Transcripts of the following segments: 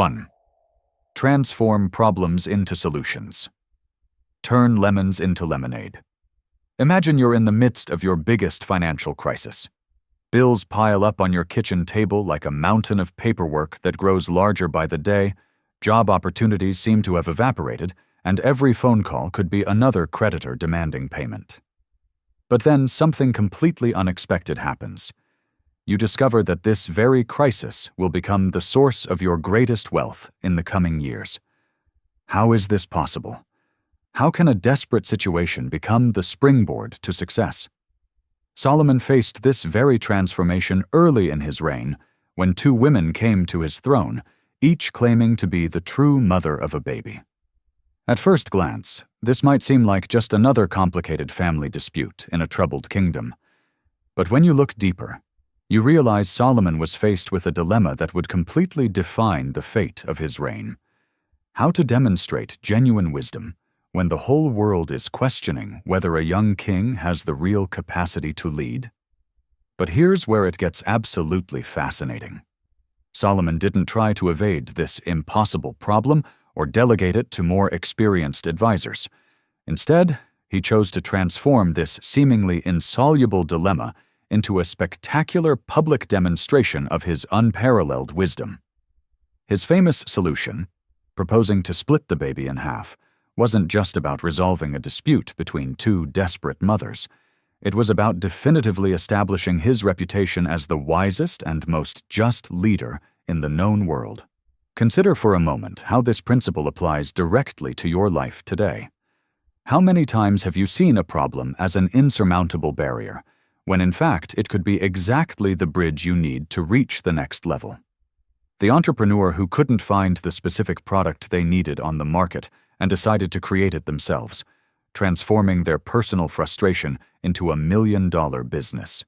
1. Transform problems into solutions. Turn lemons into lemonade. Imagine you're in the midst of your biggest financial crisis. Bills pile up on your kitchen table like a mountain of paperwork that grows larger by the day, job opportunities seem to have evaporated, and every phone call could be another creditor demanding payment. But then something completely unexpected happens. You discover that this very crisis will become the source of your greatest wealth in the coming years. How is this possible? How can a desperate situation become the springboard to success? Solomon faced this very transformation early in his reign when two women came to his throne, each claiming to be the true mother of a baby. At first glance, this might seem like just another complicated family dispute in a troubled kingdom. But when you look deeper, you realize Solomon was faced with a dilemma that would completely define the fate of his reign. How to demonstrate genuine wisdom when the whole world is questioning whether a young king has the real capacity to lead? But here's where it gets absolutely fascinating. Solomon didn't try to evade this impossible problem or delegate it to more experienced advisors. Instead, he chose to transform this seemingly insoluble dilemma into a spectacular public demonstration of his unparalleled wisdom. His famous solution, proposing to split the baby in half, wasn't just about resolving a dispute between two desperate mothers. It was about definitively establishing his reputation as the wisest and most just leader in the known world. Consider for a moment how this principle applies directly to your life today. How many times have you seen a problem as an insurmountable barrier, when in fact it could be exactly the bridge you need to reach the next level? The entrepreneur who couldn't find the specific product they needed on the market and decided to create it themselves, transforming their personal frustration into $1 million business.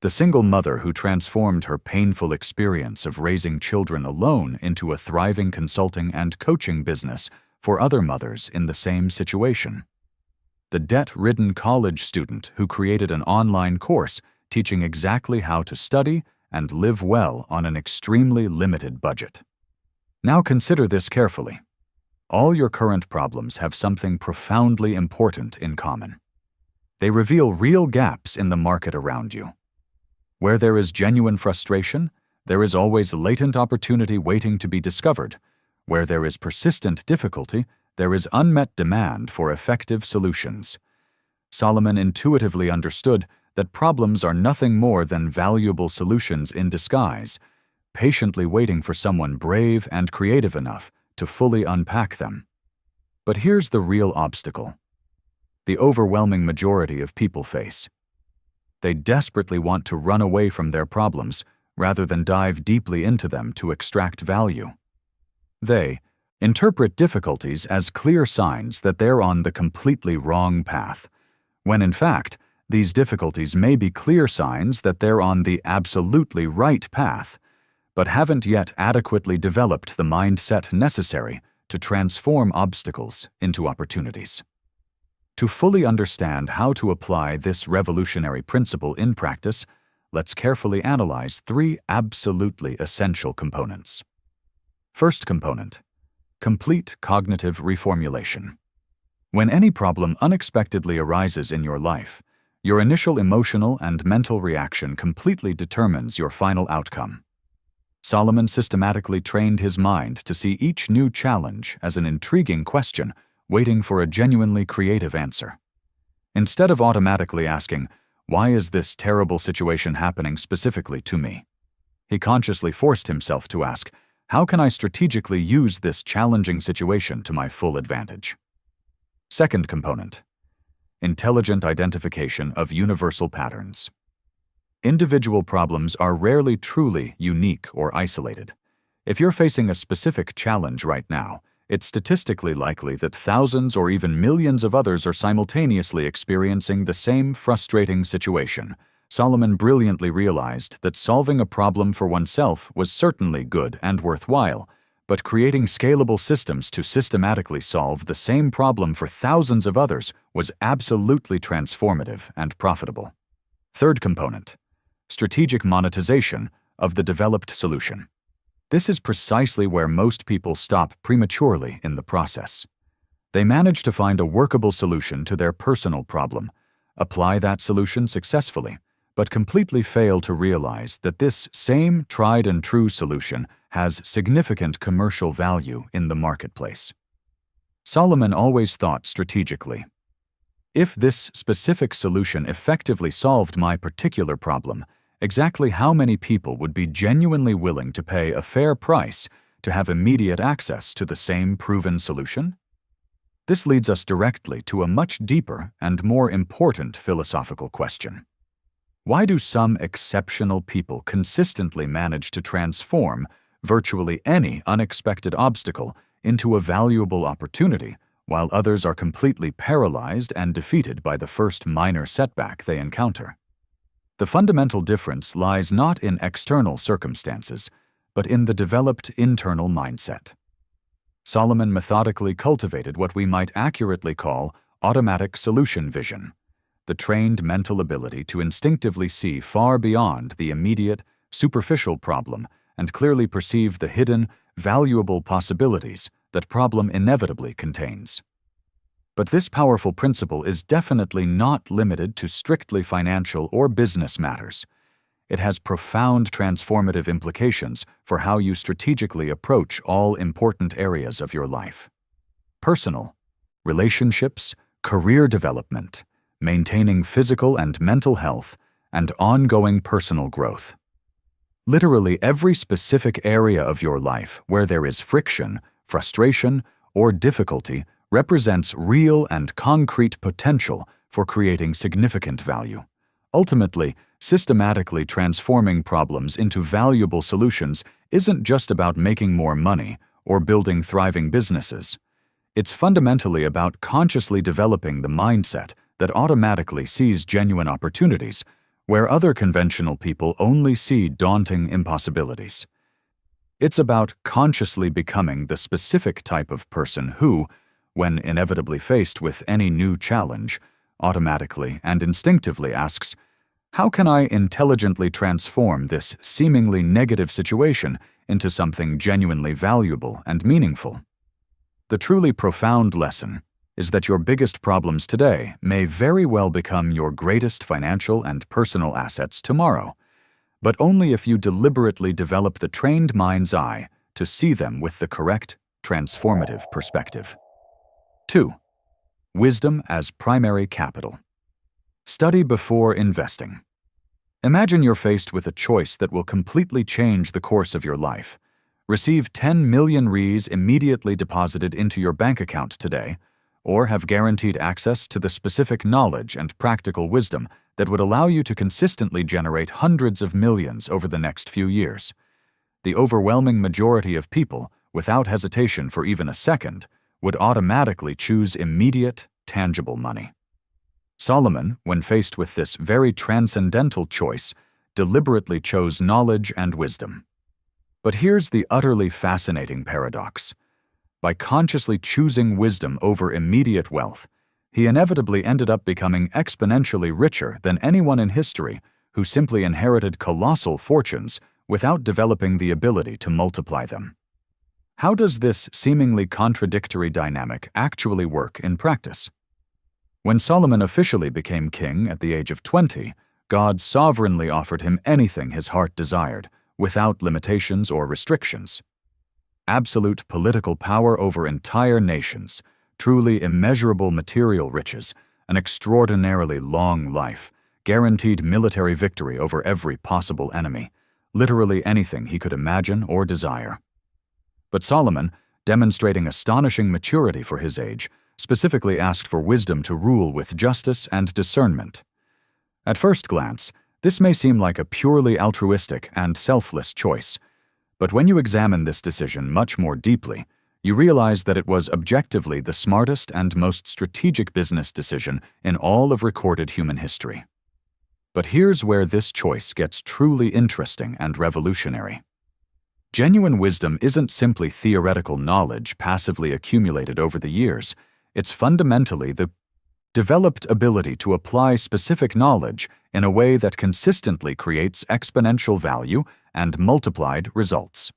The single mother who transformed her painful experience of raising children alone into a thriving consulting and coaching business for other mothers in the same situation. The debt-ridden college student who created an online course teaching exactly how to study and live well on an extremely limited budget. Now consider this carefully. All your current problems have something profoundly important in common. They reveal real gaps in the market around you. Where there is genuine frustration, there is always latent opportunity waiting to be discovered. Where there is persistent difficulty, there is unmet demand for effective solutions. Solomon intuitively understood that problems are nothing more than valuable solutions in disguise, patiently waiting for someone brave and creative enough to fully unpack them. But here's the real obstacle. The overwhelming majority of people face. They desperately want to run away from their problems rather than dive deeply into them to extract value. They interpret difficulties as clear signs that they're on the completely wrong path, when in fact, these difficulties may be clear signs that they're on the absolutely right path, but haven't yet adequately developed the mindset necessary to transform obstacles into opportunities. To fully understand how to apply this revolutionary principle in practice, let's carefully analyze 3 absolutely essential components. First component: complete cognitive reformulation. When any problem unexpectedly arises in your life, your initial emotional and mental reaction completely determines your final outcome. Solomon systematically trained his mind to see each new challenge as an intriguing question waiting for a genuinely creative answer. Instead of automatically asking, "Why is this terrible situation happening specifically to me?" he consciously forced himself to ask, "How can I strategically use this challenging situation to my full advantage?" Second component: intelligent identification of universal patterns. Individual problems are rarely truly unique or isolated. If you're facing a specific challenge right now, it's statistically likely that thousands or even millions of others are simultaneously experiencing the same frustrating situation. Solomon brilliantly realized that solving a problem for oneself was certainly good and worthwhile, but creating scalable systems to systematically solve the same problem for thousands of others was absolutely transformative and profitable. Third component: strategic monetization of the developed solution. This is precisely where most people stop prematurely in the process. They manage to find a workable solution to their personal problem, apply that solution successfully, but completely fail to realize that this same tried-and-true solution has significant commercial value in the marketplace. Solomon always thought strategically. If this specific solution effectively solved my particular problem, exactly how many people would be genuinely willing to pay a fair price to have immediate access to the same proven solution? This leads us directly to a much deeper and more important philosophical question. Why do some exceptional people consistently manage to transform virtually any unexpected obstacle into a valuable opportunity, while others are completely paralyzed and defeated by the first minor setback they encounter? The fundamental difference lies not in external circumstances, but in the developed internal mindset. Solomon methodically cultivated what we might accurately call automatic solution vision, the trained mental ability to instinctively see far beyond the immediate, superficial problem and clearly perceive the hidden, valuable possibilities that problem inevitably contains. But this powerful principle is definitely not limited to strictly financial or business matters. It has profound transformative implications for how you strategically approach all important areas of your life: personal, relationships, career development, maintaining physical and mental health, and ongoing personal growth. Literally every specific area of your life where there is friction, frustration, or difficulty represents real and concrete potential for creating significant value. Ultimately, systematically transforming problems into valuable solutions isn't just about making more money or building thriving businesses. It's fundamentally about consciously developing the mindset that automatically sees genuine opportunities where other conventional people only see daunting impossibilities. It's about consciously becoming the specific type of person who, when inevitably faced with any new challenge, automatically and instinctively asks, "How can I intelligently transform this seemingly negative situation into something genuinely valuable and meaningful?" The truly profound lesson is that your biggest problems today may very well become your greatest financial and personal assets tomorrow, but only if you deliberately develop the trained mind's eye to see them with the correct, transformative perspective. 2. Wisdom as primary capital. Study before investing. Imagine you're faced with a choice that will completely change the course of your life. Receive 10 million Rs immediately deposited into your bank account today, or have guaranteed access to the specific knowledge and practical wisdom that would allow you to consistently generate hundreds of millions over the next few years. The overwhelming majority of people, without hesitation for even a second, would automatically choose immediate, tangible money. Solomon, when faced with this very transcendental choice, deliberately chose knowledge and wisdom. But here's the utterly fascinating paradox. By consciously choosing wisdom over immediate wealth, he inevitably ended up becoming exponentially richer than anyone in history who simply inherited colossal fortunes without developing the ability to multiply them. How does this seemingly contradictory dynamic actually work in practice? When Solomon officially became king at the age of 20, God sovereignly offered him anything his heart desired, without limitations or restrictions. Absolute political power over entire nations, truly immeasurable material riches, an extraordinarily long life, guaranteed military victory over every possible enemy, literally anything he could imagine or desire. But Solomon, demonstrating astonishing maturity for his age, specifically asked for wisdom to rule with justice and discernment. At first glance, this may seem like a purely altruistic and selfless choice, but when you examine this decision much more deeply, you realize that it was objectively the smartest and most strategic business decision in all of recorded human history. But here's where this choice gets truly interesting and revolutionary. Genuine wisdom isn't simply theoretical knowledge passively accumulated over the years. It's fundamentally the developed ability to apply specific knowledge in a way that consistently creates exponential value and multiplied results.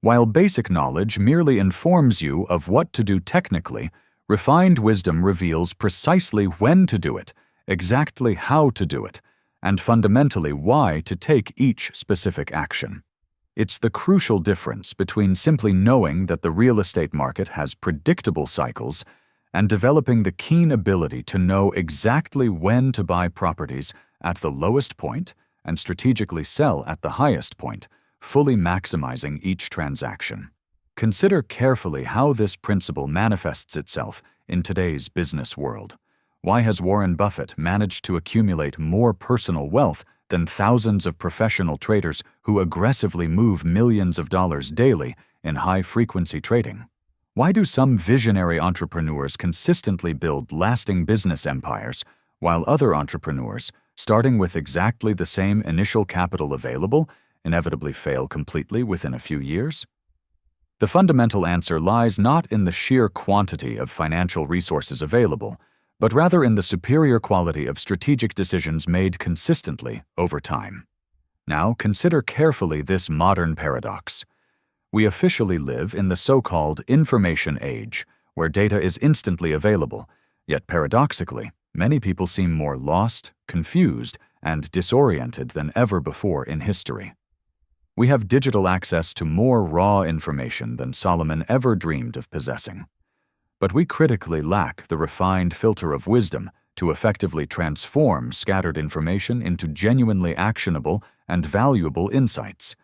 While basic knowledge merely informs you of what to do technically, refined wisdom reveals precisely when to do it, exactly how to do it, and fundamentally why to take each specific action. It's the crucial difference between simply knowing that the real estate market has predictable cycles and developing the keen ability to know exactly when to buy properties at the lowest point and strategically sell at the highest point, fully maximizing each transaction. Consider carefully how this principle manifests itself in today's business world. Why has Warren Buffett managed to accumulate more personal wealth than thousands of professional traders who aggressively move millions of dollars daily in high-frequency trading? Why do some visionary entrepreneurs consistently build lasting business empires, while other entrepreneurs, starting with exactly the same initial capital available, inevitably fail completely within a few years? The fundamental answer lies not in the sheer quantity of financial resources available, but rather in the superior quality of strategic decisions made consistently over time. Now, consider carefully this modern paradox. We officially live in the so-called information age, where data is instantly available, yet paradoxically, many people seem more lost, confused, and disoriented than ever before in history. We have digital access to more raw information than Solomon ever dreamed of possessing. But we critically lack the refined filter of wisdom to effectively transform scattered information into genuinely actionable and valuable insights.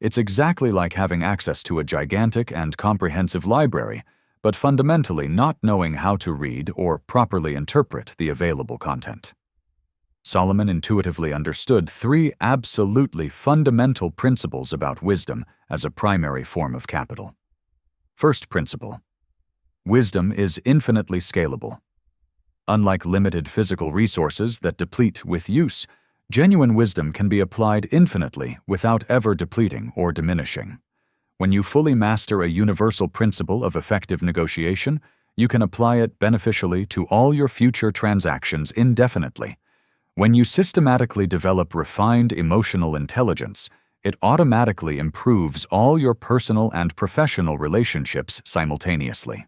It's exactly like having access to a gigantic and comprehensive library, but fundamentally not knowing how to read or properly interpret the available content. Solomon intuitively understood three absolutely fundamental principles about wisdom as a primary form of capital. First principle: wisdom is infinitely scalable. Unlike limited physical resources that deplete with use, genuine wisdom can be applied infinitely without ever depleting or diminishing. When you fully master a universal principle of effective negotiation, you can apply it beneficially to all your future transactions indefinitely. When you systematically develop refined emotional intelligence, it automatically improves all your personal and professional relationships simultaneously.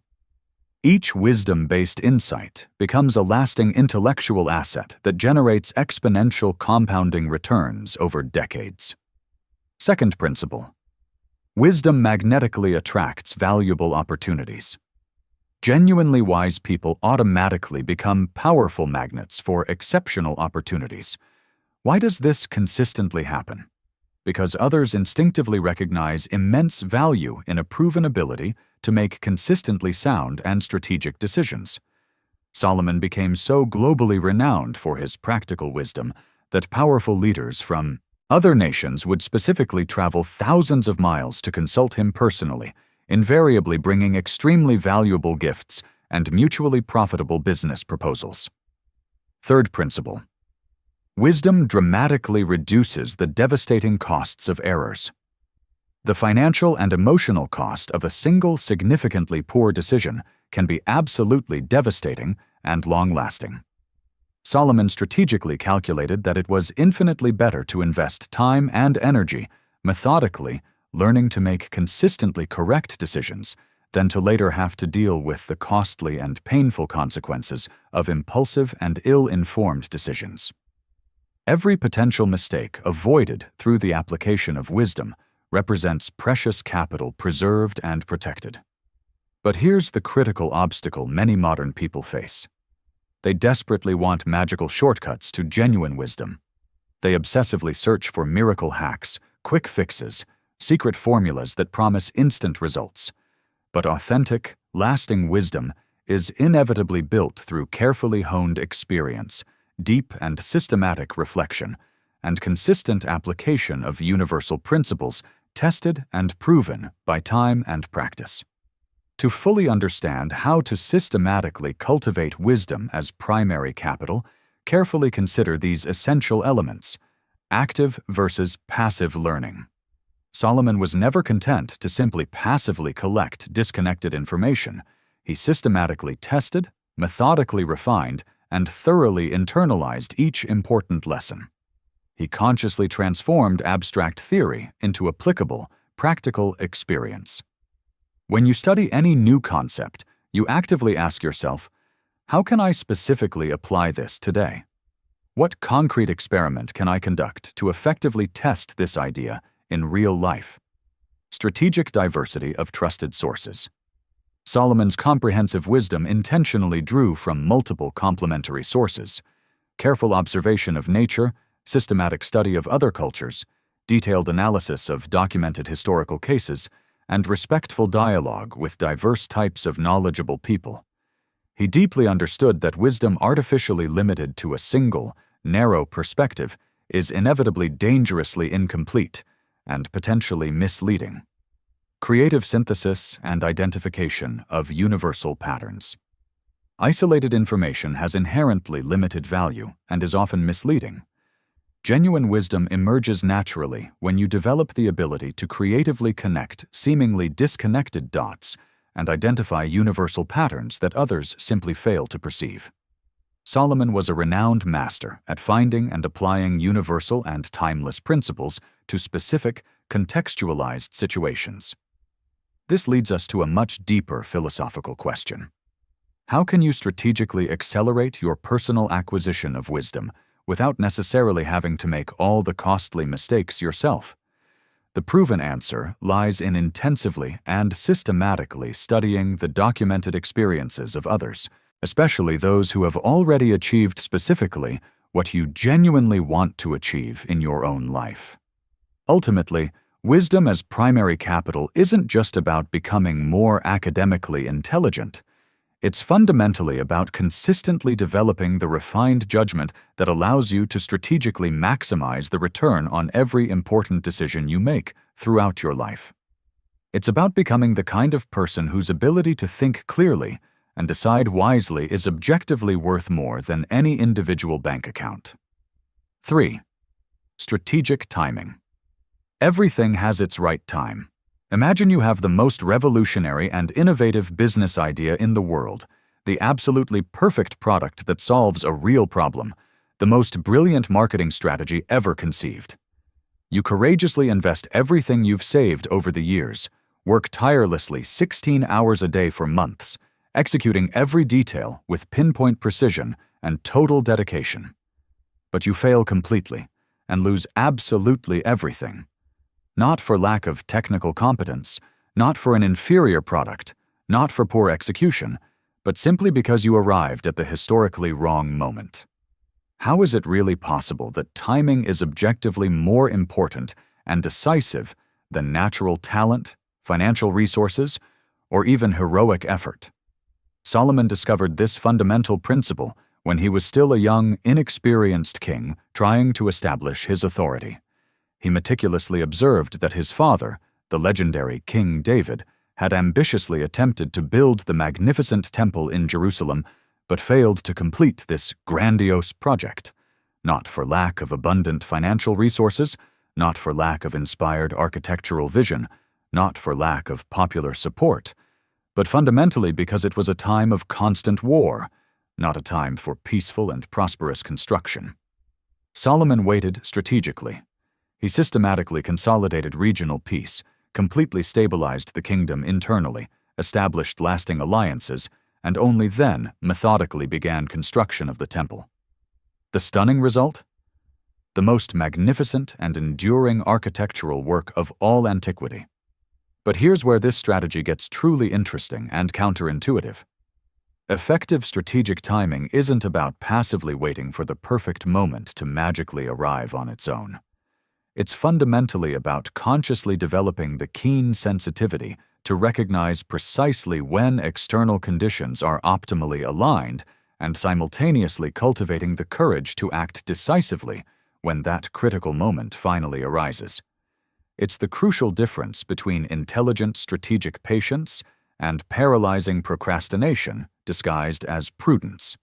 Each wisdom-based insight becomes a lasting intellectual asset that generates exponential compounding returns over decades. Second principle: wisdom magnetically attracts valuable opportunities. Genuinely wise people automatically become powerful magnets for exceptional opportunities. Why does this consistently happen? Because others instinctively recognize immense value in a proven ability to make consistently sound and strategic decisions. Solomon became so globally renowned for his practical wisdom that powerful leaders from other nations would specifically travel thousands of miles to consult him personally, invariably bringing extremely valuable gifts and mutually profitable business proposals. Third principle: wisdom dramatically reduces the devastating costs of errors. The financial and emotional cost of a single significantly poor decision can be absolutely devastating and long-lasting. Solomon strategically calculated that it was infinitely better to invest time and energy methodically learning to make consistently correct decisions than to later have to deal with the costly and painful consequences of impulsive and ill-informed decisions. Every potential mistake avoided through the application of wisdom represents precious capital preserved and protected. But here's the critical obstacle many modern people face. They desperately want magical shortcuts to genuine wisdom. They obsessively search for miracle hacks, quick fixes, secret formulas that promise instant results. But authentic, lasting wisdom is inevitably built through carefully honed experience, deep and systematic reflection, and consistent application of universal principles tested and proven by time and practice. To fully understand how to systematically cultivate wisdom as primary capital, carefully consider these essential elements: active versus passive learning. Solomon was never content to simply passively collect disconnected information. He systematically tested, methodically refined, and thoroughly internalized each important lesson. He consciously transformed abstract theory into applicable, practical experience. When you study any new concept, you actively ask yourself, how can I specifically apply this today? What concrete experiment can I conduct to effectively test this idea in real life? Strategic diversity of trusted sources. Solomon's comprehensive wisdom intentionally drew from multiple complementary sources: careful observation of nature, systematic study of other cultures, detailed analysis of documented historical cases, and respectful dialogue with diverse types of knowledgeable people. He deeply understood that wisdom artificially limited to a single, narrow perspective is inevitably dangerously incomplete and potentially misleading. Creative synthesis and identification of universal patterns. Isolated information has inherently limited value and is often misleading. Genuine wisdom emerges naturally when you develop the ability to creatively connect seemingly disconnected dots and identify universal patterns that others simply fail to perceive. Solomon was a renowned master at finding and applying universal and timeless principles to specific, contextualized situations. This leads us to a much deeper philosophical question. How can you strategically accelerate your personal acquisition of wisdom without necessarily having to make all the costly mistakes yourself? The proven answer lies in intensively and systematically studying the documented experiences of others, especially those who have already achieved specifically what you genuinely want to achieve in your own life. Ultimately, wisdom as primary capital isn't just about becoming more academically intelligent. It's fundamentally about consistently developing the refined judgment that allows you to strategically maximize the return on every important decision you make throughout your life. It's about becoming the kind of person whose ability to think clearly and decide wisely is objectively worth more than any individual bank account. 3. Strategic timing. Everything has its right time. Imagine you have the most revolutionary and innovative business idea in the world, the absolutely perfect product that solves a real problem, the most brilliant marketing strategy ever conceived. You courageously invest everything you've saved over the years, work tirelessly 16 hours a day for months, executing every detail with pinpoint precision and total dedication. But you fail completely and lose absolutely everything. Not for lack of technical competence, not for an inferior product, not for poor execution, but simply because you arrived at the historically wrong moment. How is it really possible that timing is objectively more important and decisive than natural talent, financial resources, or even heroic effort? Solomon discovered this fundamental principle when he was still a young, inexperienced king trying to establish his authority. He meticulously observed that his father, the legendary King David, had ambitiously attempted to build the magnificent temple in Jerusalem, but failed to complete this grandiose project, not for lack of abundant financial resources, not for lack of inspired architectural vision, not for lack of popular support, but fundamentally because it was a time of constant war, not a time for peaceful and prosperous construction. Solomon waited strategically. He systematically consolidated regional peace, completely stabilized the kingdom internally, established lasting alliances, and only then methodically began construction of the temple. The stunning result? The most magnificent and enduring architectural work of all antiquity. But here's where this strategy gets truly interesting and counterintuitive. Effective strategic timing isn't about passively waiting for the perfect moment to magically arrive on its own. It's fundamentally about consciously developing the keen sensitivity to recognize precisely when external conditions are optimally aligned and simultaneously cultivating the courage to act decisively when that critical moment finally arises. It's the crucial difference between intelligent strategic patience and paralyzing procrastination disguised as prudence.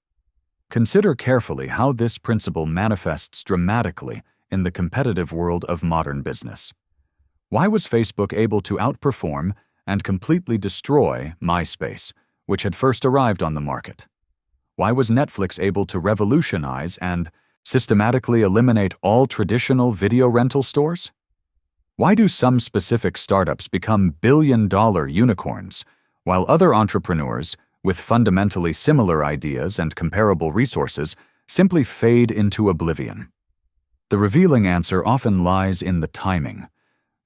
Consider carefully how this principle manifests dramatically in the competitive world of modern business. Why was Facebook able to outperform and completely destroy MySpace, which had first arrived on the market? Why was Netflix able to revolutionize and systematically eliminate all traditional video rental stores? Why do some specific startups become billion-dollar unicorns, while other entrepreneurs, with fundamentally similar ideas and comparable resources, simply fade into oblivion? The revealing answer often lies in the timing,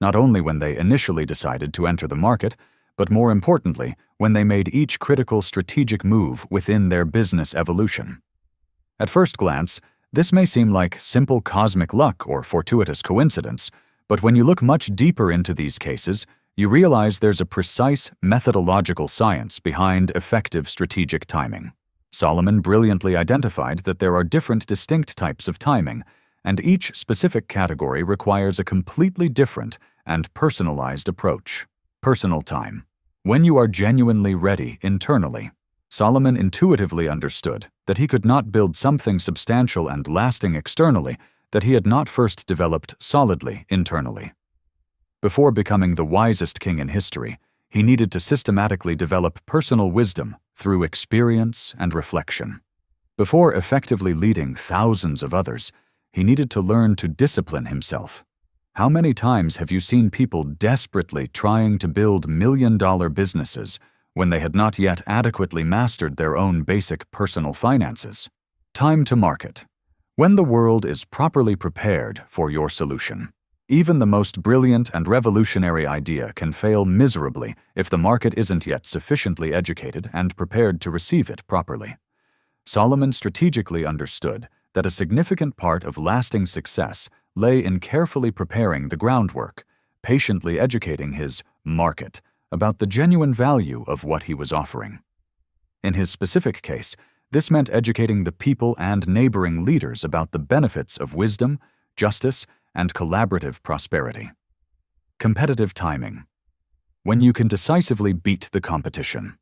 not only when they initially decided to enter the market, but more importantly, when they made each critical strategic move within their business evolution. At first glance, this may seem like simple cosmic luck or fortuitous coincidence, but when you look much deeper into these cases, you realize there's a precise methodological science behind effective strategic timing. Solomon brilliantly identified that there are different distinct types of timing, and each specific category requires a completely different and personalized approach. Personal time. When you are genuinely ready internally. Solomon intuitively understood that he could not build something substantial and lasting externally that he had not first developed solidly internally. Before becoming the wisest king in history, he needed to systematically develop personal wisdom through experience and reflection. Before effectively leading thousands of others, he needed to learn to discipline himself. How many times have you seen people desperately trying to build million-dollar businesses when they had not yet adequately mastered their own basic personal finances? Time to market. When the world is properly prepared for your solution, even the most brilliant and revolutionary idea can fail miserably if the market isn't yet sufficiently educated and prepared to receive it properly. Solomon strategically understood that a significant part of lasting success lay in carefully preparing the groundwork, patiently educating his market about the genuine value of what he was offering. In his specific case, this meant educating the people and neighboring leaders about the benefits of wisdom, justice, and collaborative prosperity. Competitive timing. When you can decisively beat the competition.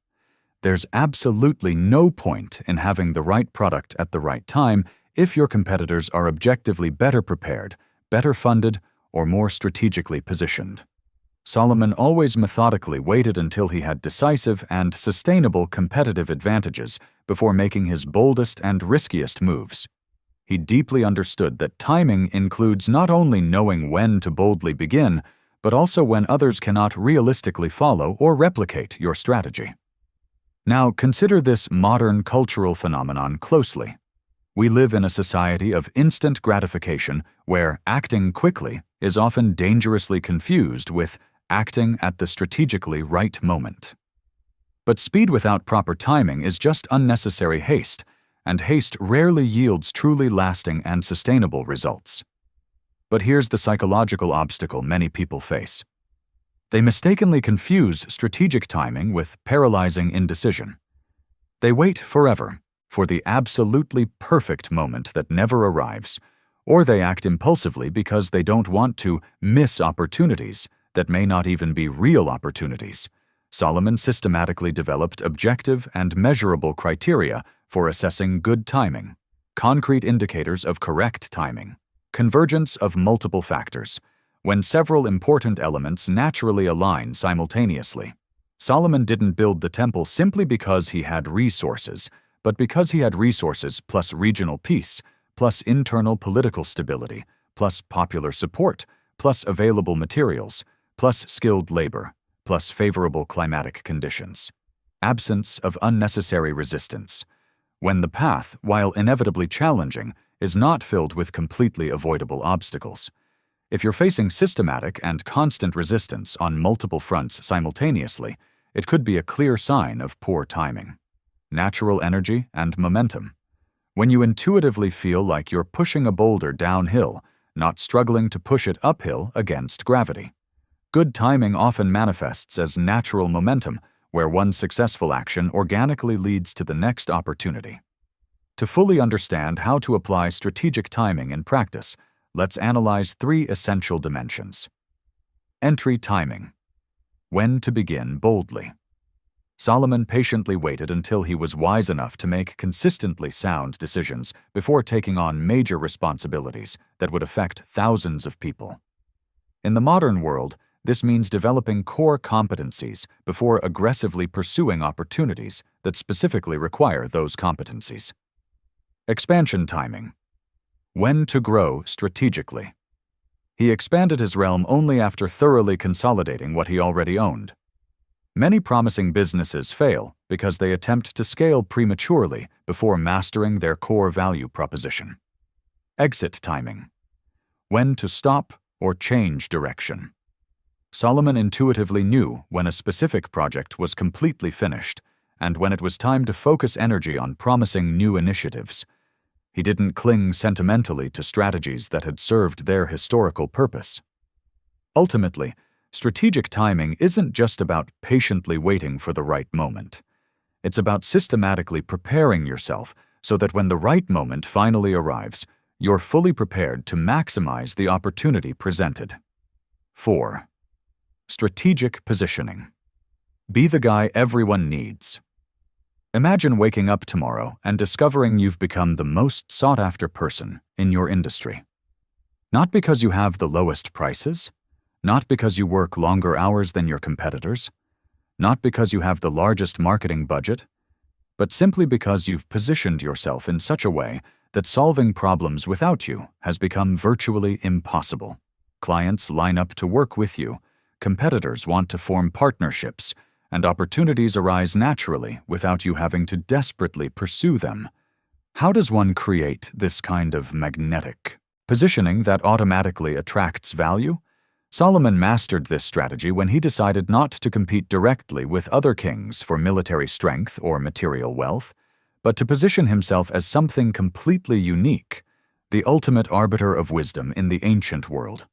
There's absolutely no point in having the right product at the right time if your competitors are objectively better prepared, better funded, or more strategically positioned. Solomon always methodically waited until he had decisive and sustainable competitive advantages before making his boldest and riskiest moves. He deeply understood that timing includes not only knowing when to boldly begin, but also when others cannot realistically follow or replicate your strategy. Now consider this modern cultural phenomenon closely. We live in a society of instant gratification where acting quickly is often dangerously confused with acting at the strategically right moment. But speed without proper timing is just unnecessary haste, and haste rarely yields truly lasting and sustainable results. But here's the psychological obstacle many people face. They mistakenly confuse strategic timing with paralyzing indecision. They wait forever for the absolutely perfect moment that never arrives, or they act impulsively because they don't want to miss opportunities that may not even be real opportunities. Solomon systematically developed objective and measurable criteria for assessing good timing, concrete indicators of correct timing, convergence of multiple factors, when several important elements naturally align simultaneously. Solomon didn't build the temple simply because he had resources, but because he had resources plus regional peace, plus internal political stability, plus popular support, plus available materials, plus skilled labor, plus favorable climatic conditions. Absence of unnecessary resistance. When the path, while inevitably challenging, is not filled with completely avoidable obstacles. If you're facing systematic and constant resistance on multiple fronts simultaneously, it could be a clear sign of poor timing. Natural energy and momentum. When you intuitively feel like you're pushing a boulder downhill, not struggling to push it uphill against gravity. Good timing often manifests as natural momentum, where one successful action organically leads to the next opportunity. To fully understand how to apply strategic timing in practice, let's analyze three essential dimensions. Entry timing. When to begin boldly. Solomon patiently waited until he was wise enough to make consistently sound decisions before taking on major responsibilities that would affect thousands of people. In the modern world, this means developing core competencies before aggressively pursuing opportunities that specifically require those competencies. Expansion timing. When to grow strategically. He expanded his realm only after thoroughly consolidating what he already owned. Many promising businesses fail because they attempt to scale prematurely before mastering their core value proposition. Exit timing. When to stop or change direction. Solomon intuitively knew when a specific project was completely finished and when it was time to focus energy on promising new initiatives. He didn't cling sentimentally to strategies that had served their historical purpose. Ultimately, strategic timing isn't just about patiently waiting for the right moment. It's about systematically preparing yourself so that when the right moment finally arrives, you're fully prepared to maximize the opportunity presented. 4. Strategic positioning. Be the guy everyone needs. Imagine waking up tomorrow and discovering you've become the most sought-after person in your industry. Not because you have the lowest prices, not because you work longer hours than your competitors, not because you have the largest marketing budget, but simply because you've positioned yourself in such a way that solving problems without you has become virtually impossible. Clients line up to work with you, competitors want to form partnerships, and opportunities arise naturally without you having to desperately pursue them. How does one create this kind of magnetic positioning that automatically attracts value? Solomon mastered this strategy when he decided not to compete directly with other kings for military strength or material wealth, but to position himself as something completely unique, the ultimate arbiter of wisdom in the ancient world.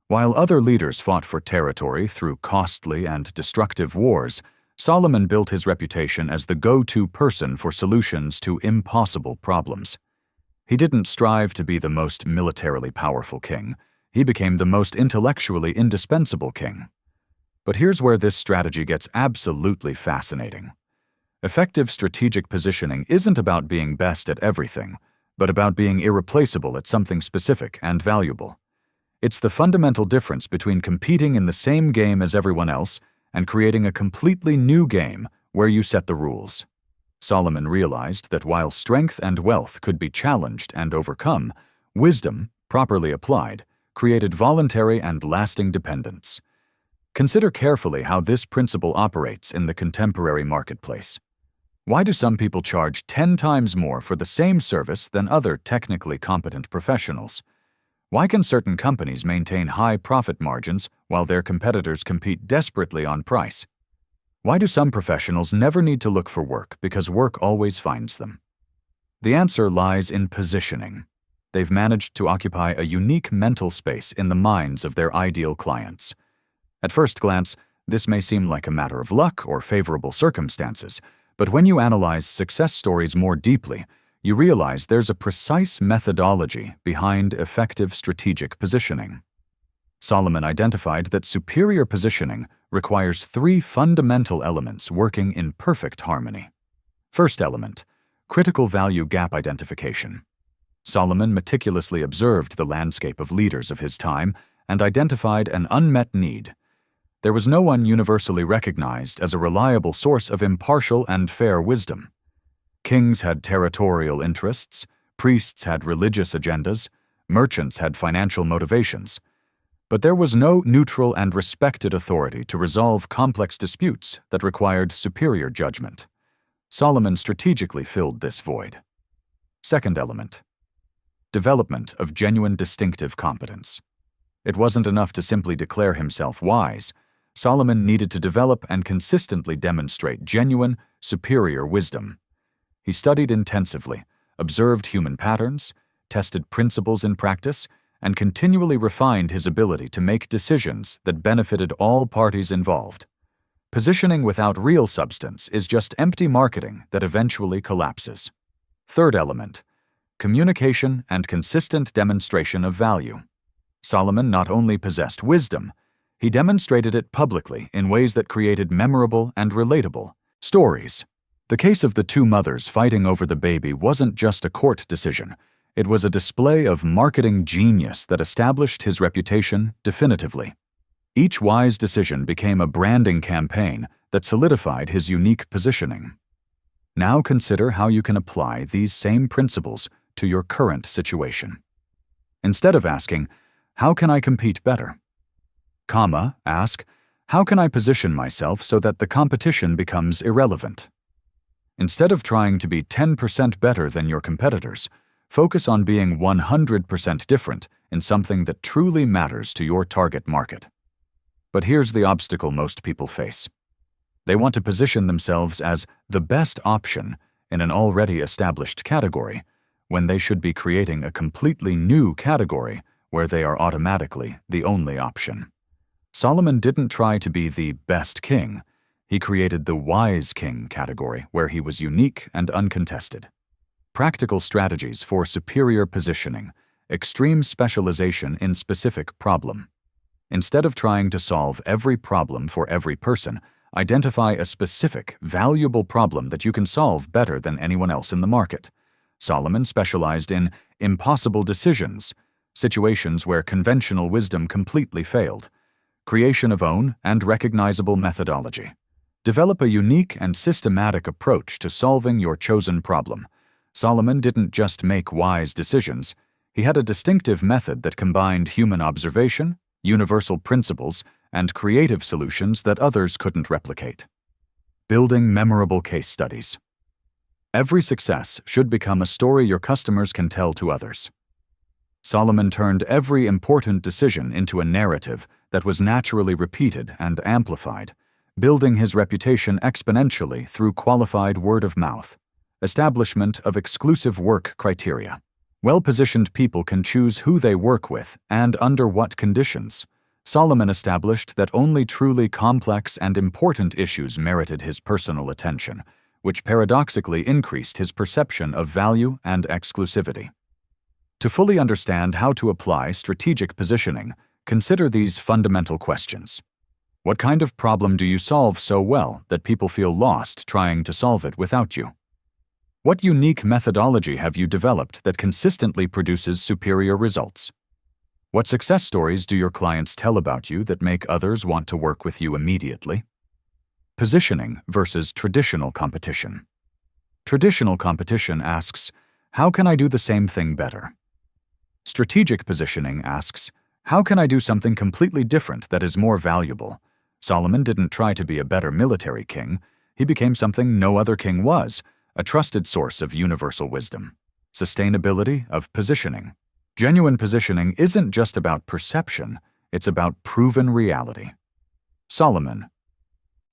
While other leaders fought for territory through costly and destructive wars, Solomon built his reputation as the go-to person for solutions to impossible problems. He didn't strive to be the most militarily powerful king. He became the most intellectually indispensable king. But here's where this strategy gets absolutely fascinating. Effective strategic positioning isn't about being best at everything, but about being irreplaceable at something specific and valuable. It's the fundamental difference between competing in the same game as everyone else and creating a completely new game where you set the rules. Solomon realized that while strength and wealth could be challenged and overcome, wisdom, properly applied, created voluntary and lasting dependence. Consider carefully how this principle operates in the contemporary marketplace. Why do some people charge 10 times more for the same service than other technically competent professionals? Why can certain companies maintain high profit margins while their competitors compete desperately on price? Why do some professionals never need to look for work because work always finds them? The answer lies in positioning. They've managed to occupy a unique mental space in the minds of their ideal clients. At first glance, this may seem like a matter of luck or favorable circumstances, but when you analyze success stories more deeply, you realize there's a precise methodology behind effective strategic positioning. Solomon identified that superior positioning requires 3 fundamental elements working in perfect harmony. First element, critical value gap identification. Solomon meticulously observed the landscape of leaders of his time and identified an unmet need. There was no one universally recognized as a reliable source of impartial and fair wisdom. Kings had territorial interests, priests had religious agendas, merchants had financial motivations. But there was no neutral and respected authority to resolve complex disputes that required superior judgment. Solomon strategically filled this void. Second element, development of genuine distinctive competence. It wasn't enough to simply declare himself wise. Solomon needed to develop and consistently demonstrate genuine, superior wisdom. He studied intensively, observed human patterns, tested principles in practice, and continually refined his ability to make decisions that benefited all parties involved. Positioning without real substance is just empty marketing that eventually collapses. Third element, communication and consistent demonstration of value. Solomon not only possessed wisdom, he demonstrated it publicly in ways that created memorable and relatable stories. The case of the 2 mothers fighting over the baby wasn't just a court decision. It was a display of marketing genius that established his reputation definitively. Each wise decision became a branding campaign that solidified his unique positioning. Now consider how you can apply these same principles to your current situation. Instead of asking, how can I compete better? Comma, ask, how can I position myself so that the competition becomes irrelevant? Instead of trying to be 10% better than your competitors, focus on being 100% different in something that truly matters to your target market. But here's the obstacle most people face. They want to position themselves as the best option in an already established category, when they should be creating a completely new category where they are automatically the only option. Solomon didn't try to be the best king. He created the wise king category where he was unique and uncontested. Practical strategies for superior positioning, extreme specialization in specific problem. Instead of trying to solve every problem for every person, identify a specific, valuable problem that you can solve better than anyone else in the market. Solomon specialized in impossible decisions, situations where conventional wisdom completely failed, creation of own and recognizable methodology. Develop a unique and systematic approach to solving your chosen problem. Solomon didn't just make wise decisions. He had a distinctive method that combined human observation, universal principles, and creative solutions that others couldn't replicate. Building memorable case studies. Every success should become a story your customers can tell to others. Solomon turned every important decision into a narrative that was naturally repeated and amplified, building his reputation exponentially through qualified word of mouth. Establishment of exclusive work criteria. Well-positioned people can choose who they work with and under what conditions. Solomon established that only truly complex and important issues merited his personal attention, which paradoxically increased his perception of value and exclusivity. To fully understand how to apply strategic positioning, consider these fundamental questions. What kind of problem do you solve so well that people feel lost trying to solve it without you? What unique methodology have you developed that consistently produces superior results? What success stories do your clients tell about you that make others want to work with you immediately? Positioning versus traditional competition. Traditional competition asks, how can I do the same thing better? Strategic positioning asks, how can I do something completely different that is more valuable? Solomon didn't try to be a better military king. He became something no other king was, a trusted source of universal wisdom. Sustainability of positioning. Genuine positioning isn't just about perception, it's about proven reality. Solomon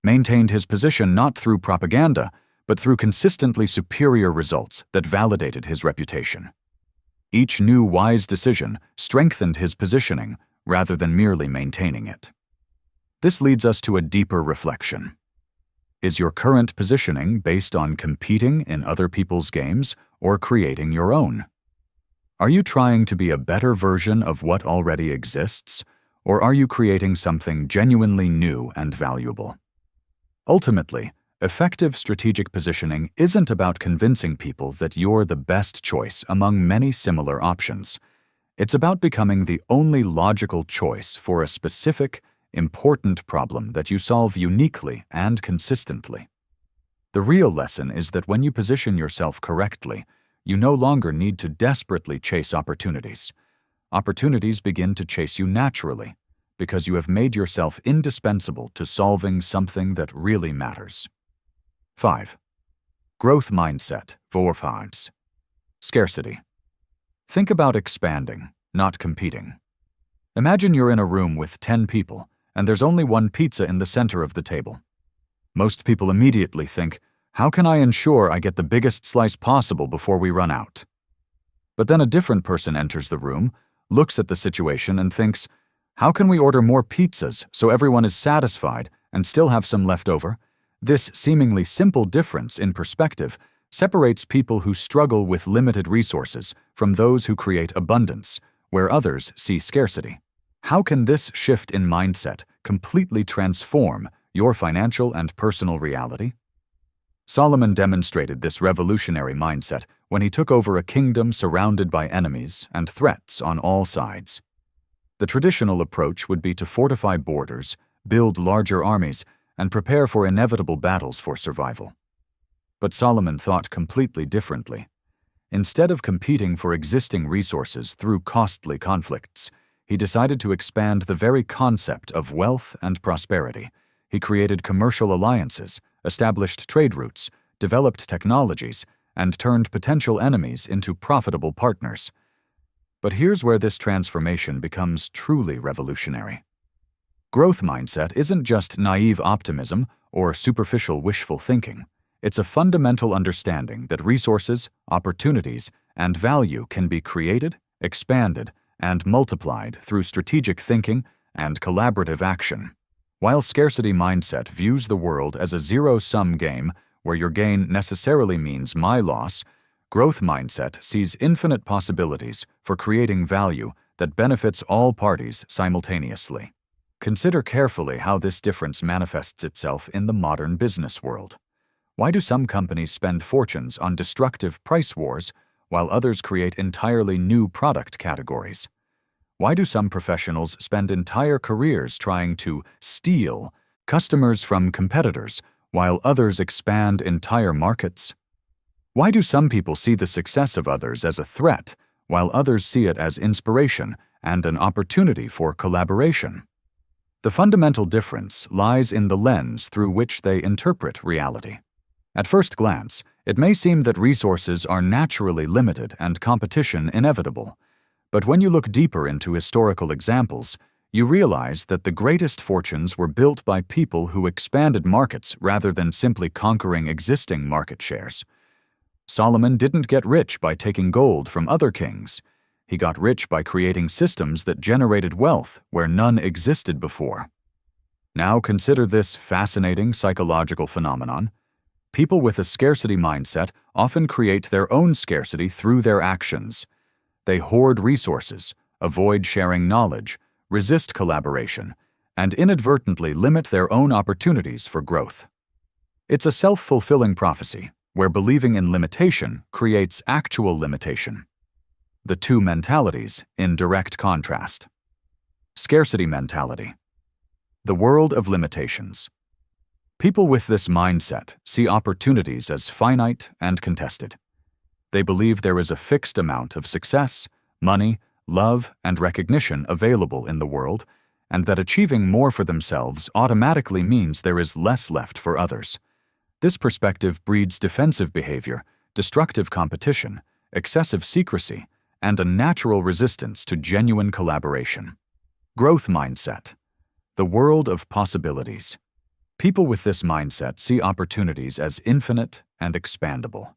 maintained his position not through propaganda, but through consistently superior results that validated his reputation. Each new wise decision strengthened his positioning rather than merely maintaining it. This leads us to a deeper reflection. Is your current positioning based on competing in other people's games or creating your own? Are you trying to be a better version of what already exists, or are you creating something genuinely new and valuable? Ultimately, effective strategic positioning isn't about convincing people that you're the best choice among many similar options. It's about becoming the only logical choice for a specific, important problem that you solve uniquely and consistently. The real lesson is that when you position yourself correctly, you no longer need to desperately chase opportunities. Opportunities begin to chase you naturally because you have made yourself indispensable to solving something that really matters. 5. Growth mindset for funds. Scarcity. Think about expanding, not competing. Imagine you're in a room with 10 people, and there's only one pizza in the center of the table. Most people immediately think, how can I ensure I get the biggest slice possible before we run out? But then a different person enters the room, looks at the situation and thinks, how can we order more pizzas so everyone is satisfied and still have some left over? This seemingly simple difference in perspective separates people who struggle with limited resources from those who create abundance, where others see scarcity. How can this shift in mindset completely transform your financial and personal reality? Solomon demonstrated this revolutionary mindset when he took over a kingdom surrounded by enemies and threats on all sides. The traditional approach would be to fortify borders, build larger armies, and prepare for inevitable battles for survival. But Solomon thought completely differently. Instead of competing for existing resources through costly conflicts, he decided to expand the very concept of wealth and prosperity. He created commercial alliances, established trade routes, developed technologies, and turned potential enemies into profitable partners. But here's where this transformation becomes truly revolutionary. Growth mindset isn't just naive optimism or superficial wishful thinking. It's a fundamental understanding that resources, opportunities, and value can be created, expanded, and multiplied through strategic thinking and collaborative action. While scarcity mindset views the world as a zero-sum game where your gain necessarily means my loss, growth mindset sees infinite possibilities for creating value that benefits all parties simultaneously. Consider carefully how this difference manifests itself in the modern business world. Why do some companies spend fortunes on destructive price wars while others create entirely new product categories? Why do some professionals spend entire careers trying to steal customers from competitors while others expand entire markets? Why do some people see the success of others as a threat while others see it as inspiration and an opportunity for collaboration? The fundamental difference lies in the lens through which they interpret reality. At first glance, it may seem that resources are naturally limited and competition inevitable. But when you look deeper into historical examples, you realize that the greatest fortunes were built by people who expanded markets rather than simply conquering existing market shares. Solomon didn't get rich by taking gold from other kings. He got rich by creating systems that generated wealth where none existed before. Now consider this fascinating psychological phenomenon. People with a scarcity mindset often create their own scarcity through their actions. They hoard resources, avoid sharing knowledge, resist collaboration, and inadvertently limit their own opportunities for growth. It's a self-fulfilling prophecy, where believing in limitation creates actual limitation. The two mentalities in direct contrast. Scarcity mentality. The world of limitations. People with this mindset see opportunities as finite and contested. They believe there is a fixed amount of success, money, love, and recognition available in the world, and that achieving more for themselves automatically means there is less left for others. This perspective breeds defensive behavior, destructive competition, excessive secrecy, and a natural resistance to genuine collaboration. Growth mindset. The world of possibilities. People with this mindset see opportunities as infinite and expandable.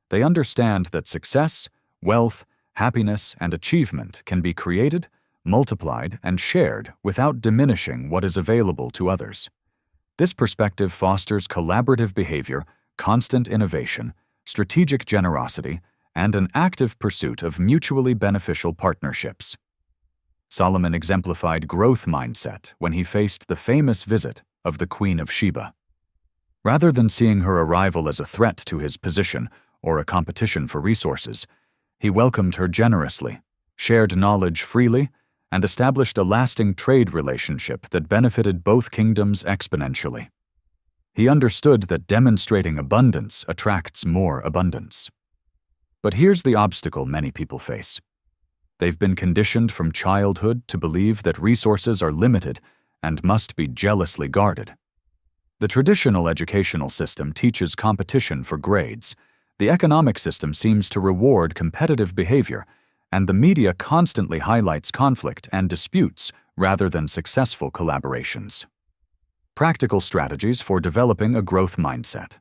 They understand that success, wealth, happiness, and achievement can be created, multiplied, and shared without diminishing what is available to others. This perspective fosters collaborative behavior, constant innovation, strategic generosity, and an active pursuit of mutually beneficial partnerships. Solomon exemplified growth mindset when he faced the famous visit of the Queen of Sheba. Rather than seeing her arrival as a threat to his position or a competition for resources, he welcomed her generously, shared knowledge freely, and established a lasting trade relationship that benefited both kingdoms exponentially. He understood that demonstrating abundance attracts more abundance. But here's the obstacle many people face. They've been conditioned from childhood to believe that resources are limited and must be jealously guarded. The traditional educational system teaches competition for grades. The economic system seems to reward competitive behavior, and the media constantly highlights conflict and disputes rather than successful collaborations. Practical strategies for developing a growth mindset.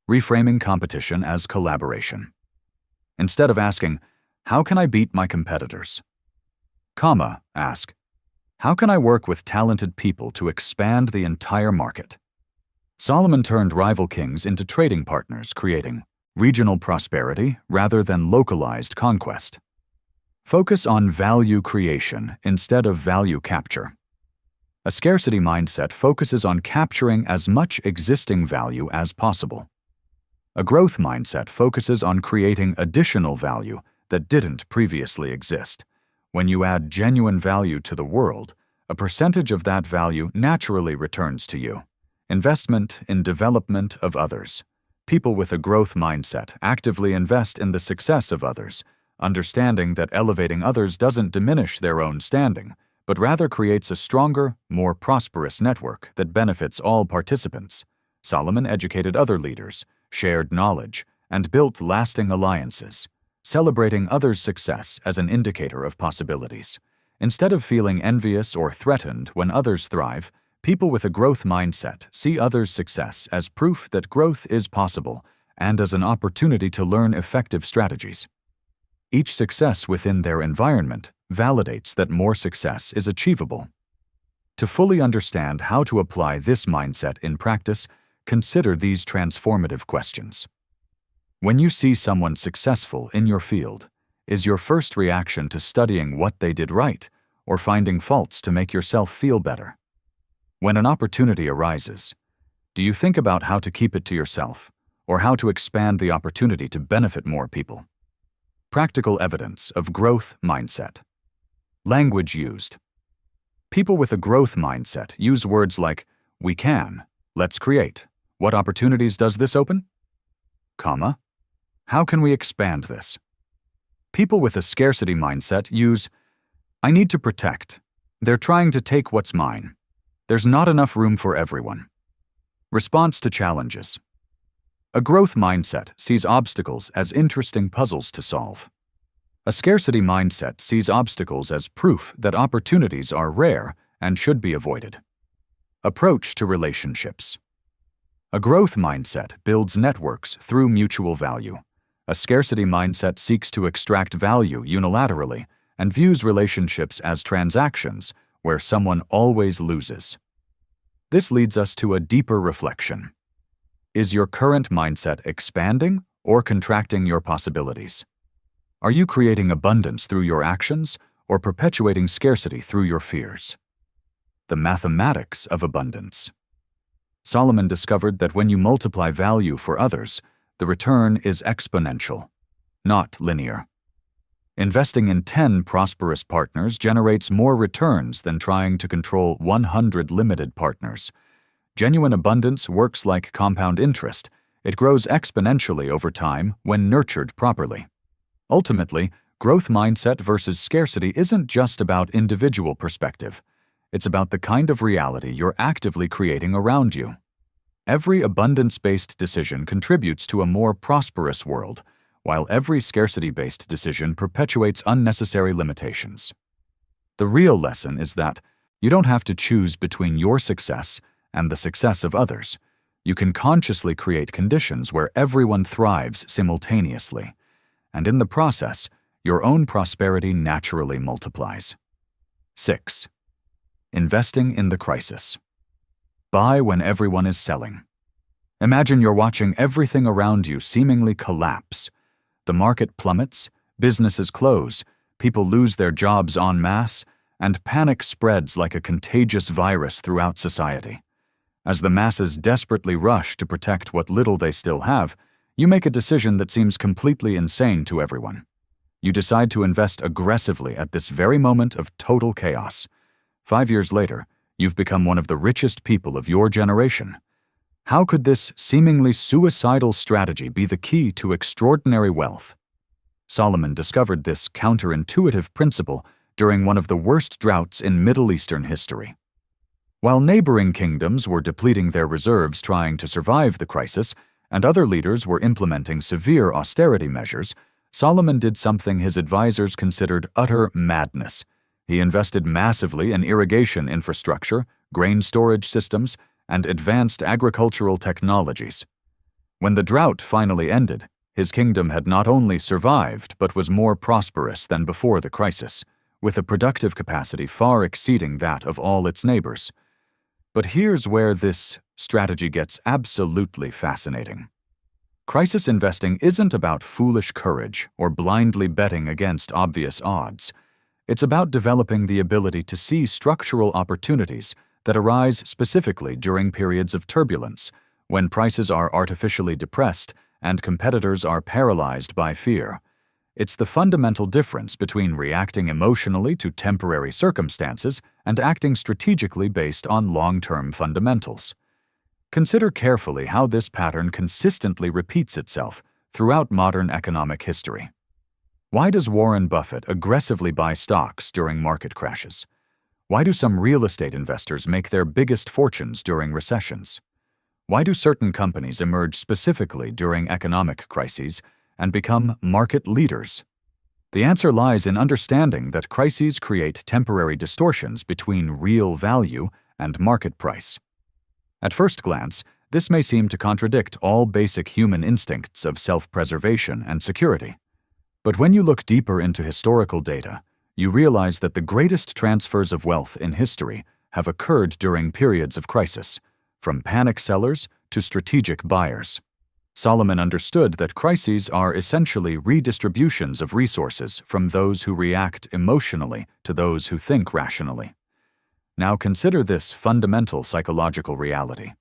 Reframing competition as collaboration. Instead of asking, "How can I beat my competitors?" Ask, "How can I work with talented people to expand the entire market?" Solomon turned rival kings into trading partners, creating regional prosperity rather than localized conquest. Focus on value creation instead of value capture. A scarcity mindset focuses on capturing as much existing value as possible. A growth mindset focuses on creating additional value that didn't previously exist. When you add genuine value to the world, a percentage of that value naturally returns to you. Investment in development of others. People with a growth mindset actively invest in the success of others, understanding that elevating others doesn't diminish their own standing, but rather creates a stronger, more prosperous network that benefits all participants. Solomon educated other leaders, shared knowledge, and built lasting alliances, celebrating others' success as an indicator of possibilities. Instead of feeling envious or threatened when others thrive, people with a growth mindset see others' success as proof that growth is possible and as an opportunity to learn effective strategies. Each success within their environment validates that more success is achievable. To fully understand how to apply this mindset in practice, consider these transformative questions. When you see someone successful in your field, is your first reaction to studying what they did right or finding faults to make yourself feel better? When an opportunity arises, do you think about how to keep it to yourself or how to expand the opportunity to benefit more people? Practical evidence of growth mindset. Language used. People with a growth mindset use words like, "we can," "let's create," "what opportunities does this open?" Comma, "how can we expand this?" People with a scarcity mindset use, "I need to protect. They're trying to take what's mine. There's not enough room for everyone." Response to challenges. A growth mindset sees obstacles as interesting puzzles to solve. A scarcity mindset sees obstacles as proof that opportunities are rare and should be avoided. Approach to relationships. A growth mindset builds networks through mutual value. A scarcity mindset seeks to extract value unilaterally and views relationships as transactions where someone always loses. This leads us to a deeper reflection. Is your current mindset expanding or contracting your possibilities? Are you creating abundance through your actions or perpetuating scarcity through your fears? The mathematics of abundance. Solomon discovered that when you multiply value for others, the return is exponential, not linear. Investing in 10 prosperous partners generates more returns than trying to control 100 limited partners. Genuine abundance works like compound interest. It grows exponentially over time when nurtured properly. Ultimately, growth mindset versus scarcity isn't just about individual perspective. It's about the kind of reality you're actively creating around you. Every abundance-based decision contributes to a more prosperous world, while every scarcity-based decision perpetuates unnecessary limitations. The real lesson is that you don't have to choose between your success and the success of others. You can consciously create conditions where everyone thrives simultaneously, and in the process, your own prosperity naturally multiplies. 6. Investing in the crisis. Buy when everyone is selling. Imagine you're watching everything around you seemingly collapse. The market plummets, businesses close, people lose their jobs en masse, and panic spreads like a contagious virus throughout society. As the masses desperately rush to protect what little they still have, you make a decision that seems completely insane to everyone. You decide to invest aggressively at this very moment of total chaos. 5 years later, you've become one of the richest people of your generation. How could this seemingly suicidal strategy be the key to extraordinary wealth? Solomon discovered this counterintuitive principle during one of the worst droughts in Middle Eastern history. While neighboring kingdoms were depleting their reserves trying to survive the crisis, and other leaders were implementing severe austerity measures, Solomon did something his advisors considered utter madness. He invested massively in irrigation infrastructure, grain storage systems, and advanced agricultural technologies. When the drought finally ended, his kingdom had not only survived but was more prosperous than before the crisis, with a productive capacity far exceeding that of all its neighbors. But here's where this strategy gets absolutely fascinating. Crisis investing isn't about foolish courage or blindly betting against obvious odds. It's about developing the ability to see structural opportunities that arise specifically during periods of turbulence, when prices are artificially depressed and competitors are paralyzed by fear. It's the fundamental difference between reacting emotionally to temporary circumstances and acting strategically based on long-term fundamentals. Consider carefully how this pattern consistently repeats itself throughout modern economic history. Why does Warren Buffett aggressively buy stocks during market crashes? Why do some real estate investors make their biggest fortunes during recessions? Why do certain companies emerge specifically during economic crises and become market leaders? The answer lies in understanding that crises create temporary distortions between real value and market price. At first glance, this may seem to contradict all basic human instincts of self-preservation and security. But when you look deeper into historical data, you realize that the greatest transfers of wealth in history have occurred during periods of crisis, from panic sellers to strategic buyers. Solomon understood that crises are essentially redistributions of resources from those who react emotionally to those who think rationally. Now consider this fundamental psychological reality.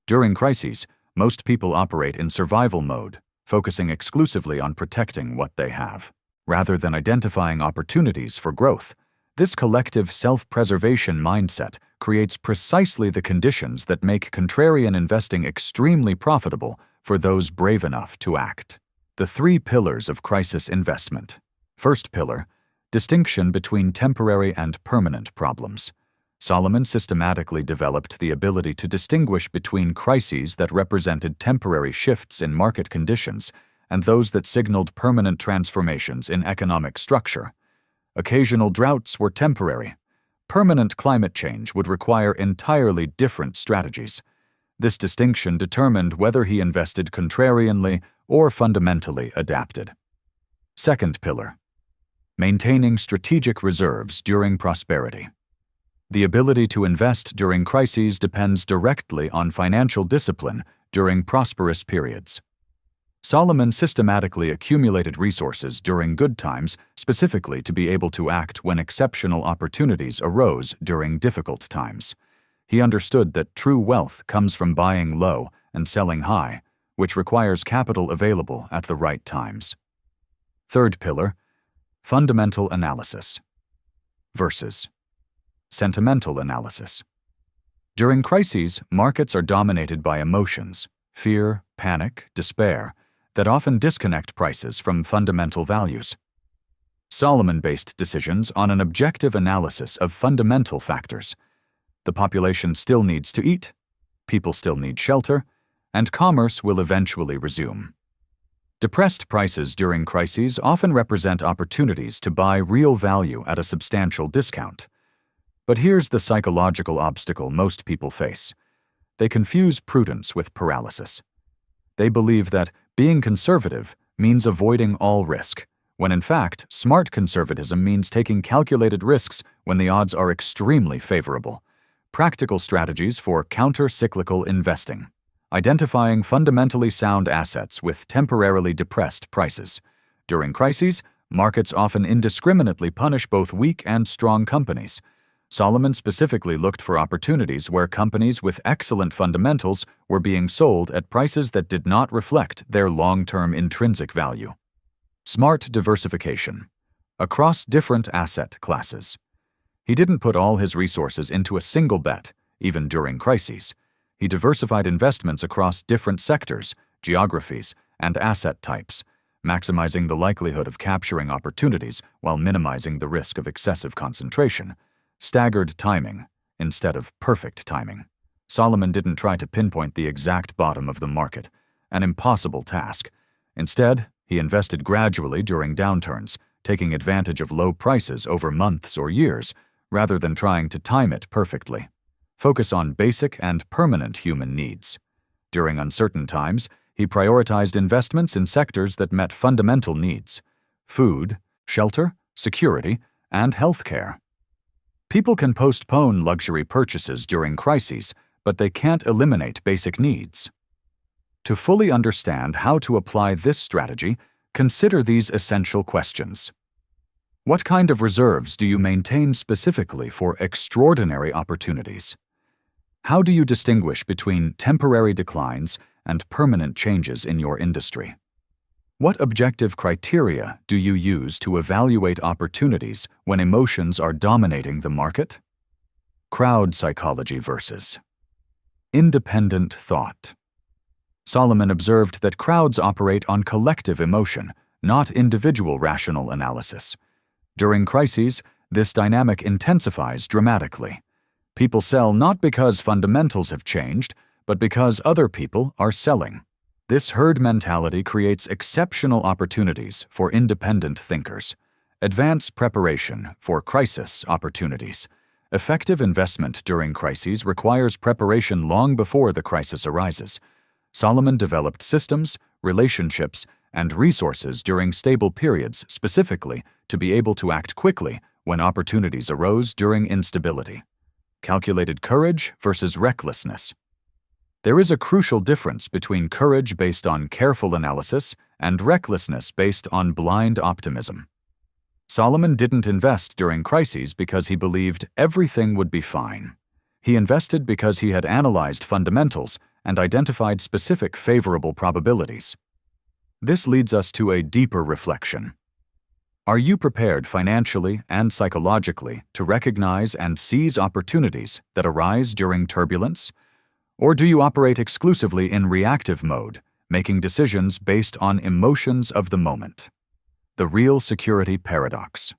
During crises, most people operate in survival mode, focusing exclusively on protecting what they have, rather than identifying opportunities for growth. This collective self-preservation mindset creates precisely the conditions that make contrarian investing extremely profitable for those brave enough to act. The 3 pillars of crisis investment. First pillar, distinction between temporary and permanent problems. Solomon systematically developed the ability to distinguish between crises that represented temporary shifts in market conditions and those that signaled permanent transformations in economic structure. Occasional droughts were temporary. Permanent climate change would require entirely different strategies. This distinction determined whether he invested contrarianly or fundamentally adapted. Second pillar, maintaining strategic reserves during prosperity. The ability to invest during crises depends directly on financial discipline during prosperous periods. Solomon systematically accumulated resources during good times, specifically to be able to act when exceptional opportunities arose during difficult times. He understood that true wealth comes from buying low and selling high, which requires capital available at the right times. Third pillar, fundamental analysis versus sentimental analysis. During crises, markets are dominated by emotions, fear, panic, despair, that often disconnect prices from fundamental values. Solomon based decisions on an objective analysis of fundamental factors. The population still needs to eat, people still need shelter, and commerce will eventually resume. Depressed prices during crises often represent opportunities to buy real value at a substantial discount. But here's the psychological obstacle most people face. They confuse prudence with paralysis. They believe that being conservative means avoiding all risk, when in fact, smart conservatism means taking calculated risks when the odds are extremely favorable. Practical strategies for counter-cyclical investing. Identifying fundamentally sound assets with temporarily depressed prices. During crises, markets often indiscriminately punish both weak and strong companies. Solomon specifically looked for opportunities where companies with excellent fundamentals were being sold at prices that did not reflect their long-term intrinsic value. Smart diversification. Across different asset classes. He didn't put all his resources into a single bet, even during crises. He diversified investments across different sectors, geographies, and asset types, maximizing the likelihood of capturing opportunities while minimizing the risk of excessive concentration. Staggered timing instead of perfect timing. Solomon didn't try to pinpoint the exact bottom of the market, an impossible task. Instead, he invested gradually during downturns, taking advantage of low prices over months or years, rather than trying to time it perfectly. Focus on basic and permanent human needs. During uncertain times, he prioritized investments in sectors that met fundamental needs: food, shelter, security, and healthcare. People can postpone luxury purchases during crises, but they can't eliminate basic needs. To fully understand how to apply this strategy, consider these essential questions. What kind of reserves do you maintain specifically for extraordinary opportunities? How do you distinguish between temporary declines and permanent changes in your industry? What objective criteria do you use to evaluate opportunities when emotions are dominating the market? Crowd psychology versus independent thought. Solomon observed that crowds operate on collective emotion, not individual rational analysis. During crises, this dynamic intensifies dramatically. People sell not because fundamentals have changed, but because other people are selling. This herd mentality creates exceptional opportunities for independent thinkers. Advanced preparation for crisis opportunities. Effective investment during crises requires preparation long before the crisis arises. Solomon developed systems, relationships, and resources during stable periods specifically to be able to act quickly when opportunities arose during instability. Calculated courage versus recklessness. There is a crucial difference between courage based on careful analysis and recklessness based on blind optimism. Solomon didn't invest during crises because he believed everything would be fine. He invested because he had analyzed fundamentals and identified specific favorable probabilities. This leads us to a deeper reflection. Are you prepared financially and psychologically to recognize and seize opportunities that arise during turbulence? Or do you operate exclusively in reactive mode, making decisions based on emotions of the moment? The real security paradox.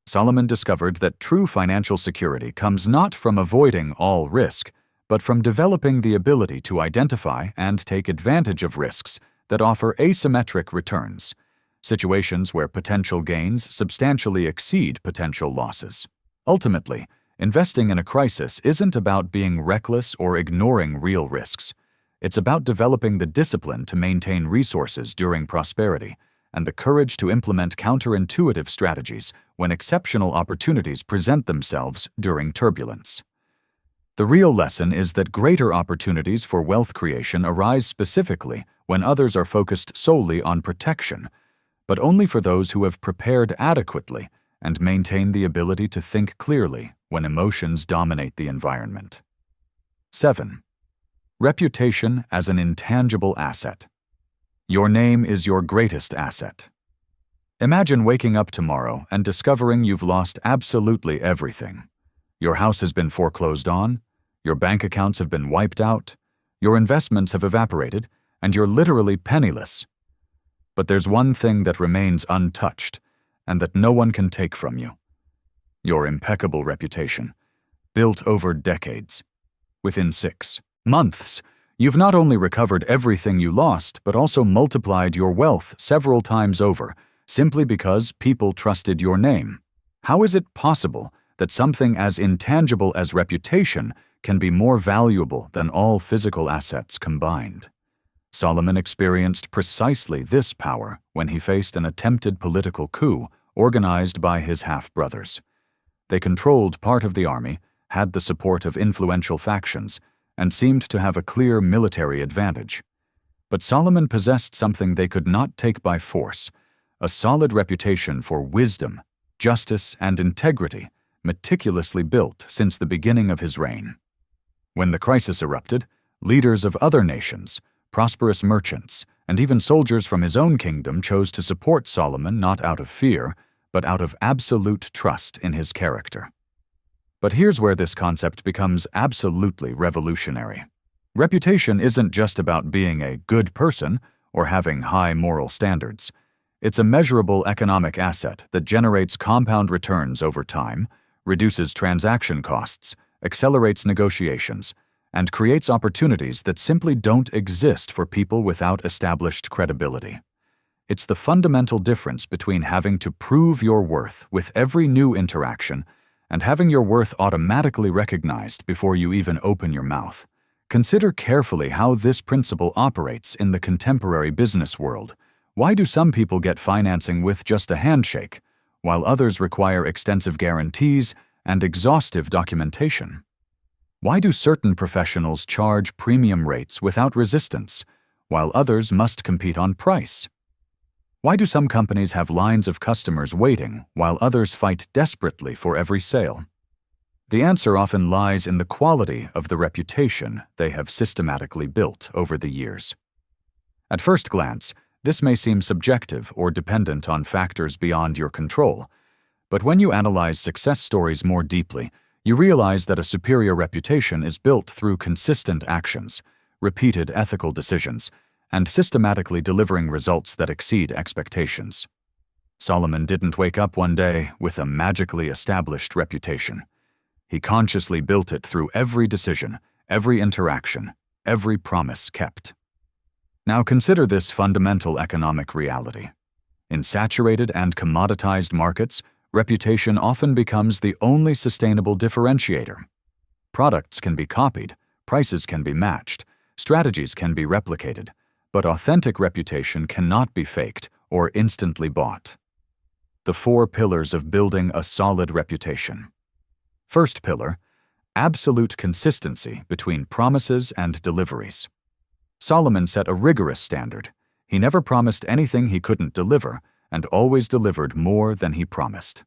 Solomon discovered that true financial security comes not from avoiding all risk, but from developing the ability to identify and take advantage of risks that offer asymmetric returns, situations where potential gains substantially exceed potential losses. Ultimately, investing in a crisis isn't about being reckless or ignoring real risks. It's about developing the discipline to maintain resources during prosperity and the courage to implement counterintuitive strategies when exceptional opportunities present themselves during turbulence. The real lesson is that greater opportunities for wealth creation arise specifically when others are focused solely on protection, but only for those who have prepared adequately and maintain the ability to think clearly when emotions dominate the environment. 7. Reputation as an intangible asset. Your name is your greatest asset. Imagine waking up tomorrow and discovering you've lost absolutely everything. Your house has been foreclosed on, your bank accounts have been wiped out, your investments have evaporated, and you're literally penniless. But there's one thing that remains untouched and that no one can take from you. Your impeccable reputation, built over decades. Within 6 months, you've not only recovered everything you lost, but also multiplied your wealth several times over, simply because people trusted your name. How is it possible that something as intangible as reputation can be more valuable than all physical assets combined? Solomon experienced precisely this power when he faced an attempted political coup organized by his half-brothers. They controlled part of the army, had the support of influential factions, and seemed to have a clear military advantage. But Solomon possessed something they could not take by force, a solid reputation for wisdom, justice, and integrity, meticulously built since the beginning of his reign. When the crisis erupted, leaders of other nations, prosperous merchants, and even soldiers from his own kingdom chose to support Solomon not out of fear, but out of absolute trust in his character. But here's where this concept becomes absolutely revolutionary. Reputation isn't just about being a good person or having high moral standards. It's a measurable economic asset that generates compound returns over time, reduces transaction costs, accelerates negotiations, and creates opportunities that simply don't exist for people without established credibility. It's the fundamental difference between having to prove your worth with every new interaction and having your worth automatically recognized before you even open your mouth. Consider carefully how this principle operates in the contemporary business world. Why do some people get financing with just a handshake, while others require extensive guarantees and exhaustive documentation? Why do certain professionals charge premium rates without resistance, while others must compete on price? Why do some companies have lines of customers waiting while others fight desperately for every sale? The answer often lies in the quality of the reputation they have systematically built over the years. At first glance, this may seem subjective or dependent on factors beyond your control, but when you analyze success stories more deeply, you realize that a superior reputation is built through consistent actions, repeated ethical decisions, and systematically delivering results that exceed expectations. Solomon didn't wake up one day with a magically established reputation. He consciously built it through every decision, every interaction, every promise kept. Now consider this fundamental economic reality. In saturated and commoditized markets, reputation often becomes the only sustainable differentiator. Products can be copied, prices can be matched, strategies can be replicated, but authentic reputation cannot be faked or instantly bought. The 4 pillars of building a solid reputation. First pillar, absolute consistency between promises and deliveries. Solomon set a rigorous standard. He never promised anything he couldn't deliver, and always delivered more than he promised.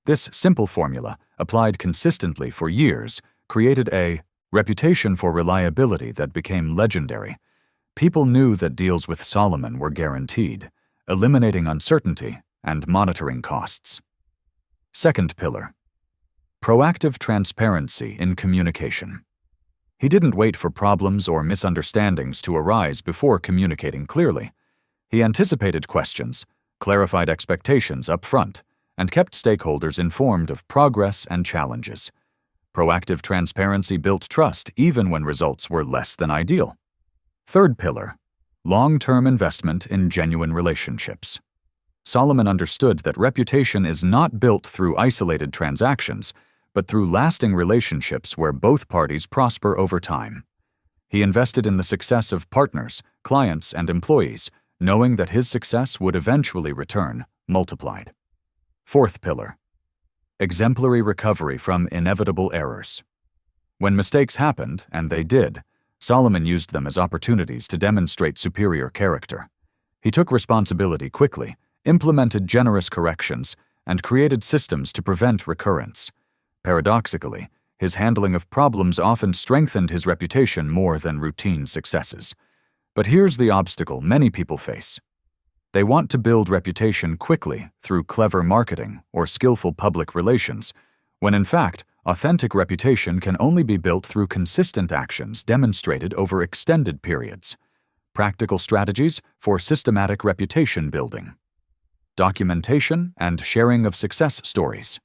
This simple formula, applied consistently for years, created a reputation for reliability that became legendary. People knew that deals with Solomon were guaranteed, eliminating uncertainty and monitoring costs. Second pillar, proactive transparency in communication. He didn't wait for problems or misunderstandings to arise before communicating clearly. He anticipated questions, clarified expectations up front, and kept stakeholders informed of progress and challenges. Proactive transparency built trust even when results were less than ideal. Third pillar, long-term investment in genuine relationships. Solomon understood that reputation is not built through isolated transactions, but through lasting relationships where both parties prosper over time. He invested in the success of partners, clients, and employees, knowing that his success would eventually return, multiplied. Fourth pillar, exemplary recovery from inevitable errors. When mistakes happened, and they did, Solomon used them as opportunities to demonstrate superior character. He took responsibility quickly, implemented generous corrections, and created systems to prevent recurrence. Paradoxically, his handling of problems often strengthened his reputation more than routine successes. But here's the obstacle many people face. They want to build reputation quickly through clever marketing or skillful public relations, when in fact, authentic reputation can only be built through consistent actions demonstrated over extended periods. Practical strategies for systematic reputation building. Documentation and sharing of success stories.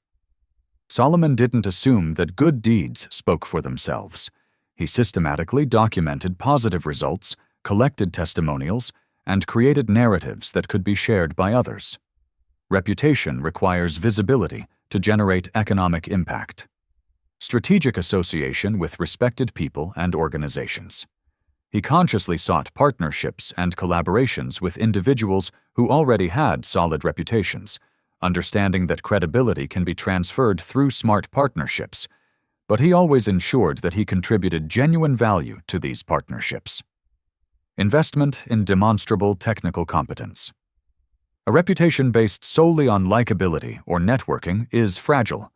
Solomon didn't assume that good deeds spoke for themselves. He systematically documented positive results, collected testimonials, and created narratives that could be shared by others. Reputation requires visibility to generate economic impact. Strategic association with respected people and organizations. He consciously sought partnerships and collaborations with individuals who already had solid reputations, understanding that credibility can be transferred through smart partnerships, but he always ensured that he contributed genuine value to these partnerships. Investment in demonstrable technical competence. A reputation based solely on likability or networking is fragile.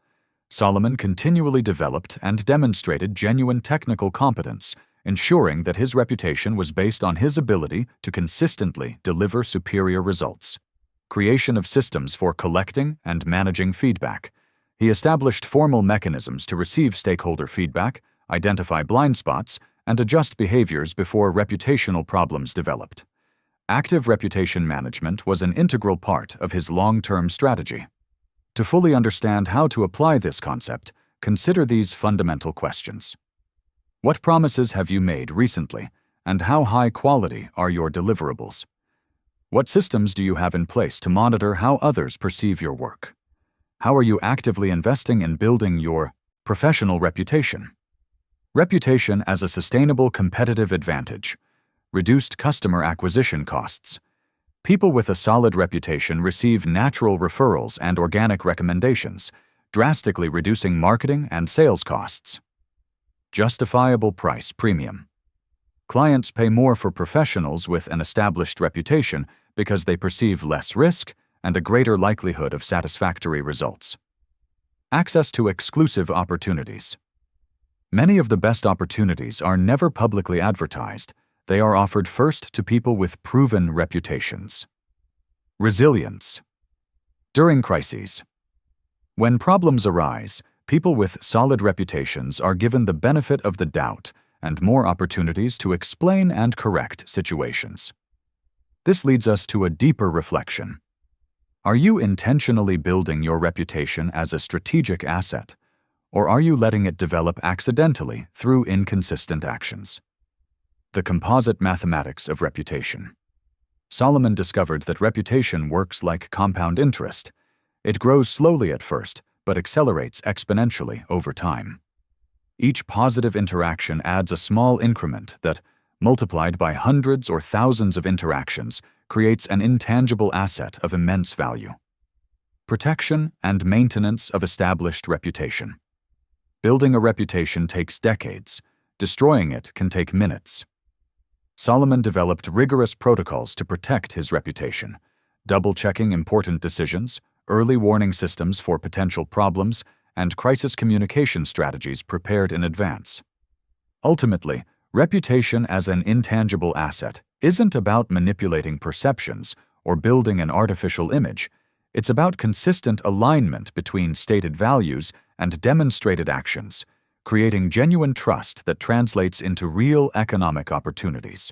Solomon continually developed and demonstrated genuine technical competence, ensuring that his reputation was based on his ability to consistently deliver superior results. Creation of systems for collecting and managing feedback. He established formal mechanisms to receive stakeholder feedback, identify blind spots, and adjust behaviors before reputational problems developed. Active reputation management was an integral part of his long-term strategy. To fully understand how to apply this concept, consider these fundamental questions. What promises have you made recently, and how high quality are your deliverables? What systems do you have in place to monitor how others perceive your work? How are you actively investing in building your professional reputation? Reputation as a sustainable competitive advantage. Reduced customer acquisition costs. People with a solid reputation receive natural referrals and organic recommendations, drastically reducing marketing and sales costs. Justifiable price premium. Clients pay more for professionals with an established reputation because they perceive less risk and a greater likelihood of satisfactory results. Access to exclusive opportunities. Many of the best opportunities are never publicly advertised. They are offered first to people with proven reputations. Resilience. During crises. When problems arise, people with solid reputations are given the benefit of the doubt and more opportunities to explain and correct situations. This leads us to a deeper reflection. Are you intentionally building your reputation as a strategic asset, or are you letting it develop accidentally through inconsistent actions? The composite mathematics of reputation. Solomon discovered that reputation works like compound interest. It grows slowly at first, but accelerates exponentially over time. Each positive interaction adds a small increment that, multiplied by hundreds or thousands of interactions, creates an intangible asset of immense value. Protection and maintenance of established reputation. Building a reputation takes decades. Destroying it can take minutes. Solomon developed rigorous protocols to protect his reputation, double-checking important decisions, early warning systems for potential problems, and crisis communication strategies prepared in advance. Ultimately, reputation as an intangible asset isn't about manipulating perceptions or building an artificial image. It's about consistent alignment between stated values and demonstrated actions, creating genuine trust that translates into real economic opportunities.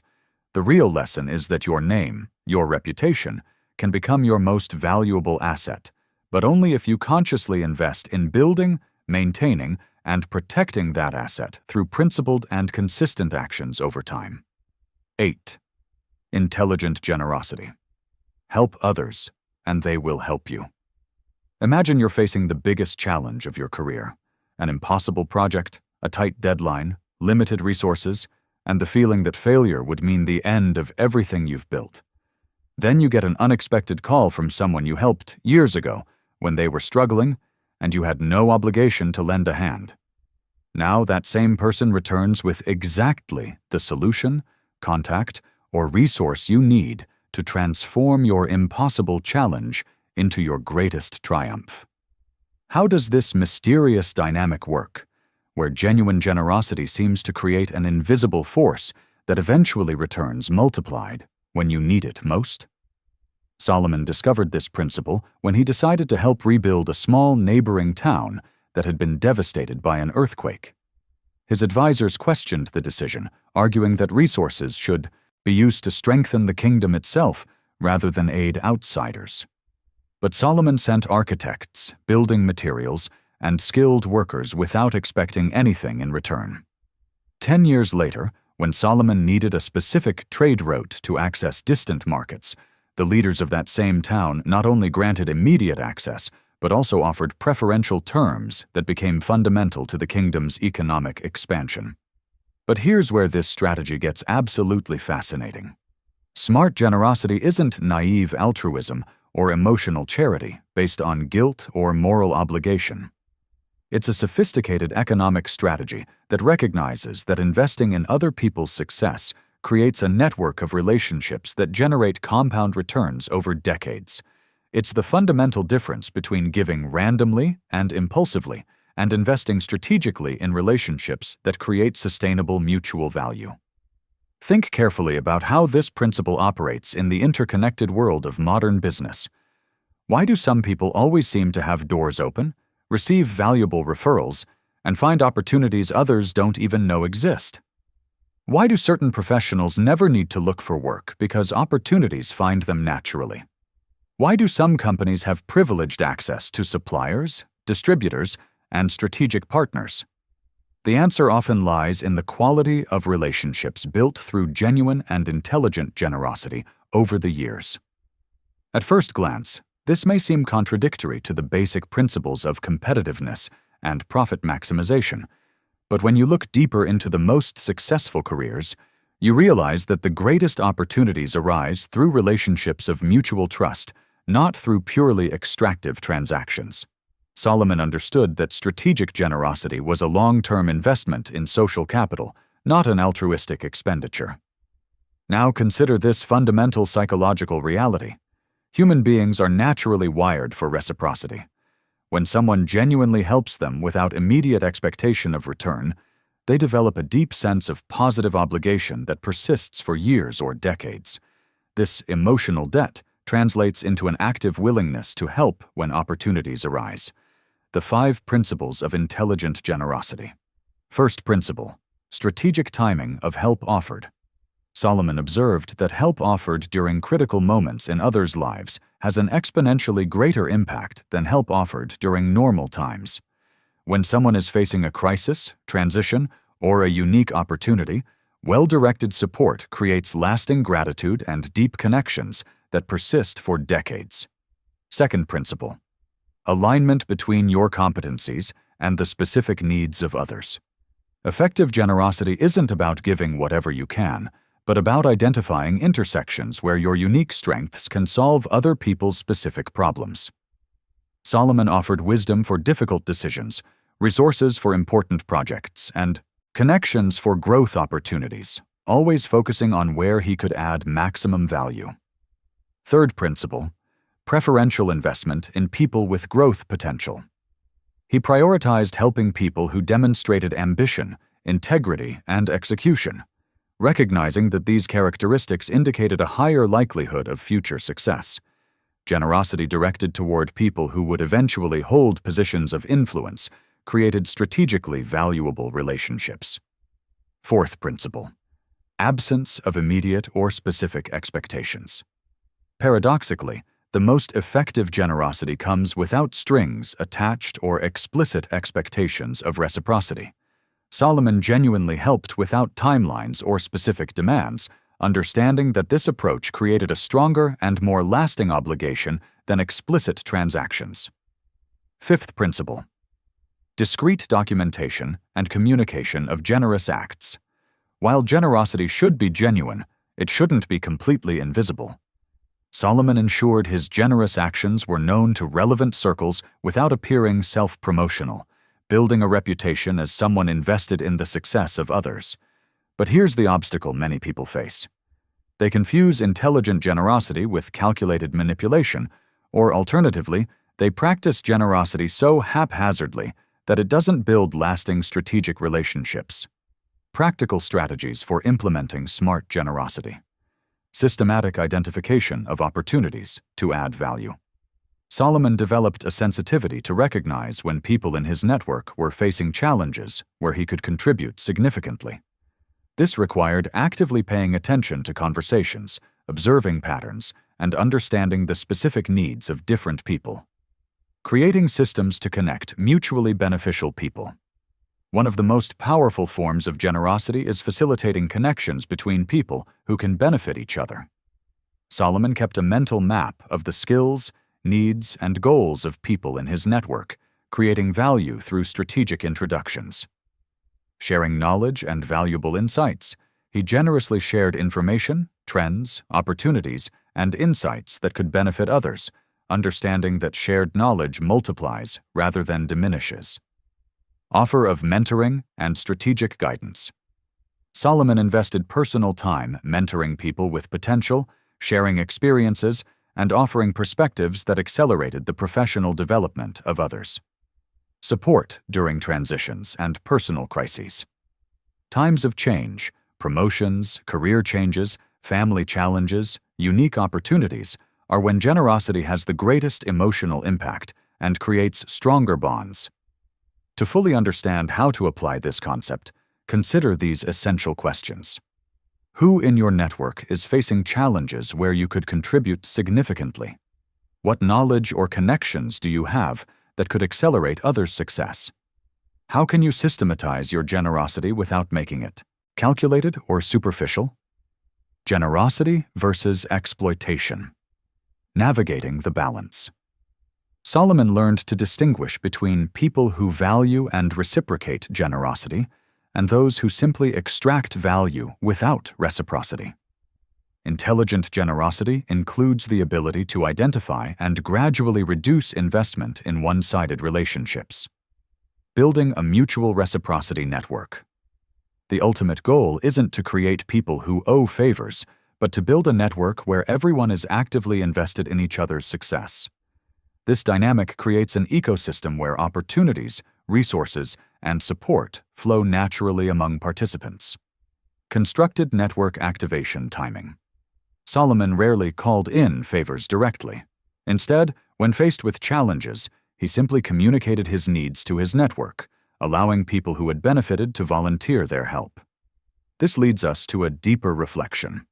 The real lesson is that your name, your reputation, can become your most valuable asset, but only if you consciously invest in building, maintaining, and protecting that asset through principled and consistent actions over time. 8. Intelligent generosity. Help others, and they will help you. Imagine you're facing the biggest challenge of your career, an impossible project, a tight deadline, limited resources, and the feeling that failure would mean the end of everything you've built. Then you get an unexpected call from someone you helped years ago when they were struggling, and you had no obligation to lend a hand. Now that same person returns with exactly the solution, contact, or resource you need to transform your impossible challenge into your greatest triumph. How does this mysterious dynamic work, where genuine generosity seems to create an invisible force that eventually returns multiplied when you need it most? Solomon discovered this principle when he decided to help rebuild a small neighboring town that had been devastated by an earthquake. His advisors questioned the decision, arguing that resources should be used to strengthen the kingdom itself rather than aid outsiders. But Solomon sent architects, building materials, and skilled workers without expecting anything in return. 10 years later, when Solomon needed a specific trade route to access distant markets, the leaders of that same town not only granted immediate access, but also offered preferential terms that became fundamental to the kingdom's economic expansion. But here's where this strategy gets absolutely fascinating. Smart generosity isn't naive altruism or emotional charity based on guilt or moral obligation. It's a sophisticated economic strategy that recognizes that investing in other people's success creates a network of relationships that generate compound returns over decades. It's the fundamental difference between giving randomly and impulsively and investing strategically in relationships that create sustainable mutual value. Think carefully about how this principle operates in the interconnected world of modern business. Why do some people always seem to have doors open, receive valuable referrals, and find opportunities others don't even know exist? Why do certain professionals never need to look for work because opportunities find them naturally? Why do some companies have privileged access to suppliers, distributors, and strategic partners? The answer often lies in the quality of relationships built through genuine and intelligent generosity over the years. At first glance, this may seem contradictory to the basic principles of competitiveness and profit maximization, but when you look deeper into the most successful careers, you realize that the greatest opportunities arise through relationships of mutual trust, not through purely extractive transactions. Solomon understood that strategic generosity was a long-term investment in social capital, not an altruistic expenditure. Now consider this fundamental psychological reality. Human beings are naturally wired for reciprocity. When someone genuinely helps them without immediate expectation of return, they develop a deep sense of positive obligation that persists for years or decades. This emotional debt translates into an active willingness to help when opportunities arise. The 5 principles of intelligent generosity. First principle: Strategic timing of help offered. Solomon observed that help offered during critical moments in others' lives has an exponentially greater impact than help offered during normal times. When someone is facing a crisis, transition, or a unique opportunity, well-directed support creates lasting gratitude and deep connections that persist for decades. Second principle: alignment between your competencies and the specific needs of others. Effective generosity isn't about giving whatever you can, but about identifying intersections where your unique strengths can solve other people's specific problems. Solomon offered wisdom for difficult decisions, resources for important projects, and connections for growth opportunities, always focusing on where he could add maximum value. Third principle: preferential investment in people with growth potential. He prioritized helping people who demonstrated ambition, integrity, and execution, recognizing that these characteristics indicated a higher likelihood of future success. Generosity directed toward people who would eventually hold positions of influence created strategically valuable relationships. Fourth principle: absence of immediate or specific expectations. Paradoxically, the most effective generosity comes without strings attached or explicit expectations of reciprocity. Solomon genuinely helped without timelines or specific demands, understanding that this approach created a stronger and more lasting obligation than explicit transactions. Fifth principle: discreet documentation and communication of generous acts. While generosity should be genuine, it shouldn't be completely invisible. Solomon ensured his generous actions were known to relevant circles without appearing self-promotional, building a reputation as someone invested in the success of others. But here's the obstacle many people face. They confuse intelligent generosity with calculated manipulation, or alternatively, they practice generosity so haphazardly that it doesn't build lasting strategic relationships. Practical strategies for implementing smart generosity. Systematic identification of opportunities to add value. Solomon developed a sensitivity to recognize when people in his network were facing challenges where he could contribute significantly. This required actively paying attention to conversations, observing patterns, and understanding the specific needs of different people. Creating systems to connect mutually beneficial people. One of the most powerful forms of generosity is facilitating connections between people who can benefit each other. Solomon kept a mental map of the skills, needs, and goals of people in his network, creating value through strategic introductions. Sharing knowledge and valuable insights, he generously shared information, trends, opportunities, and insights that could benefit others, understanding that shared knowledge multiplies rather than diminishes. Offer of mentoring and strategic guidance. Solomon invested personal time mentoring people with potential, sharing experiences, and offering perspectives that accelerated the professional development of others. Support during transitions and personal crises. Times of change, promotions, career changes, family challenges, unique opportunities are when generosity has the greatest emotional impact and creates stronger bonds. To fully understand how to apply this concept, consider these essential questions. Who in your network is facing challenges where you could contribute significantly? What knowledge or connections do you have that could accelerate others' success? How can you systematize your generosity without making it calculated or superficial? Generosity versus exploitation. Navigating the balance. Solomon learned to distinguish between people who value and reciprocate generosity and those who simply extract value without reciprocity. Intelligent generosity includes the ability to identify and gradually reduce investment in one-sided relationships. Building a mutual reciprocity network. The ultimate goal isn't to create people who owe favors, but to build a network where everyone is actively invested in each other's success. This dynamic creates an ecosystem where opportunities, resources, and support flow naturally among participants. Constructed network activation timing. Solomon rarely called in favors directly. Instead, when faced with challenges, he simply communicated his needs to his network, allowing people who had benefited to volunteer their help. This leads us to a deeper reflection.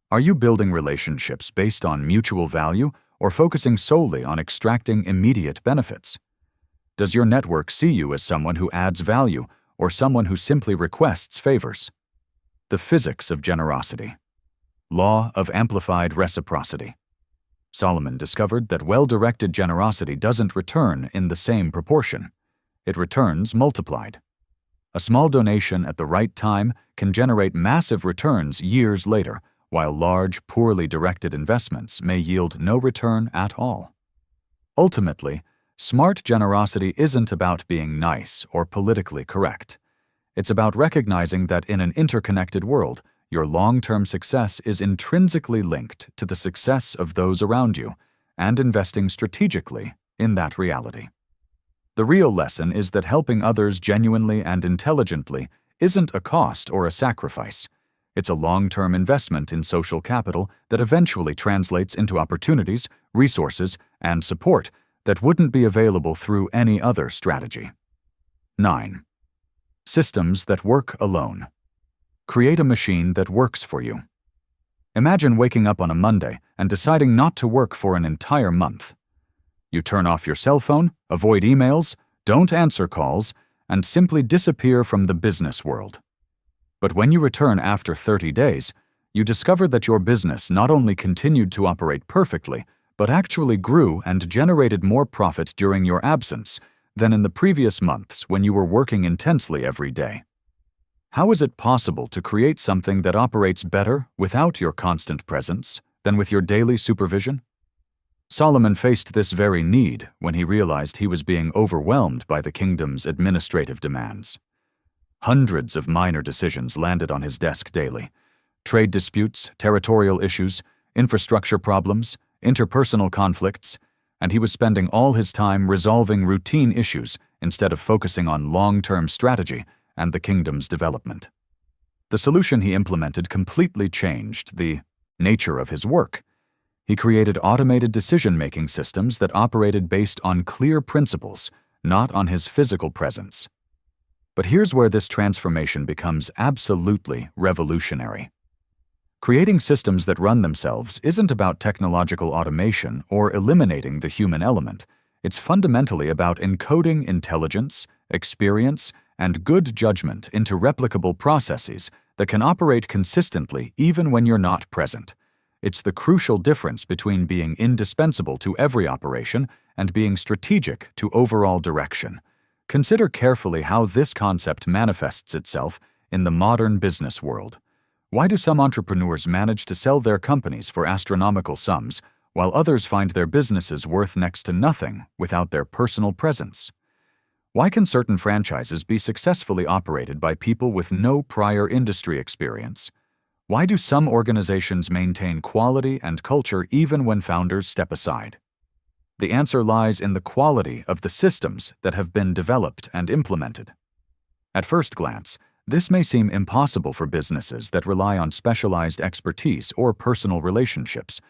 Are you building relationships based on mutual value or focusing solely on extracting immediate benefits? Does your network see you as someone who adds value or someone who simply requests favors? The physics of generosity. Law of amplified reciprocity. Solomon discovered that well-directed generosity doesn't return in the same proportion. It returns multiplied. A small donation at the right time can generate massive returns years later, while large, poorly directed investments may yield no return at all. Ultimately, smart generosity isn't about being nice or politically correct. It's about recognizing that in an interconnected world, your long-term success is intrinsically linked to the success of those around you, and investing strategically in that reality. The real lesson is that helping others genuinely and intelligently isn't a cost or a sacrifice. It's a long-term investment in social capital that eventually translates into opportunities, resources, and support that wouldn't be available through any other strategy. 9. Systems that work alone. Create a machine that works for you. Imagine waking up on a Monday and deciding not to work for an entire month. You turn off your cell phone, avoid emails, don't answer calls, and simply disappear from the business world. But when you return after 30 days, you discover that your business not only continued to operate perfectly, but actually grew and generated more profit during your absence than in the previous months when you were working intensely every day. How is it possible to create something that operates better without your constant presence than with your daily supervision? Solomon faced this very need when he realized he was being overwhelmed by the kingdom's administrative demands. Hundreds of minor decisions landed on his desk daily: trade disputes, territorial issues, infrastructure problems, interpersonal conflicts, and he was spending all his time resolving routine issues instead of focusing on long-term strategy and the kingdom's development. The solution he implemented completely changed the nature of his work. He created automated decision-making systems that operated based on clear principles, not on his physical presence. But here's where this transformation becomes absolutely revolutionary. Creating systems that run themselves isn't about technological automation or eliminating the human element. It's fundamentally about encoding intelligence, experience, and good judgment into replicable processes that can operate consistently even when you're not present. It's the crucial difference between being indispensable to every operation and being strategic to overall direction. Consider carefully how this concept manifests itself in the modern business world. Why do some entrepreneurs manage to sell their companies for astronomical sums, while others find their businesses worth next to nothing without their personal presence? Why can certain franchises be successfully operated by people with no prior industry experience? Why do some organizations maintain quality and culture even when founders step aside? The answer lies in the quality of the systems that have been developed and implemented. At first glance, this may seem impossible for businesses that rely on specialized expertise or personal relationships,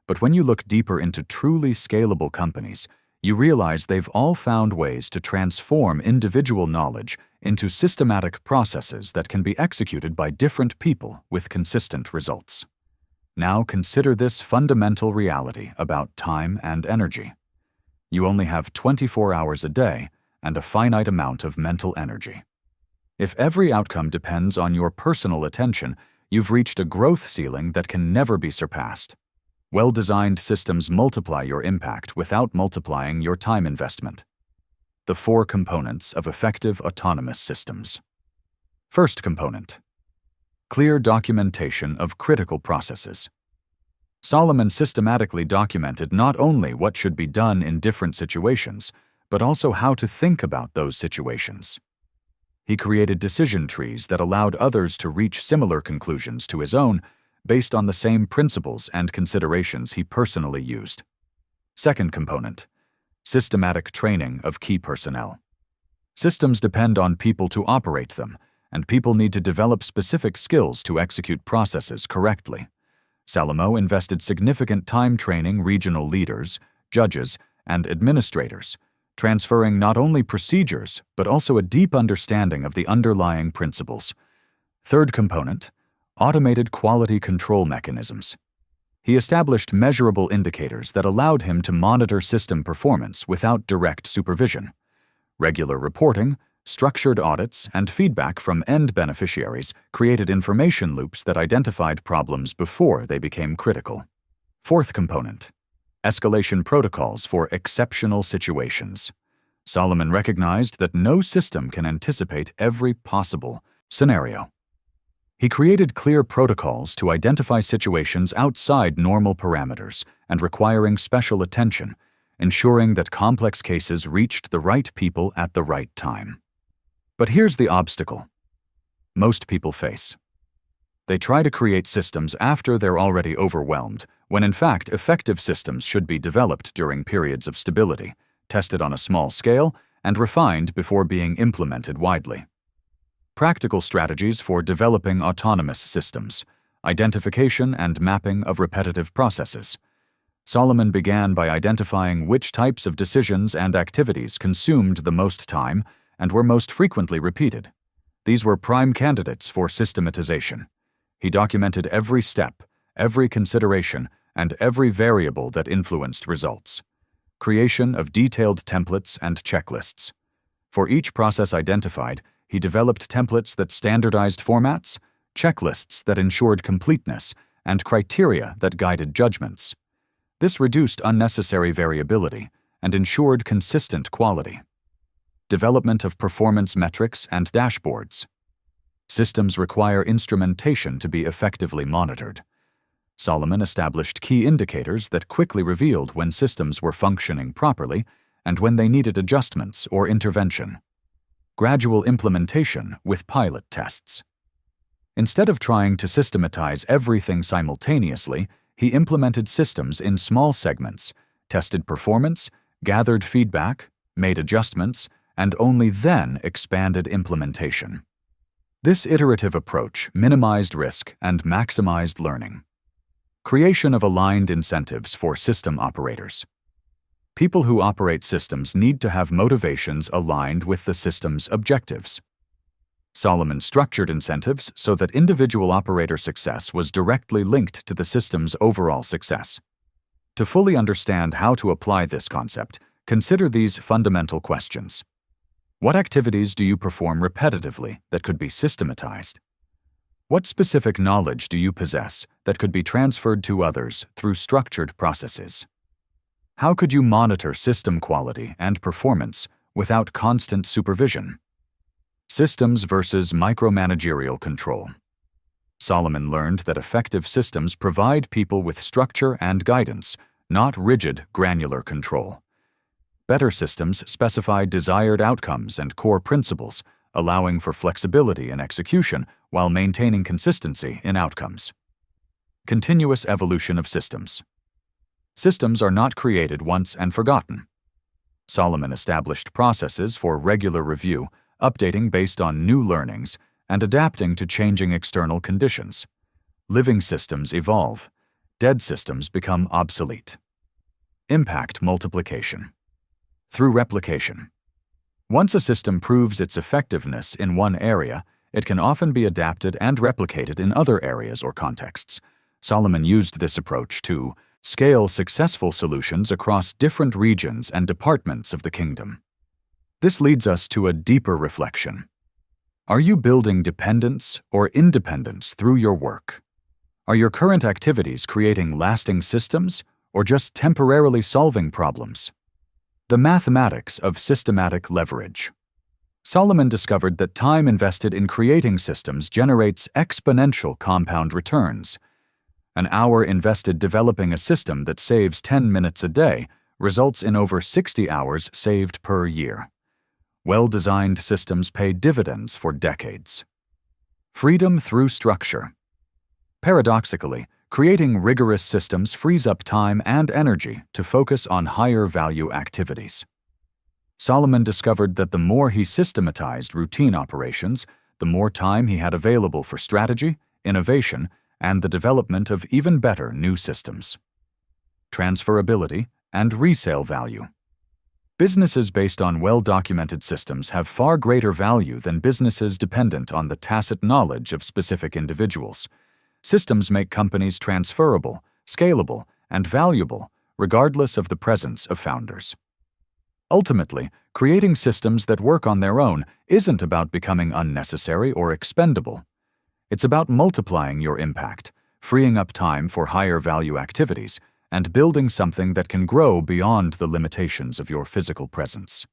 but when you look deeper into truly scalable companies, you realize they've all found ways to transform individual knowledge into systematic processes that can be executed by different people with consistent results. Now consider this fundamental reality about time and energy. You only have 24 hours a day and a finite amount of mental energy. If every outcome depends on your personal attention, you've reached a growth ceiling that can never be surpassed. Well-designed systems multiply your impact without multiplying your time investment. The 4 components of effective autonomous systems. First component: clear documentation of critical processes. Solomon systematically documented not only what should be done in different situations, but also how to think about those situations. He created decision trees that allowed others to reach similar conclusions to his own, based on the same principles and considerations he personally used. Second component: systematic training of key personnel. Systems depend on people to operate them, and people need to develop specific skills to execute processes correctly. Solomon invested significant time training regional leaders, judges, and administrators, transferring not only procedures but also a deep understanding of the underlying principles. Third component, automated quality control mechanisms. He established measurable indicators that allowed him to monitor system performance without direct supervision. Regular reporting, structured audits, and feedback from end beneficiaries created information loops that identified problems before they became critical. Fourth component, escalation protocols for exceptional situations. Solomon recognized that no system can anticipate every possible scenario. He created clear protocols to identify situations outside normal parameters and requiring special attention, ensuring that complex cases reached the right people at the right time. But here's the obstacle most people face. They try to create systems after they're already overwhelmed, when in fact effective systems should be developed during periods of stability, tested on a small scale, and refined before being implemented widely. Practical strategies for developing autonomous systems, identification and mapping of repetitive processes. Solomon began by identifying which types of decisions and activities consumed the most time and were most frequently repeated. These were prime candidates for systematization. He documented every step, every consideration, and every variable that influenced results. Creation of detailed templates and checklists. For each process identified, he developed templates that standardized formats, checklists that ensured completeness, and criteria that guided judgments. This reduced unnecessary variability and ensured consistent quality. Development of performance metrics and dashboards. Systems require instrumentation to be effectively monitored. Solomon established key indicators that quickly revealed when systems were functioning properly and when they needed adjustments or intervention. Gradual implementation with pilot tests. Instead of trying to systematize everything simultaneously, he implemented systems in small segments, tested performance, gathered feedback, made adjustments, and only then expanded implementation. This iterative approach minimized risk and maximized learning. Creation of aligned incentives for system operators. People who operate systems need to have motivations aligned with the system's objectives. Solomon structured incentives so that individual operator success was directly linked to the system's overall success. To fully understand how to apply this concept, consider these fundamental questions. What activities do you perform repetitively that could be systematized? What specific knowledge do you possess that could be transferred to others through structured processes? How could you monitor system quality and performance without constant supervision? Systems versus micromanagerial control. Solomon learned that effective systems provide people with structure and guidance, not rigid, granular control. Better systems specify desired outcomes and core principles, allowing for flexibility in execution while maintaining consistency in outcomes. Continuous evolution of systems. Systems are not created once and forgotten. Solomon established processes for regular review, updating based on new learnings, and adapting to changing external conditions. Living systems evolve. Dead systems become obsolete. Impact multiplication. Through replication. Once a system proves its effectiveness in one area, it can often be adapted and replicated in other areas or contexts. Solomon used this approach to scale successful solutions across different regions and departments of the kingdom. This leads us to a deeper reflection. Are you building dependence or independence through your work? Are your current activities creating lasting systems or just temporarily solving problems? The mathematics of systematic leverage. Solomon discovered that time invested in creating systems generates exponential compound returns. An hour invested developing a system that saves 10 minutes a day results in over 60 hours saved per year. Well-designed systems pay dividends for decades. Freedom through structure. Paradoxically, creating rigorous systems frees up time and energy to focus on higher-value activities. Solomon discovered that the more he systematized routine operations, the more time he had available for strategy, innovation, and the development of even better new systems. Transferability and resale value. Businesses based on well-documented systems have far greater value than businesses dependent on the tacit knowledge of specific individuals. Systems make companies transferable, scalable, and valuable, regardless of the presence of founders. Ultimately, creating systems that work on their own isn't about becoming unnecessary or expendable. It's about multiplying your impact, freeing up time for higher value activities, and building something that can grow beyond the limitations of your physical presence.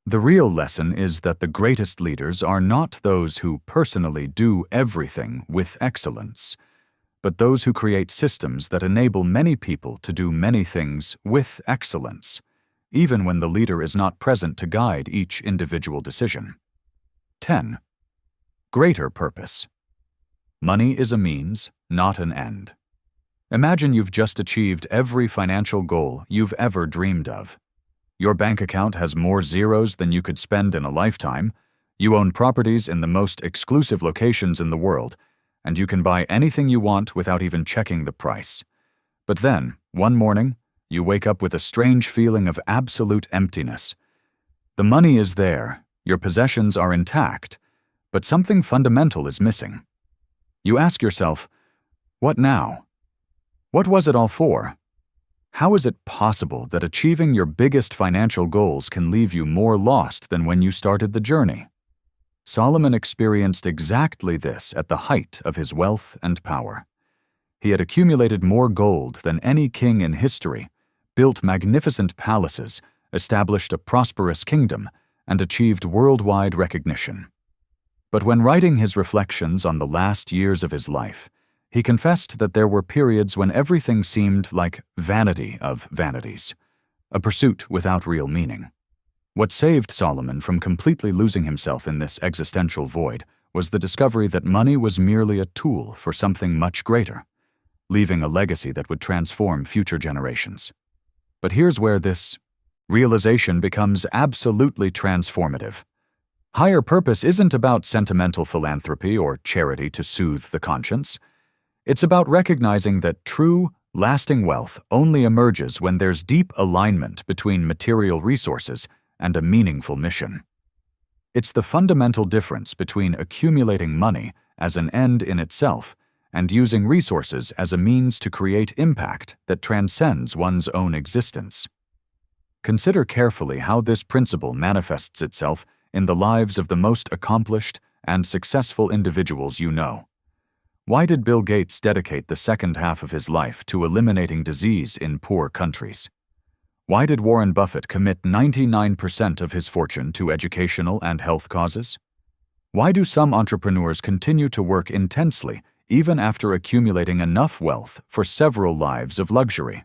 The real lesson is that the greatest leaders are not those who personally do everything with excellence, but those who create systems that enable many people to do many things with excellence, even when the leader is not present to guide each individual decision. 10. Greater purpose. Money is a means, not an end. Imagine you've just achieved every financial goal you've ever dreamed of. Your bank account has more zeros than you could spend in a lifetime, you own properties in the most exclusive locations in the world, and you can buy anything you want without even checking the price. But then, one morning, you wake up with a strange feeling of absolute emptiness. The money is there, your possessions are intact, but something fundamental is missing. You ask yourself, what now? What was it all for? How is it possible that achieving your biggest financial goals can leave you more lost than when you started the journey? Solomon experienced exactly this at the height of his wealth and power. He had accumulated more gold than any king in history, built magnificent palaces, established a prosperous kingdom, and achieved worldwide recognition. But when writing his reflections on the last years of his life, he confessed that there were periods when everything seemed like vanity of vanities, a pursuit without real meaning. What saved Solomon from completely losing himself in this existential void was the discovery that money was merely a tool for something much greater, leaving a legacy that would transform future generations. But here's where this realization becomes absolutely transformative. Higher purpose isn't about sentimental philanthropy or charity to soothe the conscience. It's about recognizing that true, lasting wealth only emerges when there's deep alignment between material resources and a meaningful mission. It's the fundamental difference between accumulating money as an end in itself and using resources as a means to create impact that transcends one's own existence. Consider carefully how this principle manifests itself in the lives of the most accomplished and successful individuals you know. Why did Bill Gates dedicate the second half of his life to eliminating disease in poor countries? Why did Warren Buffett commit 99% of his fortune to educational and health causes? Why do some entrepreneurs continue to work intensely even after accumulating enough wealth for several lives of luxury?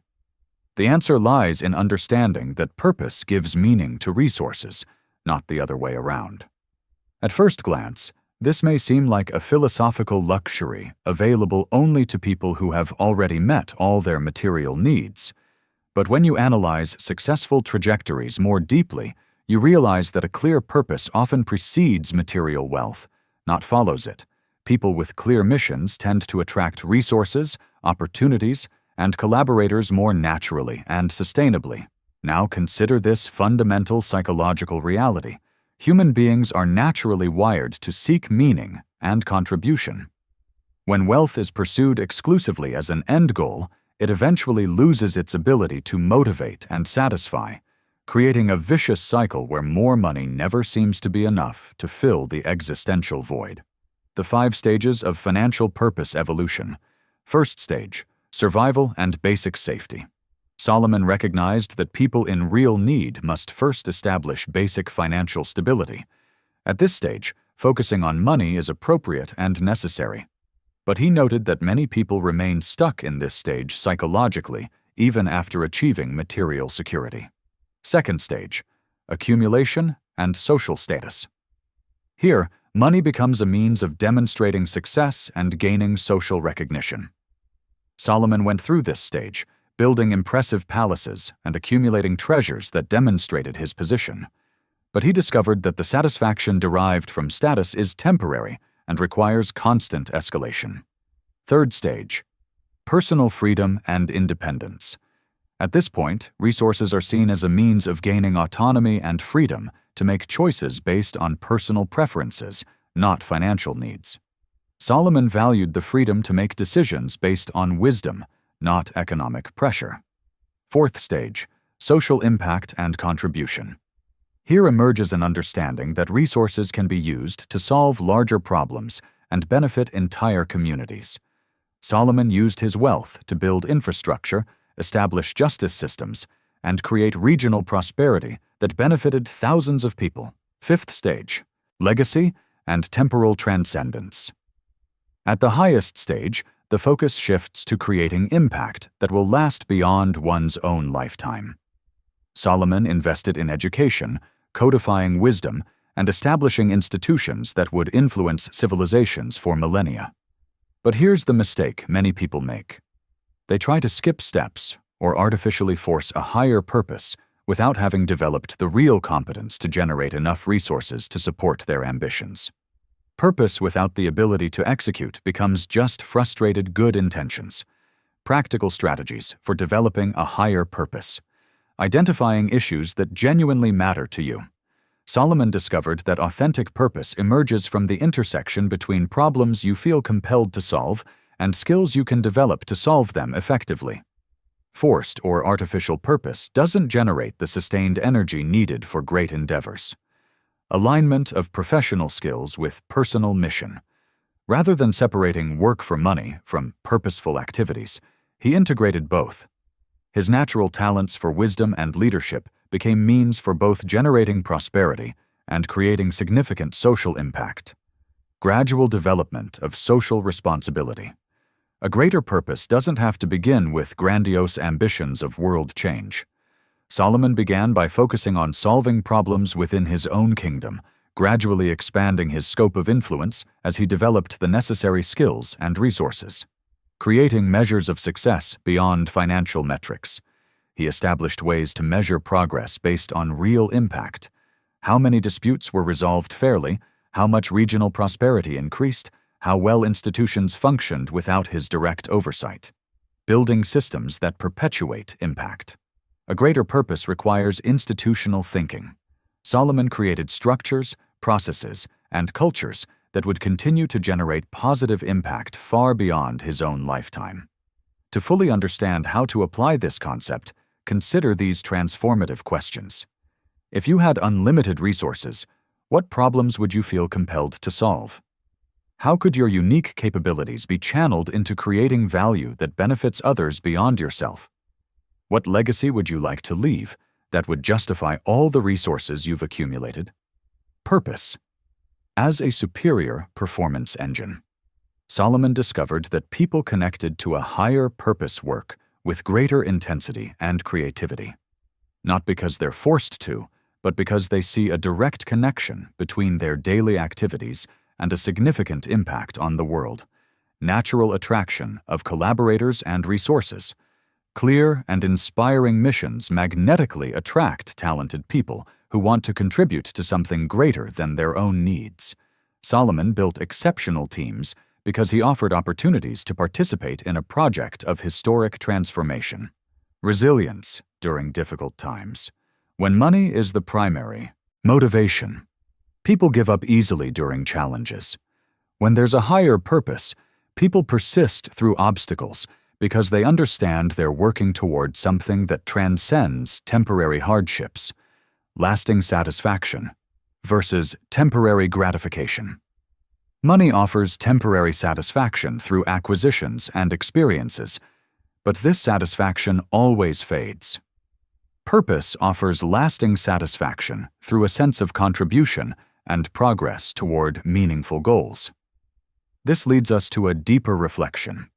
The answer lies in understanding that purpose gives meaning to resources, not the other way around. At first glance, this may seem like a philosophical luxury available only to people who have already met all their material needs. But when you analyze successful trajectories more deeply, you realize that a clear purpose often precedes material wealth, not follows it. People with clear missions tend to attract resources, opportunities, and collaborators more naturally and sustainably. Now consider this fundamental psychological reality. Human beings are naturally wired to seek meaning and contribution. When wealth is pursued exclusively as an end goal, it eventually loses its ability to motivate and satisfy, creating a vicious cycle where more money never seems to be enough to fill the existential void. The 5 stages of financial purpose evolution. First stage, survival and basic safety. Solomon recognized that people in real need must first establish basic financial stability. At this stage, focusing on money is appropriate and necessary. But he noted that many people remain stuck in this stage psychologically, even after achieving material security. Second stage, accumulation and social status. Here, money becomes a means of demonstrating success and gaining social recognition. Solomon went through this stage, building impressive palaces and accumulating treasures that demonstrated his position. But he discovered that the satisfaction derived from status is temporary and requires constant escalation. Third stage, personal freedom and independence. At this point, resources are seen as a means of gaining autonomy and freedom to make choices based on personal preferences, not financial needs. Solomon valued the freedom to make decisions based on wisdom, not economic pressure. Fourth stage, social impact and contribution. Here emerges an understanding that resources can be used to solve larger problems and benefit entire communities. Solomon used his wealth to build infrastructure, establish justice systems, and create regional prosperity that benefited thousands of people. Fifth stage, legacy and temporal transcendence. At the highest stage, the focus shifts to creating impact that will last beyond one's own lifetime. Solomon invested in education, codifying wisdom, and establishing institutions that would influence civilizations for millennia. But here's the mistake many people make. They try to skip steps or artificially force a higher purpose without having developed the real competence to generate enough resources to support their ambitions. Purpose without the ability to execute becomes just frustrated good intentions. Practical strategies for developing a higher purpose. Identifying issues that genuinely matter to you. Solomon discovered that authentic purpose emerges from the intersection between problems you feel compelled to solve and skills you can develop to solve them effectively. Forced or artificial purpose doesn't generate the sustained energy needed for great endeavors. Alignment of professional skills with personal mission. Rather than separating work for money from purposeful activities, he integrated both. His natural talents for wisdom and leadership became means for both generating prosperity and creating significant social impact. Gradual development of social responsibility. A greater purpose doesn't have to begin with grandiose ambitions of world change. Solomon began by focusing on solving problems within his own kingdom, gradually expanding his scope of influence as he developed the necessary skills and resources. Creating measures of success beyond financial metrics. He established ways to measure progress based on real impact. How many disputes were resolved fairly, how much regional prosperity increased, how well institutions functioned without his direct oversight. Building systems that perpetuate impact. A greater purpose requires institutional thinking. Solomon created structures, processes, and cultures that would continue to generate positive impact far beyond his own lifetime. To fully understand how to apply this concept, consider these transformative questions. If you had unlimited resources, what problems would you feel compelled to solve? How could your unique capabilities be channeled into creating value that benefits others beyond yourself? What legacy would you like to leave that would justify all the resources you've accumulated? Purpose. As a superior performance engine, Solomon discovered that people connected to a higher purpose work with greater intensity and creativity. Not because they're forced to, but because they see a direct connection between their daily activities and a significant impact on the world. Natural attraction of collaborators and resources. Clear and inspiring missions magnetically attract talented people who want to contribute to something greater than their own needs. Solomon built exceptional teams because he offered opportunities to participate in a project of historic transformation. Resilience during difficult times. When money is the primary. Motivation. People give up easily during challenges. When there's a higher purpose, people persist through obstacles because they understand they're working toward something that transcends temporary hardships. Lasting satisfaction versus temporary gratification. Money offers temporary satisfaction through acquisitions and experiences, but this satisfaction always fades. Purpose offers lasting satisfaction through a sense of contribution and progress toward meaningful goals. This leads us to a deeper reflection.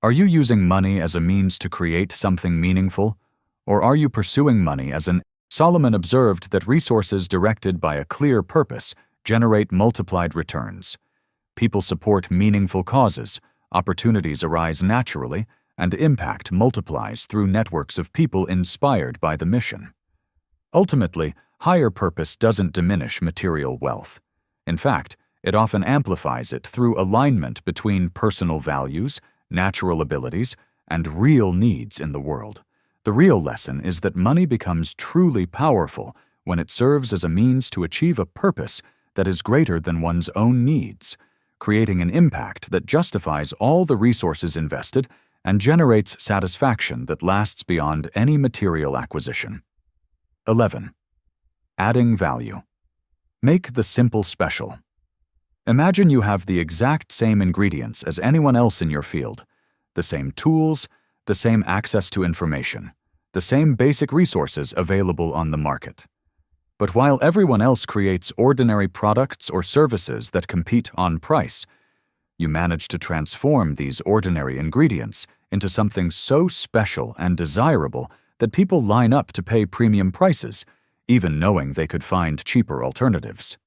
Are you using money as a means to create something meaningful, or are you pursuing money as an Solomon observed that resources directed by a clear purpose generate multiplied returns. People support meaningful causes, opportunities arise naturally, and impact multiplies through networks of people inspired by the mission. Ultimately, higher purpose doesn't diminish material wealth. In fact, it often amplifies it through alignment between personal values, natural abilities, and real needs in the world. The real lesson is that money becomes truly powerful when it serves as a means to achieve a purpose that is greater than one's own needs, creating an impact that justifies all the resources invested and generates satisfaction that lasts beyond any material acquisition. 11. Adding value. Make the simple special. Imagine you have the exact same ingredients as anyone else in your field, the same tools, the same access to information, the same basic resources available on the market. But while everyone else creates ordinary products or services that compete on price, you manage to transform these ordinary ingredients into something so special and desirable that people line up to pay premium prices, even knowing they could find cheaper alternatives.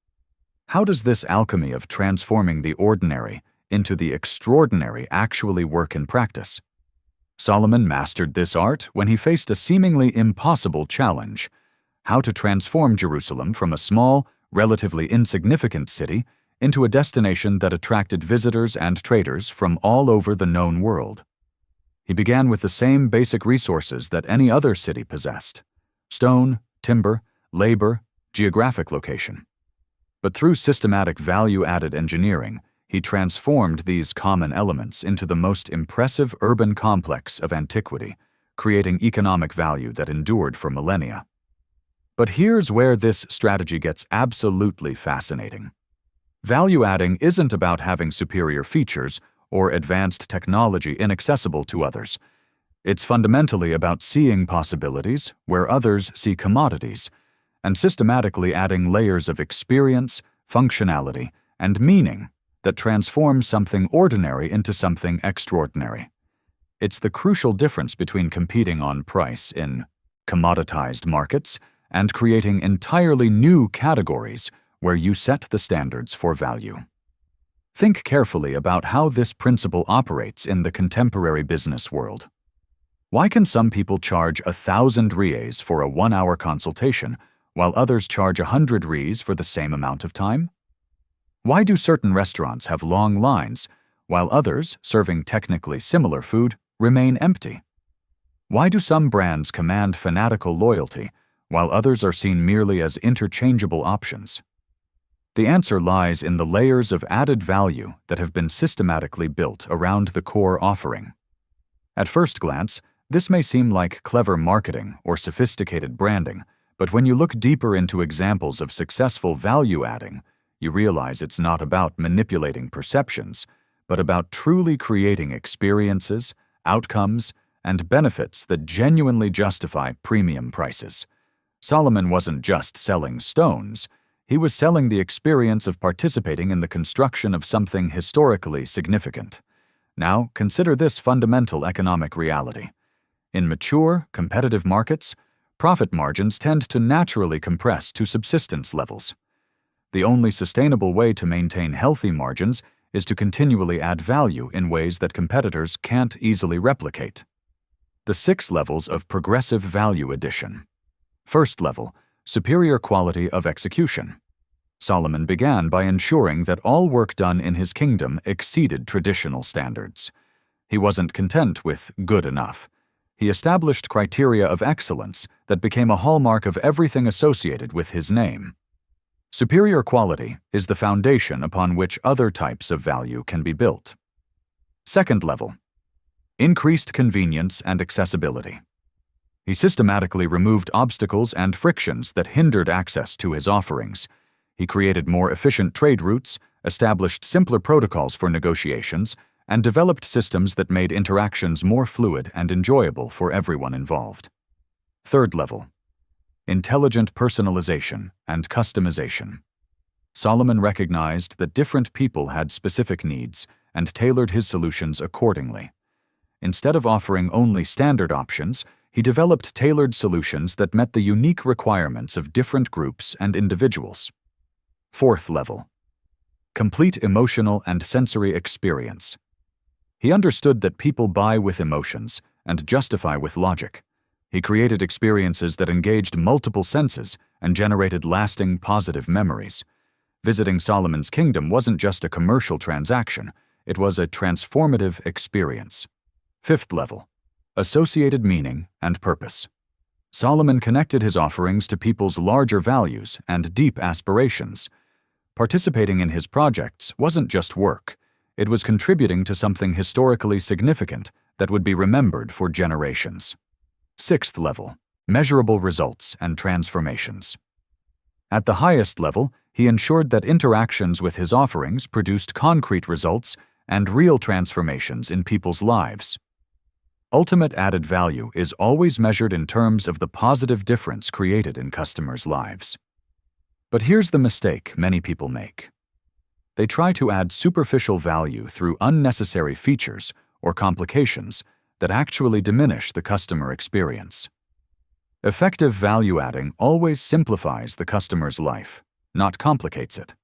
How does this alchemy of transforming the ordinary into the extraordinary actually work in practice? Solomon mastered this art when he faced a seemingly impossible challenge: how to transform Jerusalem from a small, relatively insignificant city into a destination that attracted visitors and traders from all over the known world. He began with the same basic resources that any other city possessed: stone, timber, labor, geographic location. But through systematic value-added engineering, he transformed these common elements into the most impressive urban complex of antiquity, creating economic value that endured for millennia. But here's where this strategy gets absolutely fascinating. Value-adding isn't about having superior features or advanced technology inaccessible to others. It's fundamentally about seeing possibilities where others see commodities, and systematically adding layers of experience, functionality, and meaning that transform something ordinary into something extraordinary. It's the crucial difference between competing on price in commoditized markets and creating entirely new categories where you set the standards for value. Think carefully about how this principle operates in the contemporary business world. Why can some people charge 1,000 rials for a 1-hour consultation, while others charge 100 rials for the same amount of time? Why do certain restaurants have long lines, while others, serving technically similar food, remain empty? Why do some brands command fanatical loyalty, while others are seen merely as interchangeable options? The answer lies in the layers of added value that have been systematically built around the core offering. At first glance, this may seem like clever marketing or sophisticated branding, but when you look deeper into examples of successful value-adding, you realize it's not about manipulating perceptions, but about truly creating experiences, outcomes, and benefits that genuinely justify premium prices. Solomon wasn't just selling stones. He was selling the experience of participating in the construction of something historically significant. Now, consider this fundamental economic reality. In mature, competitive markets, profit margins tend to naturally compress to subsistence levels. The only sustainable way to maintain healthy margins is to continually add value in ways that competitors can't easily replicate. The 6 levels of progressive value addition. First level, superior quality of execution. Solomon began by ensuring that all work done in his kingdom exceeded traditional standards. He wasn't content with good enough. He established criteria of excellence that became a hallmark of everything associated with his name. Superior quality is the foundation upon which other types of value can be built. Second level, increased convenience and accessibility. He systematically removed obstacles and frictions that hindered access to his offerings. He created more efficient trade routes, established simpler protocols for negotiations, and developed systems that made interactions more fluid and enjoyable for everyone involved. Third level, intelligent personalization and customization. Solomon recognized that different people had specific needs and tailored his solutions accordingly. Instead of offering only standard options, he developed tailored solutions that met the unique requirements of different groups and individuals. Fourth level, complete emotional and sensory experience. He understood that people buy with emotions and justify with logic. He created experiences that engaged multiple senses and generated lasting positive memories. Visiting Solomon's kingdom wasn't just a commercial transaction, it was a transformative experience. Fifth level, associated meaning, and purpose. Solomon connected his offerings to people's larger values and deep aspirations. Participating in his projects wasn't just work, it was contributing to something historically significant that would be remembered for generations. Sixth level, measurable results and transformations. At the highest level, he ensured that interactions with his offerings produced concrete results and real transformations in people's lives. Ultimate added value is always measured in terms of the positive difference created in customers' lives. But here's the mistake many people make. They try to add superficial value through unnecessary features or complications that actually diminish the customer experience. Effective value adding always simplifies the customer's life, not complicates it.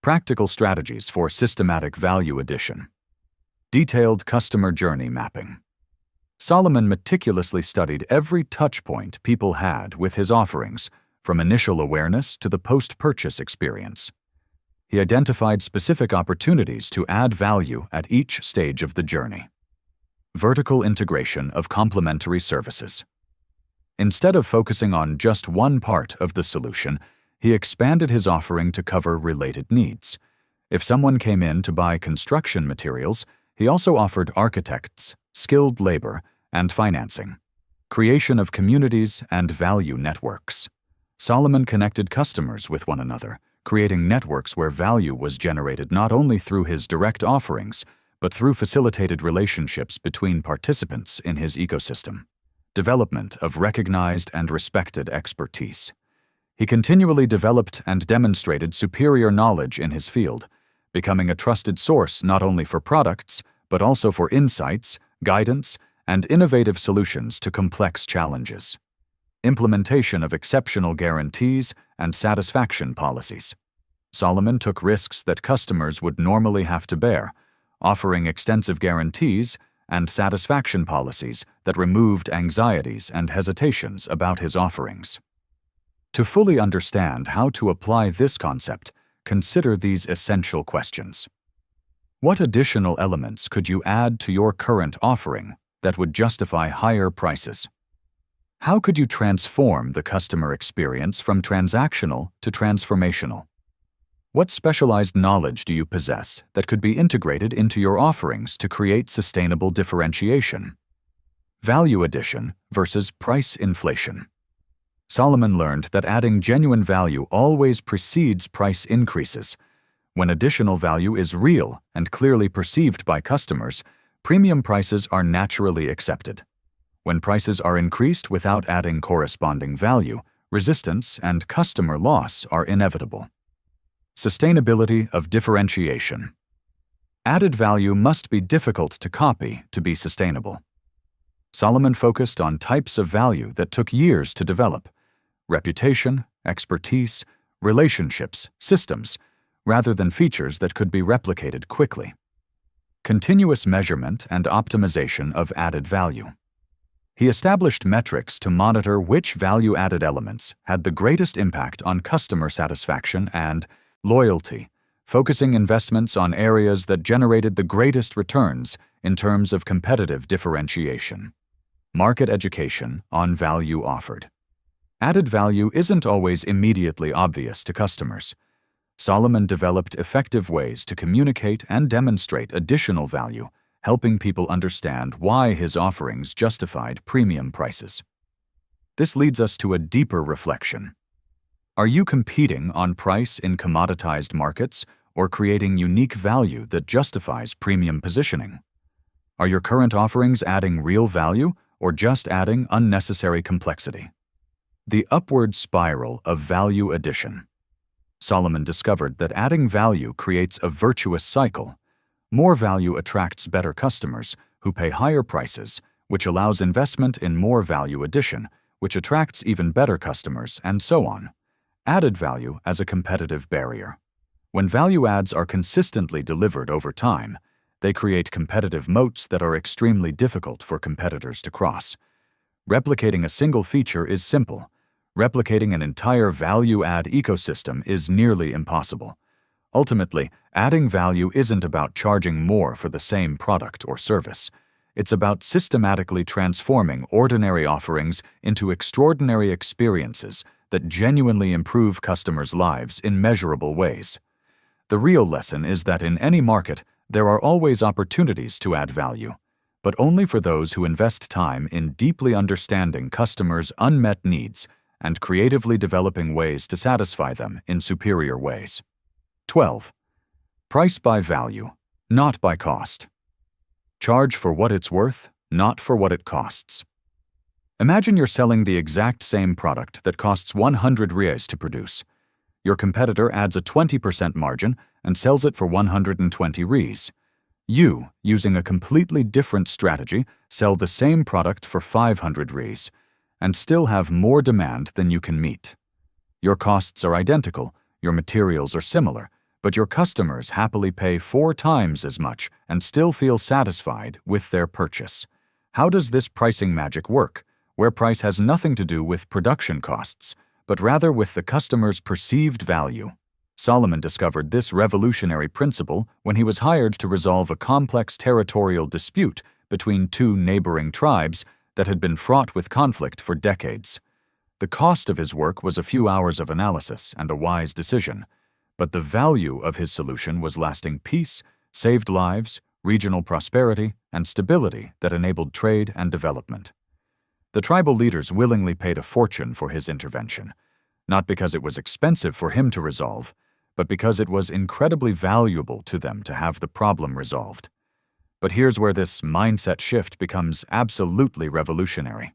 Practical strategies for systematic value addition. Detailed customer journey mapping. Solomon meticulously studied every touchpoint people had with his offerings, from initial awareness to the post-purchase experience. He identified specific opportunities to add value at each stage of the journey. Vertical integration of complementary services. Instead of focusing on just one part of the solution, he expanded his offering to cover related needs. If someone came in to buy construction materials, he also offered architects, skilled labor, and financing. Creation of communities and value networks. Solomon connected customers with one another, creating networks where value was generated not only through his direct offerings, but through facilitated relationships between participants in his ecosystem. Development of recognized and respected expertise. He continually developed and demonstrated superior knowledge in his field, becoming a trusted source not only for products, but also for insights, guidance, and innovative solutions to complex challenges. Implementation of exceptional guarantees and satisfaction policies. Solomon took risks that customers would normally have to bear, offering extensive guarantees and satisfaction policies that removed anxieties and hesitations about his offerings. To fully understand how to apply this concept, consider these essential questions. What additional elements could you add to your current offering that would justify higher prices? How could you transform the customer experience from transactional to transformational? What specialized knowledge do you possess that could be integrated into your offerings to create sustainable differentiation? Value addition versus price inflation. Solomon learned that adding genuine value always precedes price increases. When additional value is real and clearly perceived by customers, premium prices are naturally accepted. When prices are increased without adding corresponding value, resistance and customer loss are inevitable. Sustainability of differentiation. Added value must be difficult to copy to be sustainable. Solomon focused on types of value that took years to develop: reputation, expertise, relationships, systems, rather than features that could be replicated quickly. Continuous measurement and optimization of added value. He established metrics to monitor which value-added elements had the greatest impact on customer satisfaction and loyalty, focusing investments on areas that generated the greatest returns in terms of competitive differentiation. Market education on value offered. Added value isn't always immediately obvious to customers. Solomon developed effective ways to communicate and demonstrate additional value, helping people understand why his offerings justified premium prices. This leads us to a deeper reflection. Are you competing on price in commoditized markets or creating unique value that justifies premium positioning? Are your current offerings adding real value or just adding unnecessary complexity? The upward spiral of value addition. Solomon discovered that adding value creates a virtuous cycle. More value attracts better customers who pay higher prices, which allows investment in more value addition, which attracts even better customers, and so on. Added value as a competitive barrier. When value adds are consistently delivered over time, they create competitive moats that are extremely difficult for competitors to cross. Replicating a single feature is simple. Replicating an entire value-add ecosystem is nearly impossible. Ultimately, adding value isn't about charging more for the same product or service. It's about systematically transforming ordinary offerings into extraordinary experiences that genuinely improve customers' lives in measurable ways. The real lesson is that in any market, there are always opportunities to add value, but only for those who invest time in deeply understanding customers' unmet needs and creatively developing ways to satisfy them in superior ways. 12. Price by value, not by cost. Charge for what it's worth, not for what it costs. Imagine you're selling the exact same product that costs 100 reais to produce. Your competitor adds a 20% margin and sells it for 120 reais. You, using a completely different strategy, sell the same product for 500 reais and still have more demand than you can meet. Your costs are identical, your materials are similar, but your customers happily pay 4 times as much and still feel satisfied with their purchase. How does this pricing magic work, where price has nothing to do with production costs, but rather with the customer's perceived value? Solomon discovered this revolutionary principle when he was hired to resolve a complex territorial dispute between 2 neighboring tribes that had been fraught with conflict for decades. The cost of his work was a few hours of analysis and a wise decision, but the value of his solution was lasting peace, saved lives, regional prosperity, and stability that enabled trade and development. The tribal leaders willingly paid a fortune for his intervention, not because it was expensive for him to resolve, but because it was incredibly valuable to them to have the problem resolved. But here's where this mindset shift becomes absolutely revolutionary.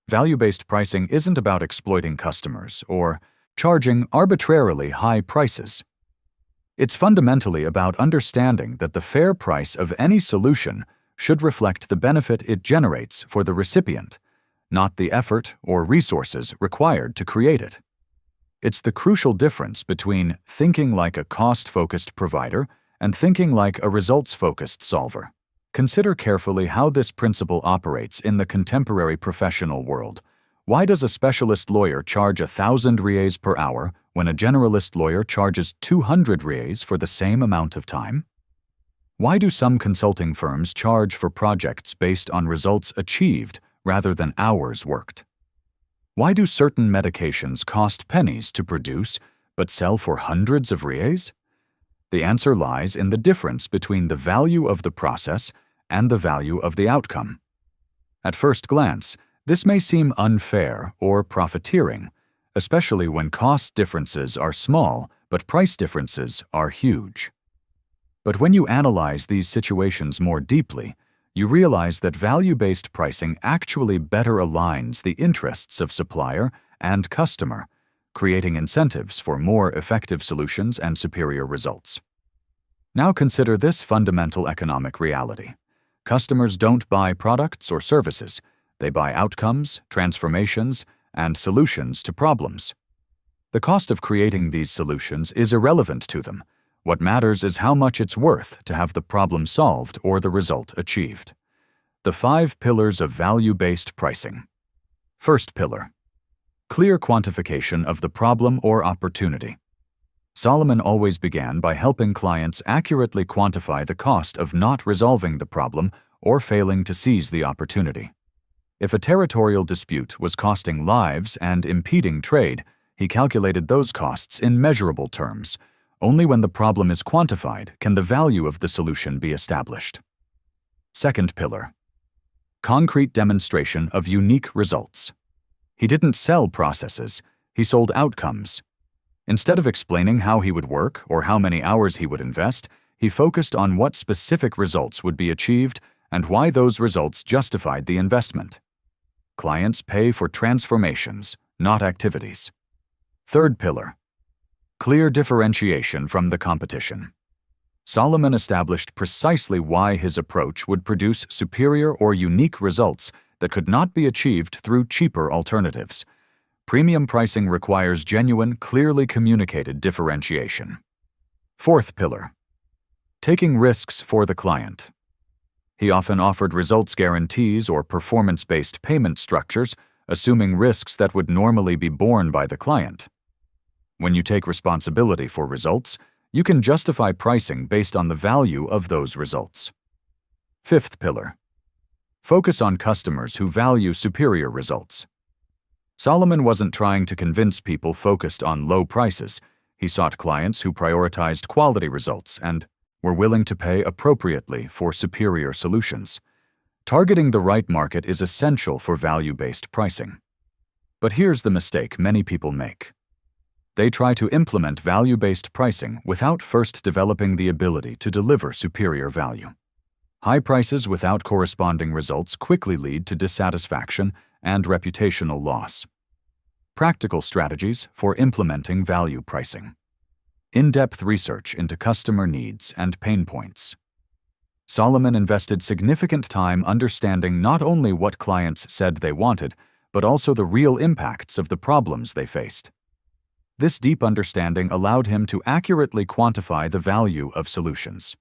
Value-based pricing isn't about exploiting customers or charging arbitrarily high prices. It's fundamentally about understanding that the fair price of any solution should reflect the benefit it generates for the recipient, not the effort or resources required to create it. It's the crucial difference between thinking like a cost-focused provider and thinking like a results-focused solver. Consider carefully how this principle operates in the contemporary professional world. Why does a specialist lawyer charge 1,000 reais per hour when a generalist lawyer charges 200 reais for the same amount of time? Why do some consulting firms charge for projects based on results achieved rather than hours worked? Why do certain medications cost pennies to produce but sell for hundreds of reais? The answer lies in the difference between the value of the process and the value of the outcome. At first glance, this may seem unfair or profiteering, especially when cost differences are small but price differences are huge. But when you analyze these situations more deeply, you realize that value-based pricing actually better aligns the interests of supplier and customer, creating incentives for more effective solutions and superior results. Now consider this fundamental economic reality. Customers don't buy products or services. They buy outcomes, transformations, and solutions to problems. The cost of creating these solutions is irrelevant to them. What matters is how much it's worth to have the problem solved or the result achieved. The 5 pillars of value-based pricing. First pillar: clear quantification of the problem or opportunity. Solomon always began by helping clients accurately quantify the cost of not resolving the problem or failing to seize the opportunity. If a territorial dispute was costing lives and impeding trade, he calculated those costs in measurable terms. Only when the problem is quantified can the value of the solution be established. Second pillar: concrete demonstration of unique results. He didn't sell processes, he sold outcomes. Instead of explaining how he would work or how many hours he would invest, he focused on what specific results would be achieved and why those results justified the investment. Clients pay for transformations, not activities. Third pillar: clear differentiation from the competition. Solomon established precisely why his approach would produce superior or unique results that could not be achieved through cheaper alternatives. Premium pricing requires genuine, clearly communicated differentiation. Fourth pillar: taking risks for the client. He often offered results guarantees or performance-based payment structures, assuming risks that would normally be borne by the client. When you take responsibility for results, you can justify pricing based on the value of those results. Fifth pillar: Focus on customers who value superior results. Solomon wasn't trying to convince people focused on low prices. He sought clients who prioritized quality results and were willing to pay appropriately for superior solutions. Targeting the right market is essential for value-based pricing. But here's the mistake many people make. They try to implement value-based pricing without first developing the ability to deliver superior value. High prices without corresponding results quickly lead to dissatisfaction and reputational loss. Practical strategies for implementing value pricing. In-depth research into customer needs and pain points. Solomon invested significant time understanding not only what clients said they wanted, but also the real impacts of the problems they faced. This deep understanding allowed him to accurately quantify the value of solutions.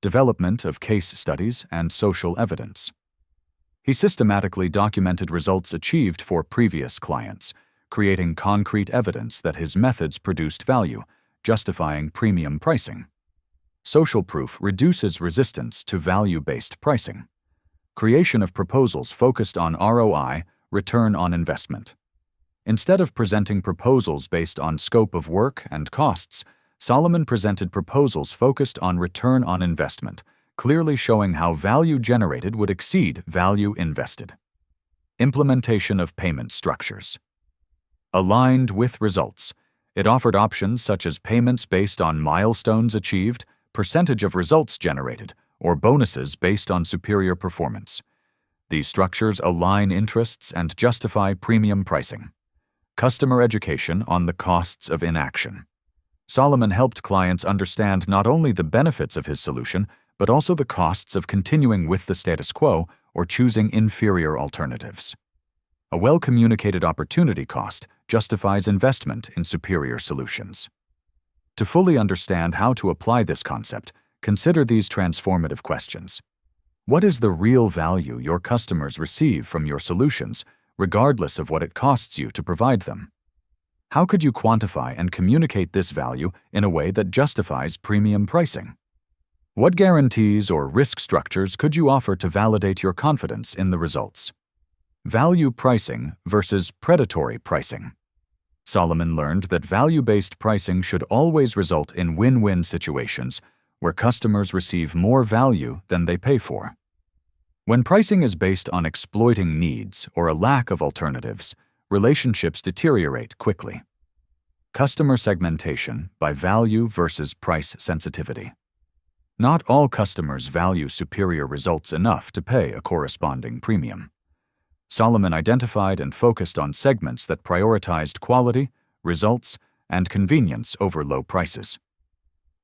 Development of case studies and social evidence. He systematically documented results achieved for previous clients, creating concrete evidence that his methods produced value, justifying premium pricing. Social proof reduces resistance to value-based pricing. Creation of proposals focused on ROI, return on investment. Instead of presenting proposals based on scope of work and costs, Solomon presented proposals focused on return on investment, clearly showing how value generated would exceed value invested. Implementation of payment structures. Aligned with results. It offered options such as payments based on milestones achieved, percentage of results generated, or bonuses based on superior performance. These structures align interests and justify premium pricing. Customer education on the costs of inaction. Solomon helped clients understand not only the benefits of his solution, but also the costs of continuing with the status quo or choosing inferior alternatives. A well-communicated opportunity cost justifies investment in superior solutions. To fully understand how to apply this concept, consider these transformative questions. What is the real value your customers receive from your solutions, regardless of what it costs you to provide them? How could you quantify and communicate this value in a way that justifies premium pricing? What guarantees or risk structures could you offer to validate your confidence in the results? Value pricing versus predatory pricing. Solomon learned that value-based pricing should always result in win-win situations where customers receive more value than they pay for. When pricing is based on exploiting needs or a lack of alternatives, relationships deteriorate quickly. Customer segmentation by value versus price sensitivity. Not all customers value superior results enough to pay a corresponding premium. Solomon identified and focused on segments that prioritized quality, results, and convenience over low prices.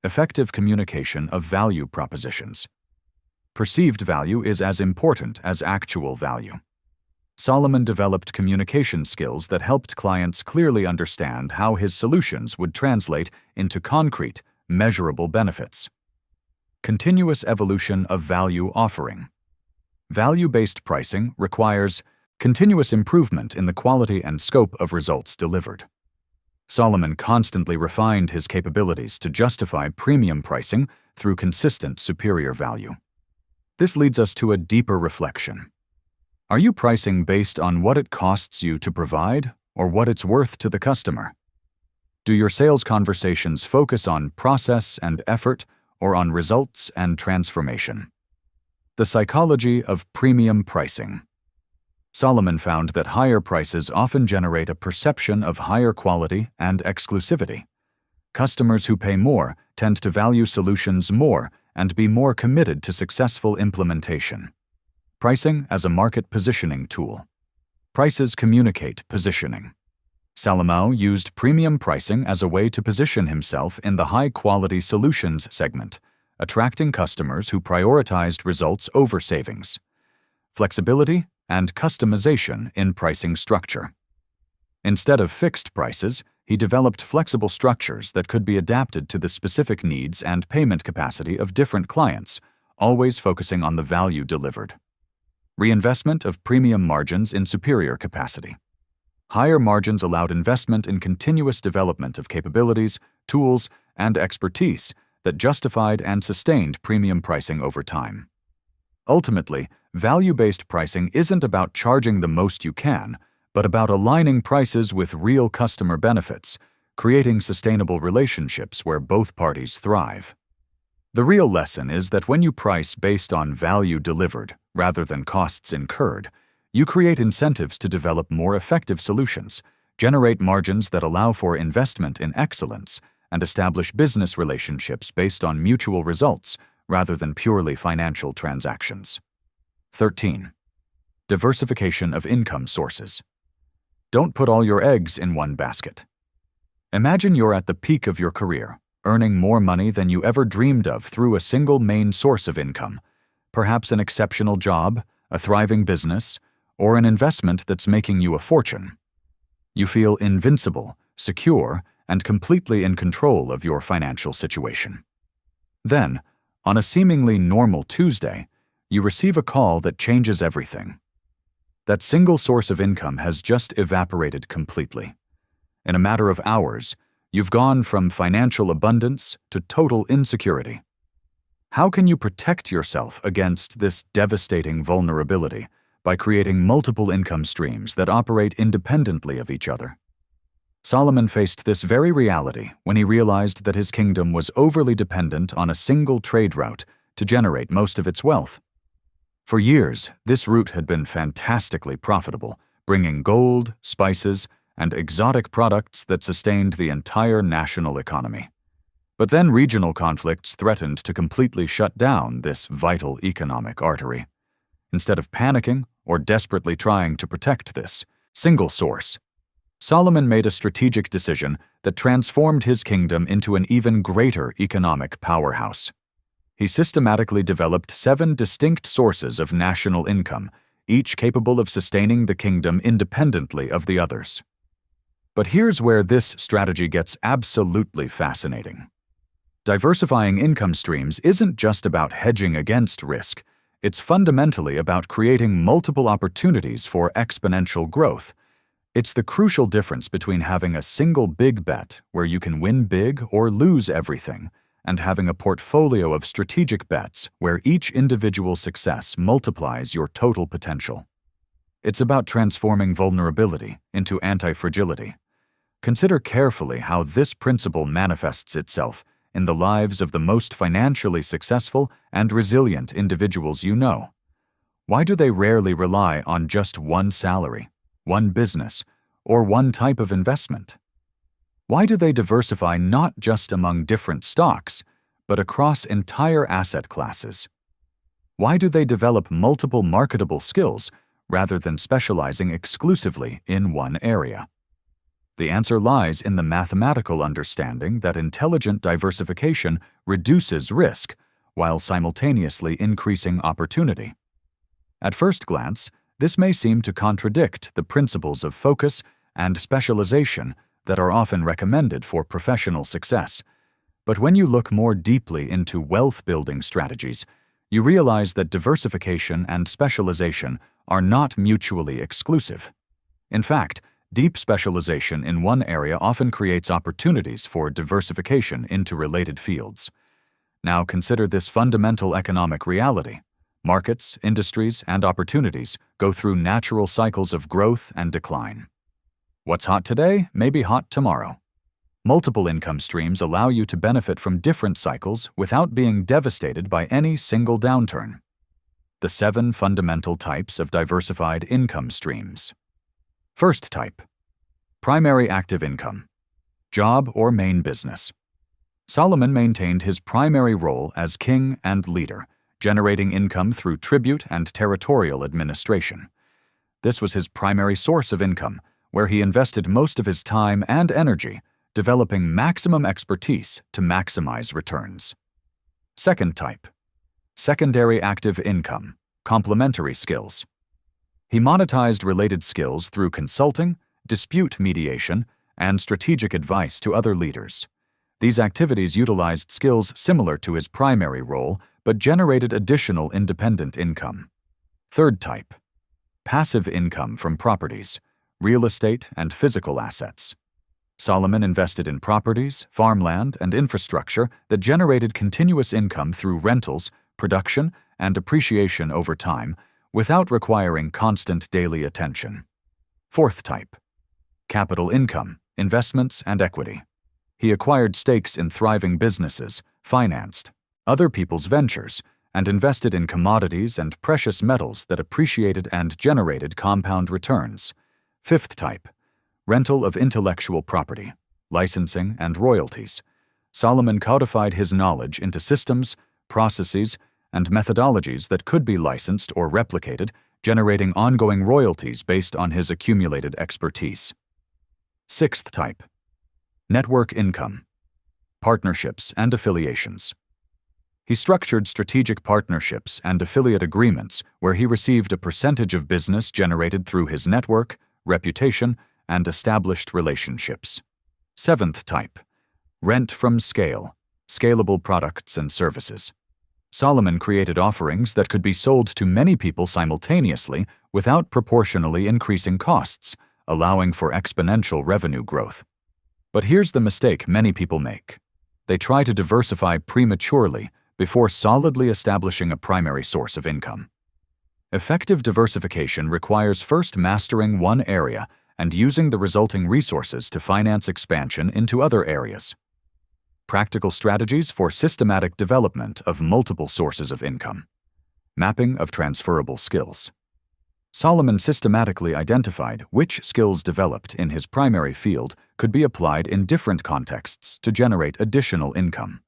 Effective communication of value propositions. Perceived value is as important as actual value. Solomon developed communication skills that helped clients clearly understand how his solutions would translate into concrete, measurable benefits. Continuous evolution of value offering. Value-based pricing requires continuous improvement in the quality and scope of results delivered. Solomon constantly refined his capabilities to justify premium pricing through consistent superior value. This leads us to a deeper reflection. Are you pricing based on what it costs you to provide or what it's worth to the customer? Do your sales conversations focus on process and effort or on results and transformation? The psychology of premium pricing. Solomon found that higher prices often generate a perception of higher quality and exclusivity. Customers who pay more tend to value solutions more and be more committed to successful implementation. Pricing as a market positioning tool. Prices communicate positioning. Solomon used premium pricing as a way to position himself in the high-quality solutions segment, attracting customers who prioritized results over savings. Flexibility and customization in pricing structure. Instead of fixed prices, he developed flexible structures that could be adapted to the specific needs and payment capacity of different clients, always focusing on the value delivered. Reinvestment of premium margins in superior capacity. Higher margins allowed investment in continuous development of capabilities, tools, and expertise that justified and sustained premium pricing over time. Ultimately, Value-based pricing isn't about charging the most you can, but about aligning prices with real customer benefits, creating sustainable relationships where both parties thrive. The real lesson is that when you price based on value delivered rather than costs incurred, you create incentives to develop more effective solutions, generate margins that allow for investment in excellence, and establish business relationships based on mutual results rather than purely financial transactions. 13. Diversification of income sources. Don't put all your eggs in one basket. Imagine you're at the peak of your career, earning more money than you ever dreamed of through a single main source of income, perhaps an exceptional job, a thriving business, or an investment that's making you a fortune. You feel invincible, secure, and completely in control of your financial situation. Then, on a seemingly normal Tuesday, you receive a call that changes everything. That single source of income has just evaporated completely. In a matter of hours, you've gone from financial abundance to total insecurity. How can you protect yourself against this devastating vulnerability by creating multiple income streams that operate independently of each other? Solomon faced this very reality when he realized that his kingdom was overly dependent on a single trade route to generate most of its wealth. For years, this route had been fantastically profitable, bringing gold, spices, and exotic products that sustained the entire national economy. But then regional conflicts threatened to completely shut down this vital economic artery. Instead of panicking or desperately trying to protect this single source, Solomon made a strategic decision that transformed his kingdom into an even greater economic powerhouse. He systematically developed 7 distinct sources of national income, each capable of sustaining the kingdom independently of the others. But here's where this strategy gets absolutely fascinating. Diversifying income streams isn't just about hedging against risk. It's fundamentally about creating multiple opportunities for exponential growth. It's the crucial difference between having a single big bet where you can win big or lose everything, and having a portfolio of strategic bets where each individual success multiplies your total potential. It's about transforming vulnerability into anti-fragility. Consider carefully how this principle manifests itself in the lives of the most financially successful and resilient individuals you know. Why do they rarely rely on just one salary, one business, or one type of investment? Why do they diversify not just among different stocks, but across entire asset classes? Why do they develop multiple marketable skills rather than specializing exclusively in one area? The answer lies in the mathematical understanding that intelligent diversification reduces risk while simultaneously increasing opportunity. At first glance, this may seem to contradict the principles of focus and specialization that are often recommended for professional success. But when you look more deeply into wealth-building strategies, you realize that diversification and specialization are not mutually exclusive. In fact, deep specialization in one area often creates opportunities for diversification into related fields. Now consider this fundamental economic reality. Markets, industries, and opportunities go through natural cycles of growth and decline. What's hot today may be hot tomorrow. Multiple income streams allow you to benefit from different cycles without being devastated by any single downturn. The 7 fundamental types of diversified income streams. First type: primary active income, job or main business. Solomon maintained his primary role as king and leader, generating income through tribute and territorial administration. This was his primary source of income, where he invested most of his time and energy developing maximum expertise to maximize returns. Second type: secondary active income, complementary skills. He monetized related skills through consulting, dispute mediation, and strategic advice to other leaders. These activities utilized skills similar to his primary role, but generated additional independent income. Third type: passive income from properties, real estate, and physical assets. Solomon invested in properties, farmland, and infrastructure that generated continuous income through rentals, production, and appreciation over time, without requiring constant daily attention. Fourth type. Capital income, investments, and equity. He acquired stakes in thriving businesses, financed other people's ventures, and invested in commodities and precious metals that appreciated and generated compound returns. Fifth type. Rental of intellectual property, licensing, and royalties. Solomon codified his knowledge into systems, processes, and methodologies that could be licensed or replicated, generating ongoing royalties based on his accumulated expertise. Sixth type. Network income, partnerships, and affiliations. He structured strategic partnerships and affiliate agreements where he received a percentage of business generated through his network, reputation, and established relationships. Seventh type. Rent from scale, scalable products and services. Solomon created offerings that could be sold to many people simultaneously without proportionally increasing costs, allowing for exponential revenue growth. But here's the mistake many people make. They try to diversify prematurely before solidly establishing a primary source of income. Effective diversification requires first mastering one area and using the resulting resources to finance expansion into other areas. Practical strategies for systematic development of multiple sources of income. Mapping of transferable skills. Solomon systematically identified which skills developed in his primary field could be applied in different contexts to generate additional income.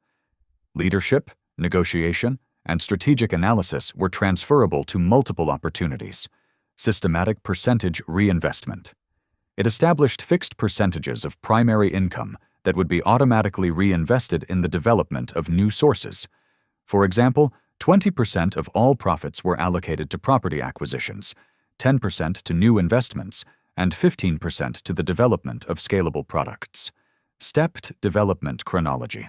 Leadership, negotiation, and strategic analysis were transferable to multiple opportunities. Systematic percentage reinvestment. It established fixed percentages of primary income that would be automatically reinvested in the development of new sources. For example, 20% of all profits were allocated to property acquisitions, 10% to new investments, and 15% to the development of scalable products. Stepped development chronology.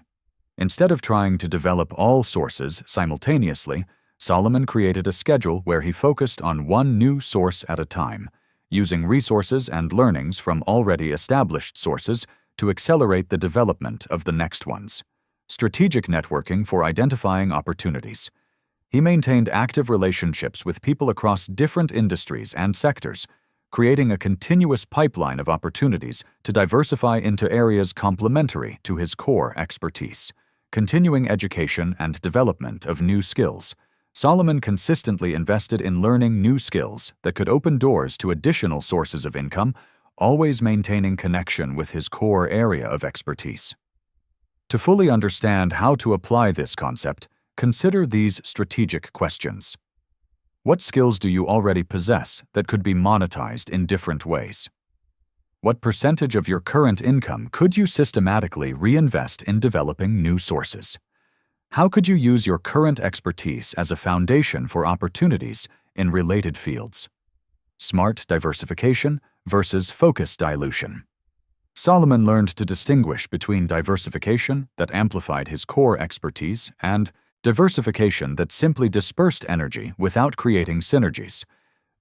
Instead of trying to develop all sources simultaneously, Solomon created a schedule where he focused on one new source at a time, using resources and learnings from already established sources to accelerate the development of the next ones. Strategic networking for identifying opportunities. He maintained active relationships with people across different industries and sectors, creating a continuous pipeline of opportunities to diversify into areas complementary to his core expertise. Continuing education and development of new skills. Solomon consistently invested in learning new skills that could open doors to additional sources of income, always maintaining connection with his core area of expertise. To fully understand how to apply this concept, consider these strategic questions. What skills do you already possess that could be monetized in different ways? What percentage of your current income could you systematically reinvest in developing new sources? How could you use your current expertise as a foundation for opportunities in related fields? Smart diversification versus focus dilution. Solomon learned to distinguish between diversification that amplified his core expertise and diversification that simply dispersed energy without creating synergies.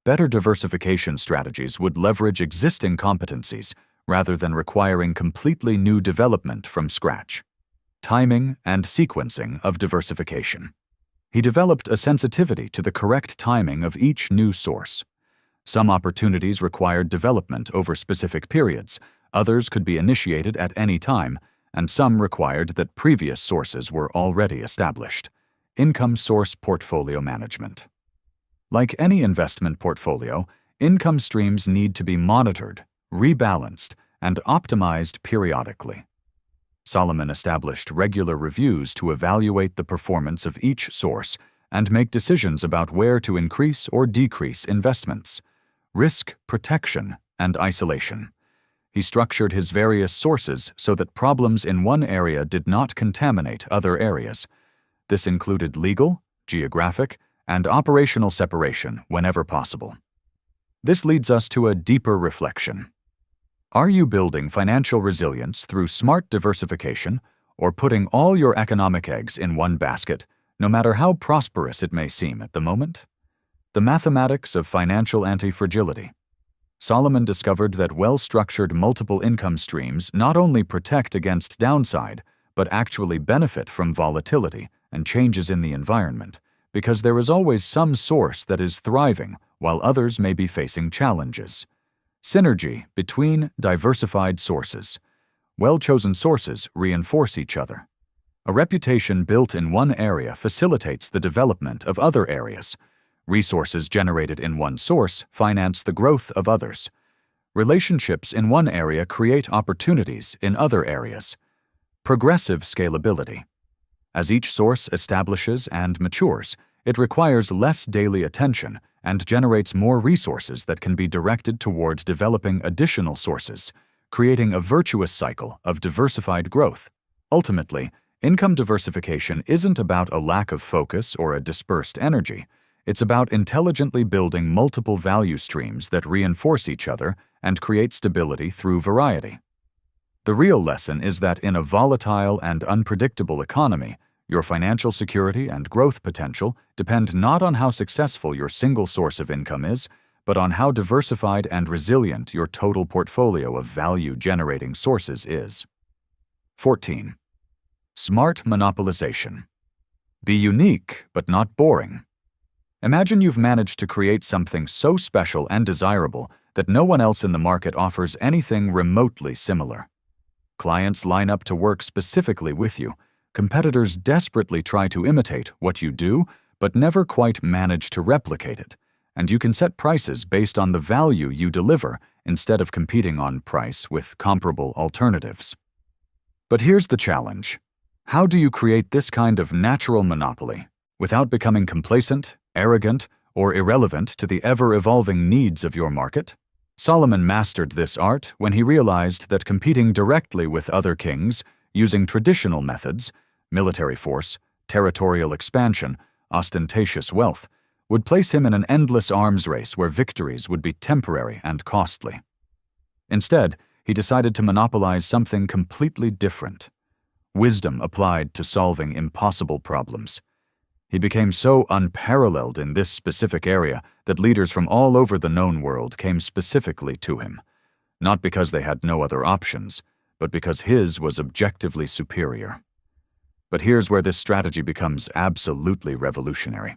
Better diversification strategies would leverage existing competencies rather than requiring completely new development from scratch. Timing and sequencing of diversification. He developed a sensitivity to the correct timing of each new source. Some opportunities required development over specific periods, others could be initiated at any time, and some required that previous sources were already established. Income source portfolio management. Like any investment portfolio, income streams need to be monitored, rebalanced, and optimized periodically. Solomon established regular reviews to evaluate the performance of each source and make decisions about where to increase or decrease investments. Risk, protection, and isolation. He structured his various sources so that problems in one area did not contaminate other areas. This included legal, geographic, and operational separation whenever possible. This leads us to a deeper reflection. Are you building financial resilience through smart diversification or putting all your economic eggs in one basket, no matter how prosperous it may seem at the moment? The mathematics of financial anti-fragility. Solomon discovered that well-structured multiple income streams not only protect against downside, but actually benefit from volatility and changes in the environment, because there is always some source that is thriving while others may be facing challenges. Synergy between diversified sources. Well-chosen sources reinforce each other. A reputation built in one area facilitates the development of other areas. Resources generated in one source finance the growth of others. Relationships in one area create opportunities in other areas. Progressive scalability. As each source establishes and matures, it requires less daily attention and generates more resources that can be directed towards developing additional sources, creating a virtuous cycle of diversified growth. Ultimately, income diversification isn't about a lack of focus or a dispersed energy. It's about intelligently building multiple value streams that reinforce each other and create stability through variety. The real lesson is that in a volatile and unpredictable economy, your financial security and growth potential depend not on how successful your single source of income is, but on how diversified and resilient your total portfolio of value-generating sources is. 14. Smart monopolization. Be unique, but not boring. Imagine you've managed to create something so special and desirable that no one else in the market offers anything remotely similar. Clients line up to work specifically with you. Competitors desperately try to imitate what you do, but never quite manage to replicate it. And you can set prices based on the value you deliver instead of competing on price with comparable alternatives. But here's the challenge. How do you create this kind of natural monopoly without becoming complacent, arrogant, or irrelevant to the ever-evolving needs of your market? Solomon mastered this art when he realized that competing directly with other kings, using traditional methods, military force, territorial expansion, ostentatious wealth, would place him in an endless arms race where victories would be temporary and costly. Instead, he decided to monopolize something completely different: wisdom applied to solving impossible problems. He became so unparalleled in this specific area that leaders from all over the known world came specifically to him, not because they had no other options, but because his was objectively superior. But here's where this strategy becomes absolutely revolutionary.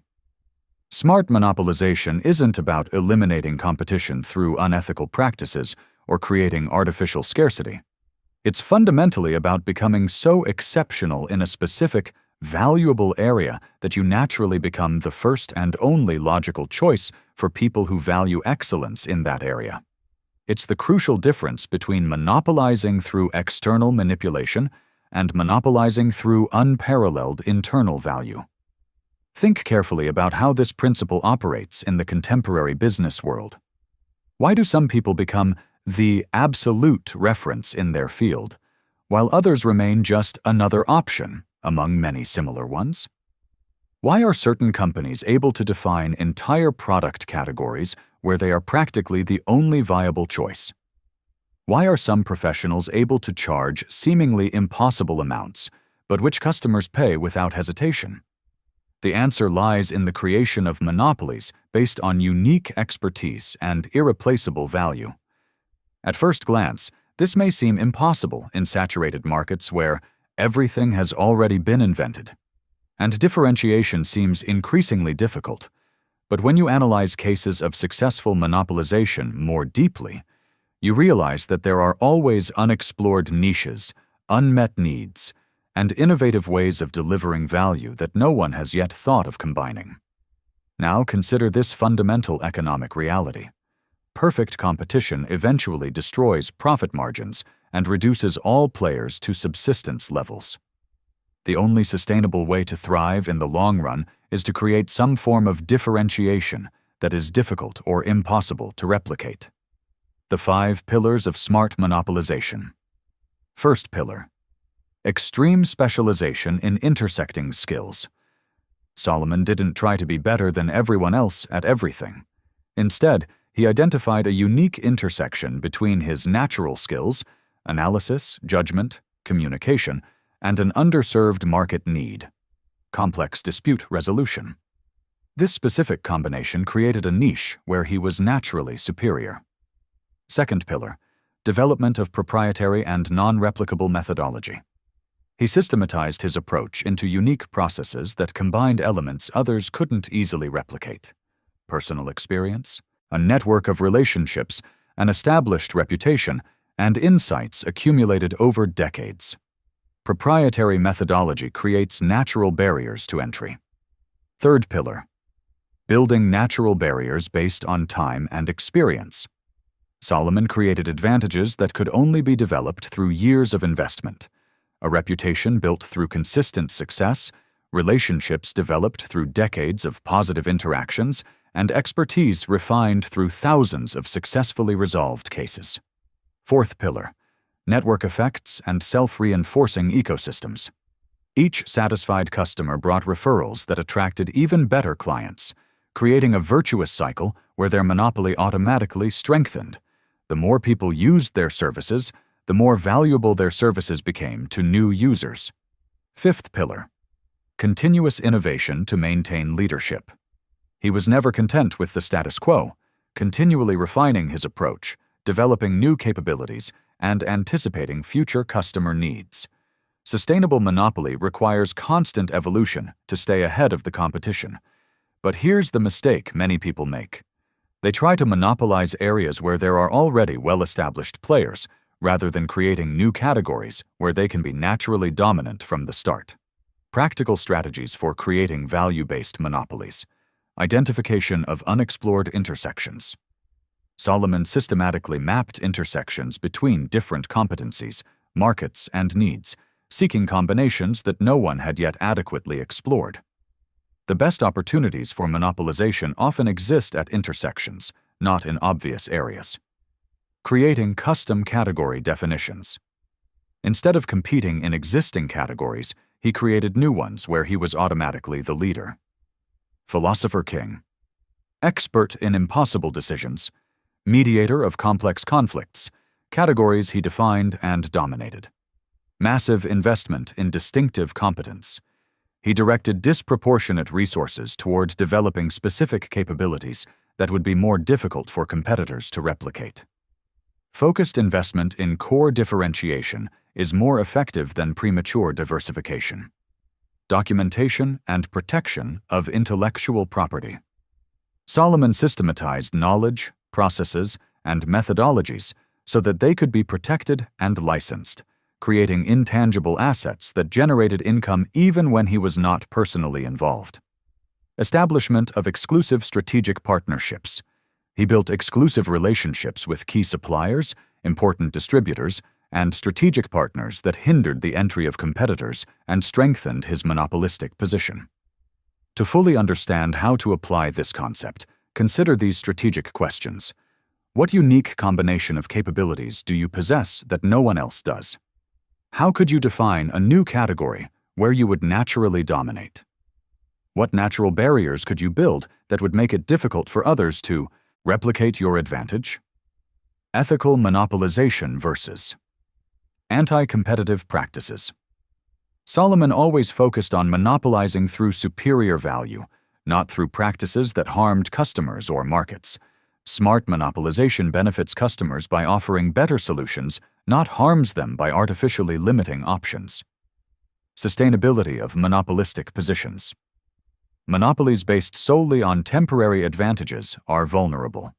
Smart monopolization isn't about eliminating competition through unethical practices or creating artificial scarcity. It's fundamentally about becoming so exceptional in a specific, valuable area that you naturally become the first and only logical choice for people who value excellence in that area. It's the crucial difference between monopolizing through external manipulation and monopolizing through unparalleled internal value. Think carefully about how this principle operates in the contemporary business world. Why do some people become the absolute reference in their field, while others remain just another option among many similar ones? Why are certain companies able to define entire product categories where they are practically the only viable choice? Why are some professionals able to charge seemingly impossible amounts, but which customers pay without hesitation? The answer lies in the creation of monopolies based on unique expertise and irreplaceable value. At first glance, this may seem impossible in saturated markets where everything has already been invented, and differentiation seems increasingly difficult. But when you analyze cases of successful monopolization more deeply, you realize that there are always unexplored niches, unmet needs, and innovative ways of delivering value that no one has yet thought of combining. Now consider this fundamental economic reality. Perfect competition eventually destroys profit margins and reduces all players to subsistence levels. The only sustainable way to thrive in the long run is to create some form of differentiation that is difficult or impossible to replicate. The 5 pillars of smart monopolization. First pillar: extreme specialization in intersecting skills. Solomon didn't try to be better than everyone else at everything. Instead, he identified a unique intersection between his natural skills, analysis, judgment, communication, and an underserved market need: complex dispute resolution. This specific combination created a niche where he was naturally superior. Second pillar: development of proprietary and non-replicable methodology. He systematized his approach into unique processes that combined elements others couldn't easily replicate: personal experience, a network of relationships, an established reputation, and insights accumulated over decades. Proprietary methodology creates natural barriers to entry. Third pillar: building natural barriers based on time and experience. Solomon created advantages that could only be developed through years of investment: a reputation built through consistent success, relationships developed through decades of positive interactions, and expertise refined through thousands of successfully resolved cases. Fourth pillar: network effects and self-reinforcing ecosystems. Each satisfied customer brought referrals that attracted even better clients, creating a virtuous cycle where their monopoly automatically strengthened. The more people used their services, the more valuable their services became to new users. Fifth pillar: continuous innovation to maintain leadership. He was never content with the status quo, continually refining his approach, developing new capabilities, and anticipating future customer needs. Sustainable monopoly requires constant evolution to stay ahead of the competition. But here's the mistake many people make. They try to monopolize areas where there are already well-established players, rather than creating new categories where they can be naturally dominant from the start. Practical strategies for creating value-based monopolies. Identification of unexplored intersections. Solomon systematically mapped intersections between different competencies, markets, and needs, seeking combinations that no one had yet adequately explored. The best opportunities for monopolization often exist at intersections, not in obvious areas. Creating custom category definitions. Instead of competing in existing categories, he created new ones where he was automatically the leader. Philosopher King. Expert in impossible decisions. Mediator of complex conflicts. Categories he defined and dominated. Massive investment in distinctive competence. He directed disproportionate resources toward developing specific capabilities that would be more difficult for competitors to replicate. Focused investment in core differentiation is more effective than premature diversification. Documentation and protection of intellectual property. Solomon systematized knowledge, processes, and methodologies so that they could be protected and licensed, creating intangible assets that generated income even when he was not personally involved. Establishment of exclusive strategic partnerships. He built exclusive relationships with key suppliers, important distributors, and strategic partners that hindered the entry of competitors and strengthened his monopolistic position. To fully understand how to apply this concept, consider these strategic questions. What unique combination of capabilities do you possess that no one else does? How could you define a new category where you would naturally dominate? What natural barriers could you build that would make it difficult for others to replicate your advantage? Ethical monopolization versus anti-competitive practices. Solomon always focused on monopolizing through superior value, not through practices that harmed customers or markets. Smart monopolization benefits customers by offering better solutions, not harms them by artificially limiting options. Sustainability of monopolistic positions. Monopolies based solely on temporary advantages are vulnerable.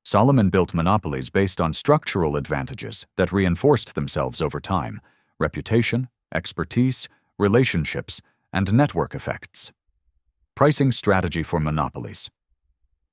Solomon built monopolies based on structural advantages that reinforced themselves over time: reputation, expertise, relationships, and network effects. Pricing strategy for monopolies.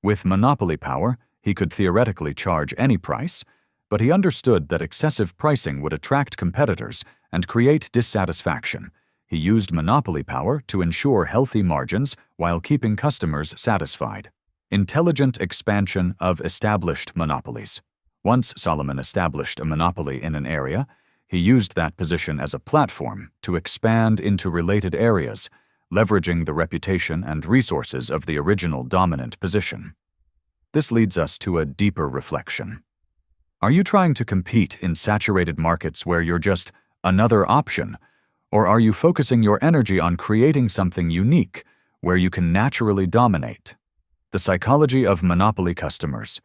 With monopoly power, he could theoretically charge any price, but he understood that excessive pricing would attract competitors and create dissatisfaction. He used monopoly power to ensure healthy margins while keeping customers satisfied. Intelligent expansion of established monopolies. Once Solomon established a monopoly in an area, he used that position as a platform to expand into related areas, leveraging the reputation and resources of the original dominant position. This leads us to a deeper reflection. Are you trying to compete in saturated markets where you're just another option, or are you focusing your energy on creating something unique where you can naturally dominate? The psychology of monopoly customers.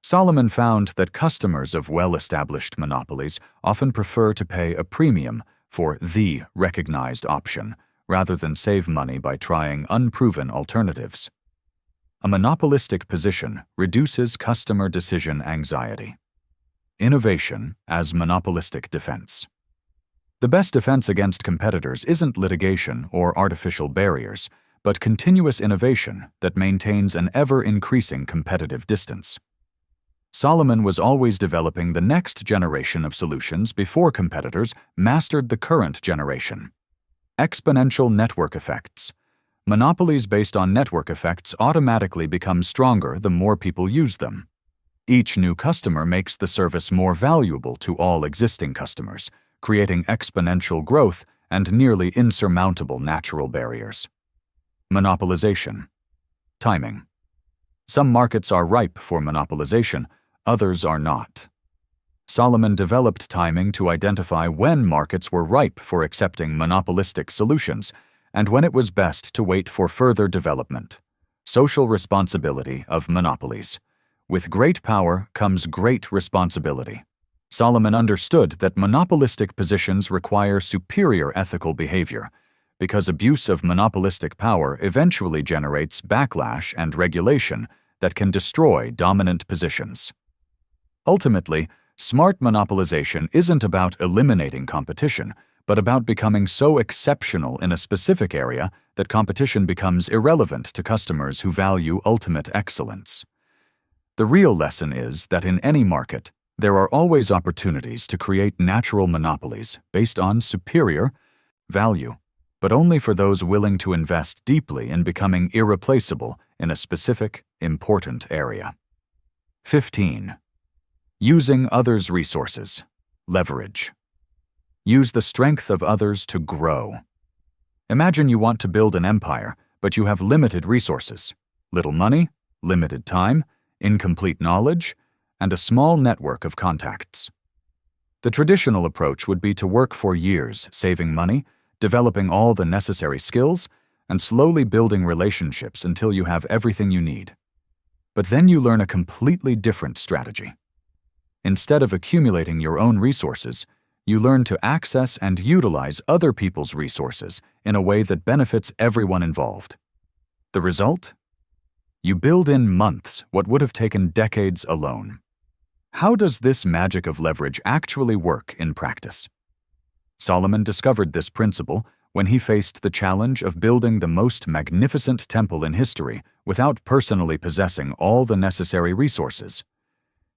Solomon found that customers of well-established monopolies often prefer to pay a premium for the recognized option, rather than save money by trying unproven alternatives. A monopolistic position reduces customer decision anxiety. Innovation as monopolistic defense. The best defense against competitors isn't litigation or artificial barriers, but continuous innovation that maintains an ever-increasing competitive distance. Solomon was always developing the next generation of solutions before competitors mastered the current generation. Exponential network effects. Monopolies based on network effects automatically become stronger the more people use them. Each new customer makes the service more valuable to all existing customers, creating exponential growth and nearly insurmountable natural barriers. Monopolization. Timing. Some markets are ripe for monopolization, others are not. Solomon developed timing to identify when markets were ripe for accepting monopolistic solutions and when it was best to wait for further development. Social responsibility of monopolies. With great power comes great responsibility. Solomon understood that monopolistic positions require superior ethical behavior, because abuse of monopolistic power eventually generates backlash and regulation that can destroy dominant positions. Ultimately, smart monopolization isn't about eliminating competition, but about becoming so exceptional in a specific area that competition becomes irrelevant to customers who value ultimate excellence. The real lesson is that in any market, there are always opportunities to create natural monopolies based on superior value, but only for those willing to invest deeply in becoming irreplaceable in a specific, important area. 15. Using others' resources. Leverage. Use the strength of others to grow. Imagine you want to build an empire, but you have limited resources, little money, limited time, incomplete knowledge, and a small network of contacts. The traditional approach would be to work for years, saving money, developing all the necessary skills, and slowly building relationships until you have everything you need. But then you learn a completely different strategy. Instead of accumulating your own resources, you learn to access and utilize other people's resources in a way that benefits everyone involved. The result? You build in months what would have taken decades alone. How does this magic of leverage actually work in practice? Solomon discovered this principle when he faced the challenge of building the most magnificent temple in history without personally possessing all the necessary resources.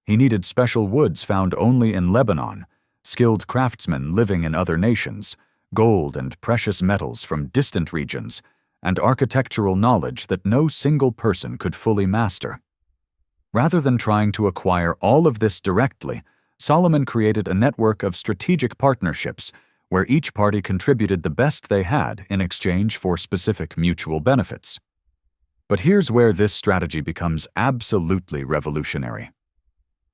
He needed special woods found only in Lebanon, skilled craftsmen living in other nations, gold and precious metals from distant regions, and architectural knowledge that no single person could fully master. Rather than trying to acquire all of this directly, Solomon created a network of strategic partnerships where each party contributed the best they had in exchange for specific mutual benefits. But here's where this strategy becomes absolutely revolutionary.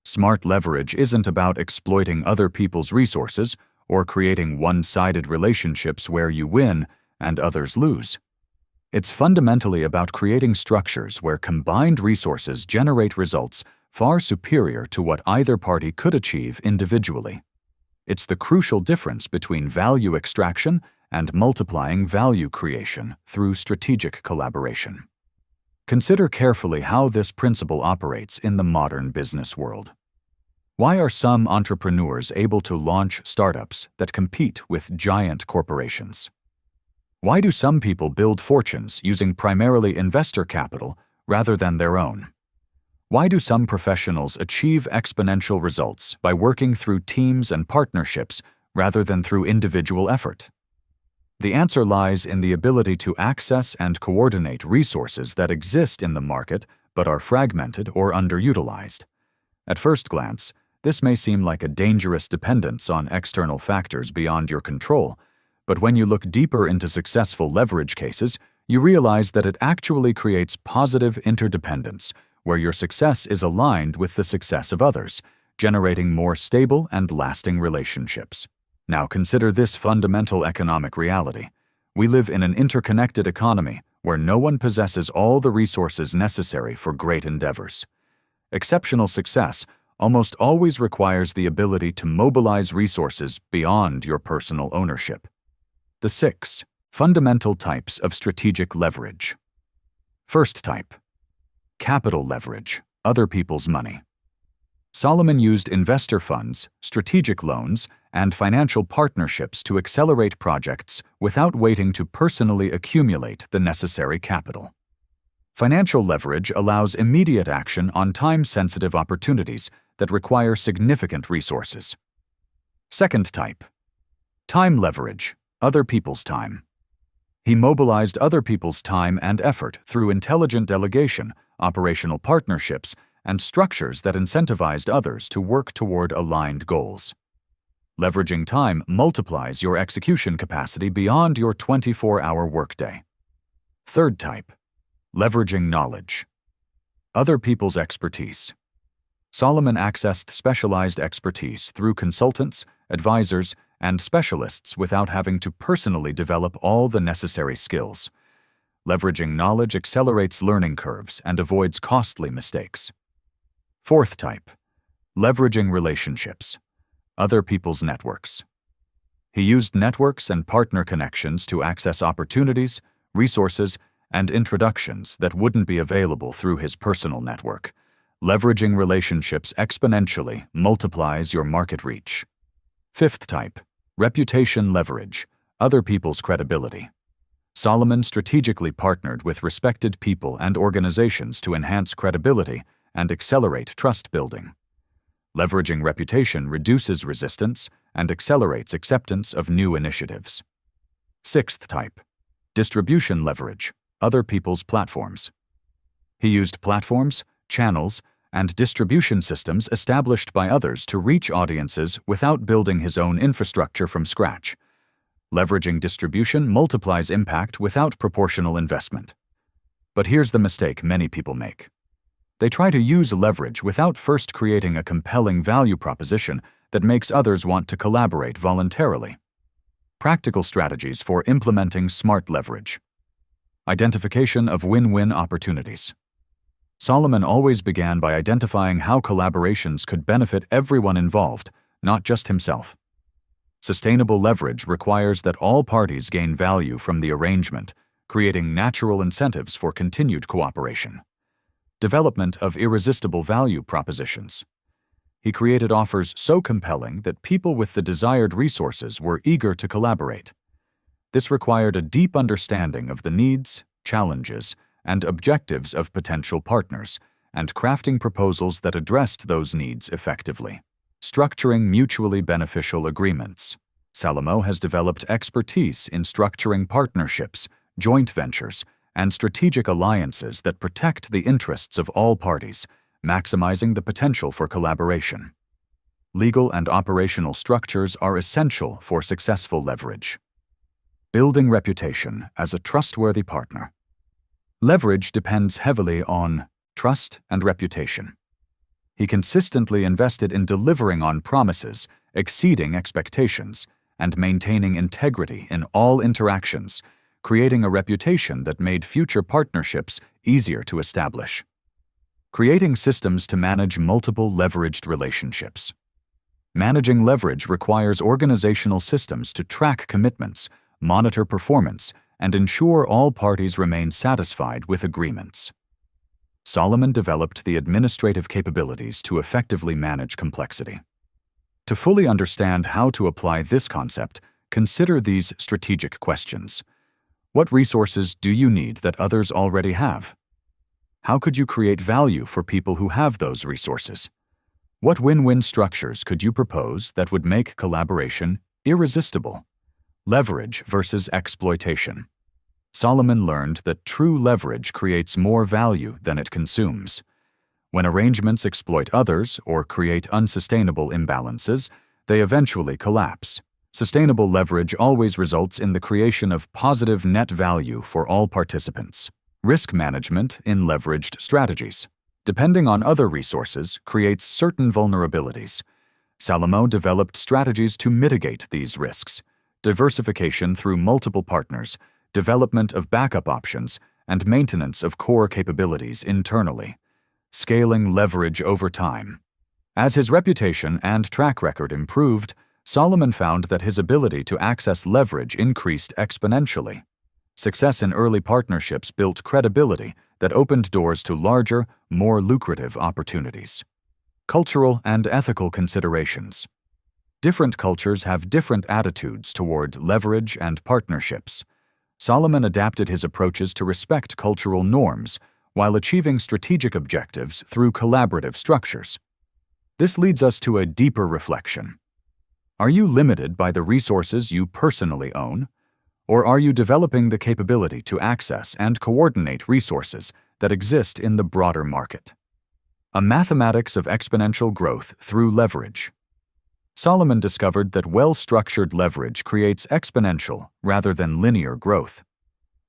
Smart leverage isn't about exploiting other people's resources or creating one-sided relationships where you win and others lose. It's fundamentally about creating structures where combined resources generate results far superior to what either party could achieve individually. It's the crucial difference between value extraction and multiplying value creation through strategic collaboration. Consider carefully how this principle operates in the modern business world. Why are some entrepreneurs able to launch startups that compete with giant corporations? Why do some people build fortunes using primarily investor capital rather than their own? Why do some professionals achieve exponential results by working through teams and partnerships rather than through individual effort? The answer lies in the ability to access and coordinate resources that exist in the market but are fragmented or underutilized. At first glance, this may seem like a dangerous dependence on external factors beyond your control, but when you look deeper into successful leverage cases, you realize that it actually creates positive interdependence, where your success is aligned with the success of others, generating more stable and lasting relationships. Now consider this fundamental economic reality. We live in an interconnected economy where no one possesses all the resources necessary for great endeavors. Exceptional success almost always requires the ability to mobilize resources beyond your personal ownership. The 6 fundamental types of strategic leverage. First type: capital leverage, other people's money. Solomon used investor funds, strategic loans, and financial partnerships to accelerate projects without waiting to personally accumulate the necessary capital. Financial leverage allows immediate action on time-sensitive opportunities that require significant resources. Second type: time leverage, other people's time. He mobilized other people's time and effort through intelligent delegation, operational partnerships, and structures that incentivized others to work toward aligned goals. Leveraging time multiplies your execution capacity beyond your 24-hour workday. Third type: leveraging knowledge, other people's expertise. Solomon accessed specialized expertise through consultants, advisors, and specialists without having to personally develop all the necessary skills. Leveraging knowledge accelerates learning curves and avoids costly mistakes. Fourth type: leveraging relationships, other people's networks. He used networks and partner connections to access opportunities, resources, and introductions that wouldn't be available through his personal network. Leveraging relationships exponentially multiplies your market reach. Fifth type: reputation leverage, other people's credibility. Solomon strategically partnered with respected people and organizations to enhance credibility and accelerate trust building. Leveraging reputation reduces resistance and accelerates acceptance of new initiatives. Sixth type: distribution leverage, other people's platforms. He used platforms, channels, and distribution systems established by others to reach audiences without building his own infrastructure from scratch. Leveraging distribution multiplies impact without proportional investment. But here's the mistake many people make. They try to use leverage without first creating a compelling value proposition that makes others want to collaborate voluntarily. Practical strategies for implementing smart leverage. Identification of win-win opportunities. Solomon always began by identifying how collaborations could benefit everyone involved, not just himself. Sustainable leverage requires that all parties gain value from the arrangement, creating natural incentives for continued cooperation. Development of irresistible value propositions. He created offers so compelling that people with the desired resources were eager to collaborate. This required a deep understanding of the needs, challenges, and objectives of potential partners, and crafting proposals that addressed those needs effectively. Structuring mutually beneficial agreements. Solomon has developed expertise in structuring partnerships, joint ventures, and strategic alliances that protect the interests of all parties, maximizing the potential for collaboration. Legal and operational structures are essential for successful leverage. Building reputation as a trustworthy partner. Leverage depends heavily on trust and reputation. He consistently invested in delivering on promises, exceeding expectations, and maintaining integrity in all interactions, creating a reputation that made future partnerships easier to establish. Creating systems to manage multiple leveraged relationships. Managing leverage requires organizational systems to track commitments, monitor performance, and ensure all parties remain satisfied with agreements. Solomon developed the administrative capabilities to effectively manage complexity. To fully understand how to apply this concept, consider these strategic questions. What resources do you need that others already have? How could you create value for people who have those resources? What win-win structures could you propose that would make collaboration irresistible? Leverage versus exploitation. Solomon learned that true leverage creates more value than it consumes. When arrangements exploit others or create unsustainable imbalances, they eventually collapse. Sustainable leverage always results in the creation of positive net value for all participants. Risk management in leveraged strategies. Depending on other resources creates certain vulnerabilities. Solomon developed strategies to mitigate these risks. Diversification through multiple partners, development of backup options, and maintenance of core capabilities internally. Scaling leverage over time. As his reputation and track record improved, Solomon found that his ability to access leverage increased exponentially. Success in early partnerships built credibility that opened doors to larger, more lucrative opportunities. Cultural and ethical considerations. Different cultures have different attitudes toward leverage and partnerships. Solomon adapted his approaches to respect cultural norms while achieving strategic objectives through collaborative structures. This leads us to a deeper reflection. Are you limited by the resources you personally own? Or are you developing the capability to access and coordinate resources that exist in the broader market? A mathematics of exponential growth through leverage. Solomon discovered that well-structured leverage creates exponential rather than linear growth.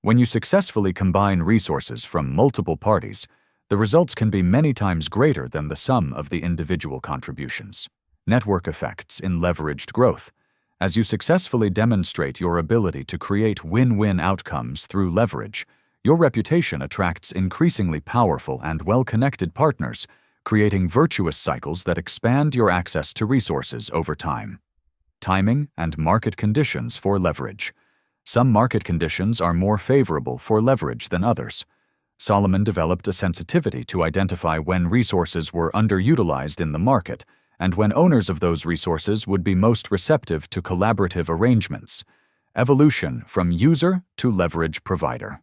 When you successfully combine resources from multiple parties, the results can be many times greater than the sum of the individual contributions. Network effects in leveraged growth. As you successfully demonstrate your ability to create win-win outcomes through leverage, your reputation attracts increasingly powerful and well-connected partners, creating virtuous cycles that expand your access to resources over time. Timing and market conditions for leverage. Some market conditions are more favorable for leverage than others. Solomon developed a sensitivity to identify when resources were underutilized in the market and when owners of those resources would be most receptive to collaborative arrangements. Evolution from user to leverage provider.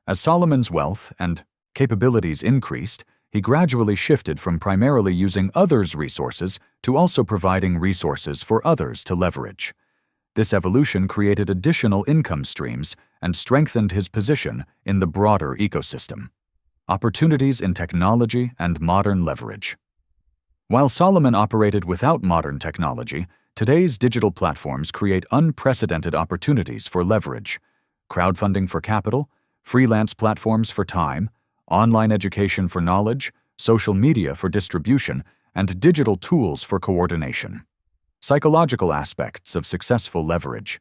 As Solomon's wealth and capabilities increased, he gradually shifted from primarily using others' resources to also providing resources for others to leverage. This evolution created additional income streams and strengthened his position in the broader ecosystem. Opportunities in technology and modern leverage. While Solomon operated without modern technology, today's digital platforms create unprecedented opportunities for leverage. Crowdfunding for capital, freelance platforms for time, online education for knowledge, social media for distribution, and digital tools for coordination. Psychological aspects of successful leverage.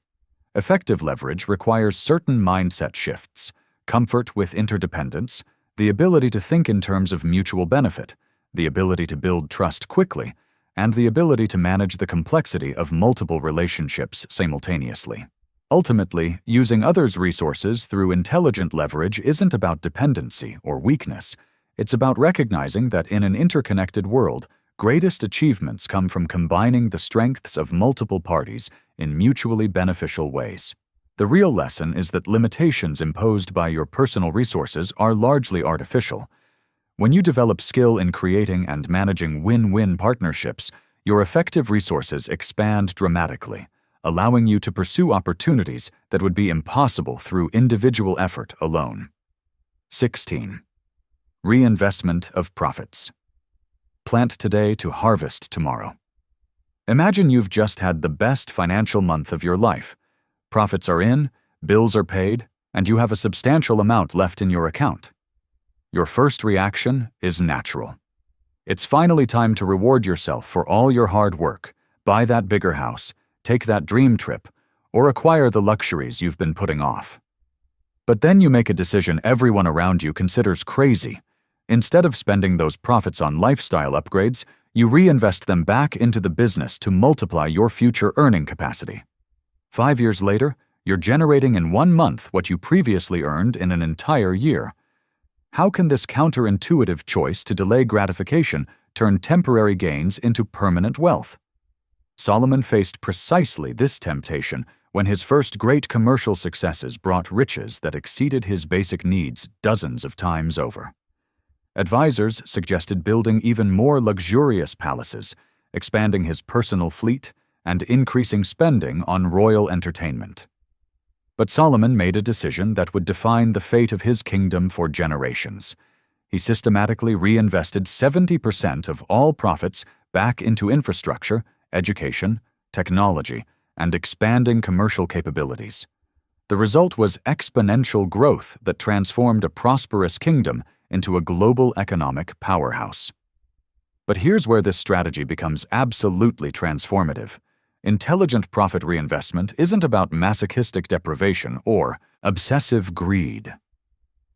Effective leverage requires certain mindset shifts, comfort with interdependence, the ability to think in terms of mutual benefit, the ability to build trust quickly, and the ability to manage the complexity of multiple relationships simultaneously. Ultimately, using others' resources through intelligent leverage isn't about dependency or weakness. It's about recognizing that in an interconnected world, greatest achievements come from combining the strengths of multiple parties in mutually beneficial ways. The real lesson is that limitations imposed by your personal resources are largely artificial. When you develop skill in creating and managing win-win partnerships, your effective resources expand dramatically, allowing you to pursue opportunities that would be impossible through individual effort alone. 16. Reinvestment of profits. Plant today to harvest tomorrow. Imagine you've just had the best financial month of your life. Profits are in, bills are paid, and you have a substantial amount left in your account. Your first reaction is natural. It's finally time to reward yourself for all your hard work, buy that bigger house, take that dream trip, or acquire the luxuries you've been putting off. But then you make a decision everyone around you considers crazy. Instead of spending those profits on lifestyle upgrades, you reinvest them back into the business to multiply your future earning capacity. 5 years later, you're generating in 1 month what you previously earned in an entire year. How can this counterintuitive choice to delay gratification turn temporary gains into permanent wealth? Solomon faced precisely this temptation when his first great commercial successes brought riches that exceeded his basic needs dozens of times over. Advisors suggested building even more luxurious palaces, expanding his personal fleet, and increasing spending on royal entertainment. But Solomon made a decision that would define the fate of his kingdom for generations. He systematically reinvested 70% of all profits back into infrastructure, education, technology, and expanding commercial capabilities. The result was exponential growth that transformed a prosperous kingdom into a global economic powerhouse. But here's where this strategy becomes absolutely transformative. Intelligent profit reinvestment isn't about masochistic deprivation or obsessive greed.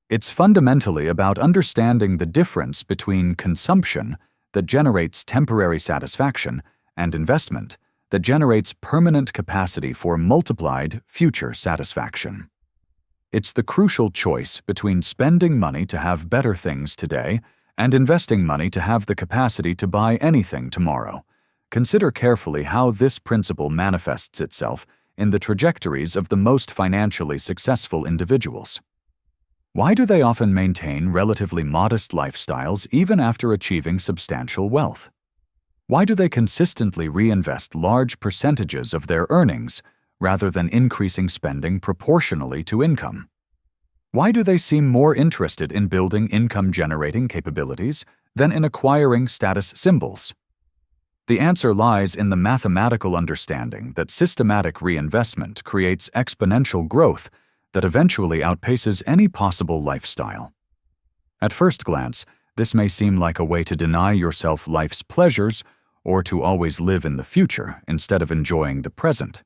It's fundamentally about understanding the difference between consumption, that generates temporary satisfaction, and investment that generates permanent capacity for multiplied future satisfaction. It's the crucial choice between spending money to have better things today and investing money to have the capacity to buy anything tomorrow. Consider carefully how this principle manifests itself in the trajectories of the most financially successful individuals. Why do they often maintain relatively modest lifestyles even after achieving substantial wealth? Why do they consistently reinvest large percentages of their earnings rather than increasing spending proportionally to income? Why do they seem more interested in building income-generating capabilities than in acquiring status symbols? The answer lies in the mathematical understanding that systematic reinvestment creates exponential growth that eventually outpaces any possible lifestyle. At first glance, this may seem like a way to deny yourself life's pleasures or to always live in the future instead of enjoying the present.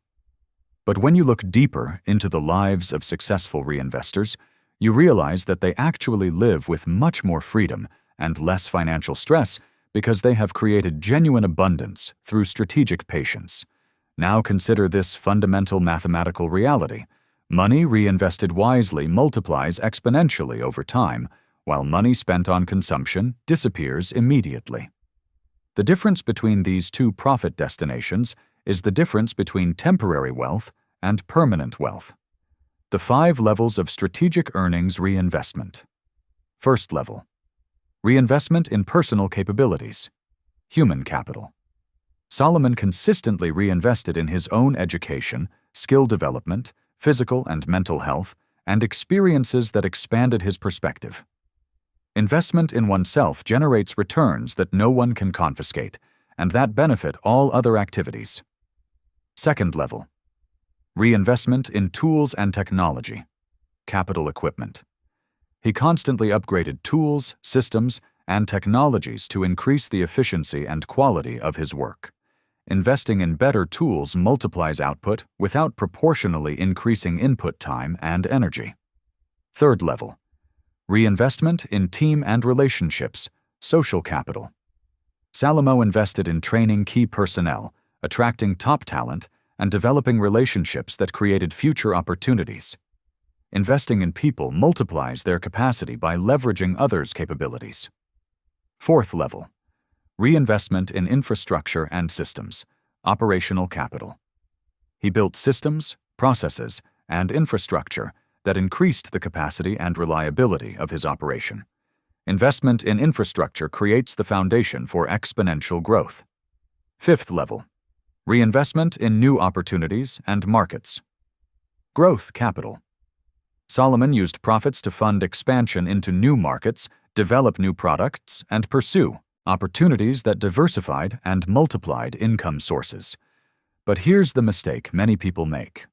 But when you look deeper into the lives of successful reinvestors, you realize that they actually live with much more freedom and less financial stress because they have created genuine abundance through strategic patience. Now consider this fundamental mathematical reality. Money reinvested wisely multiplies exponentially over time, while money spent on consumption disappears immediately. The difference between these two profit destinations is the difference between temporary wealth and permanent wealth. The 5 levels of strategic earnings reinvestment. First level. Reinvestment in personal capabilities. Human capital. Solomon consistently reinvested in his own education, skill development, physical and mental health, and experiences that expanded his perspective. Investment in oneself generates returns that no one can confiscate, and that benefit all other activities. Second level. Reinvestment in tools and technology. Capital equipment. He constantly upgraded tools, systems, and technologies to increase the efficiency and quality of his work. Investing in better tools multiplies output without proportionally increasing input time and energy. Third level. Reinvestment in team and relationships, social capital. Salomo invested in training key personnel, attracting top talent, and developing relationships that created future opportunities. Investing in people multiplies their capacity by leveraging others' capabilities. Fourth level. Reinvestment in infrastructure and systems, operational capital. He built systems, processes, and infrastructure that increased the capacity and reliability of his operation. Investment in infrastructure creates the foundation for exponential growth. Fifth level. Reinvestment in new opportunities and markets. Growth capital. Solomon used profits to fund expansion into new markets, develop new products, and pursue opportunities that diversified and multiplied income sources. But here's the mistake many people make.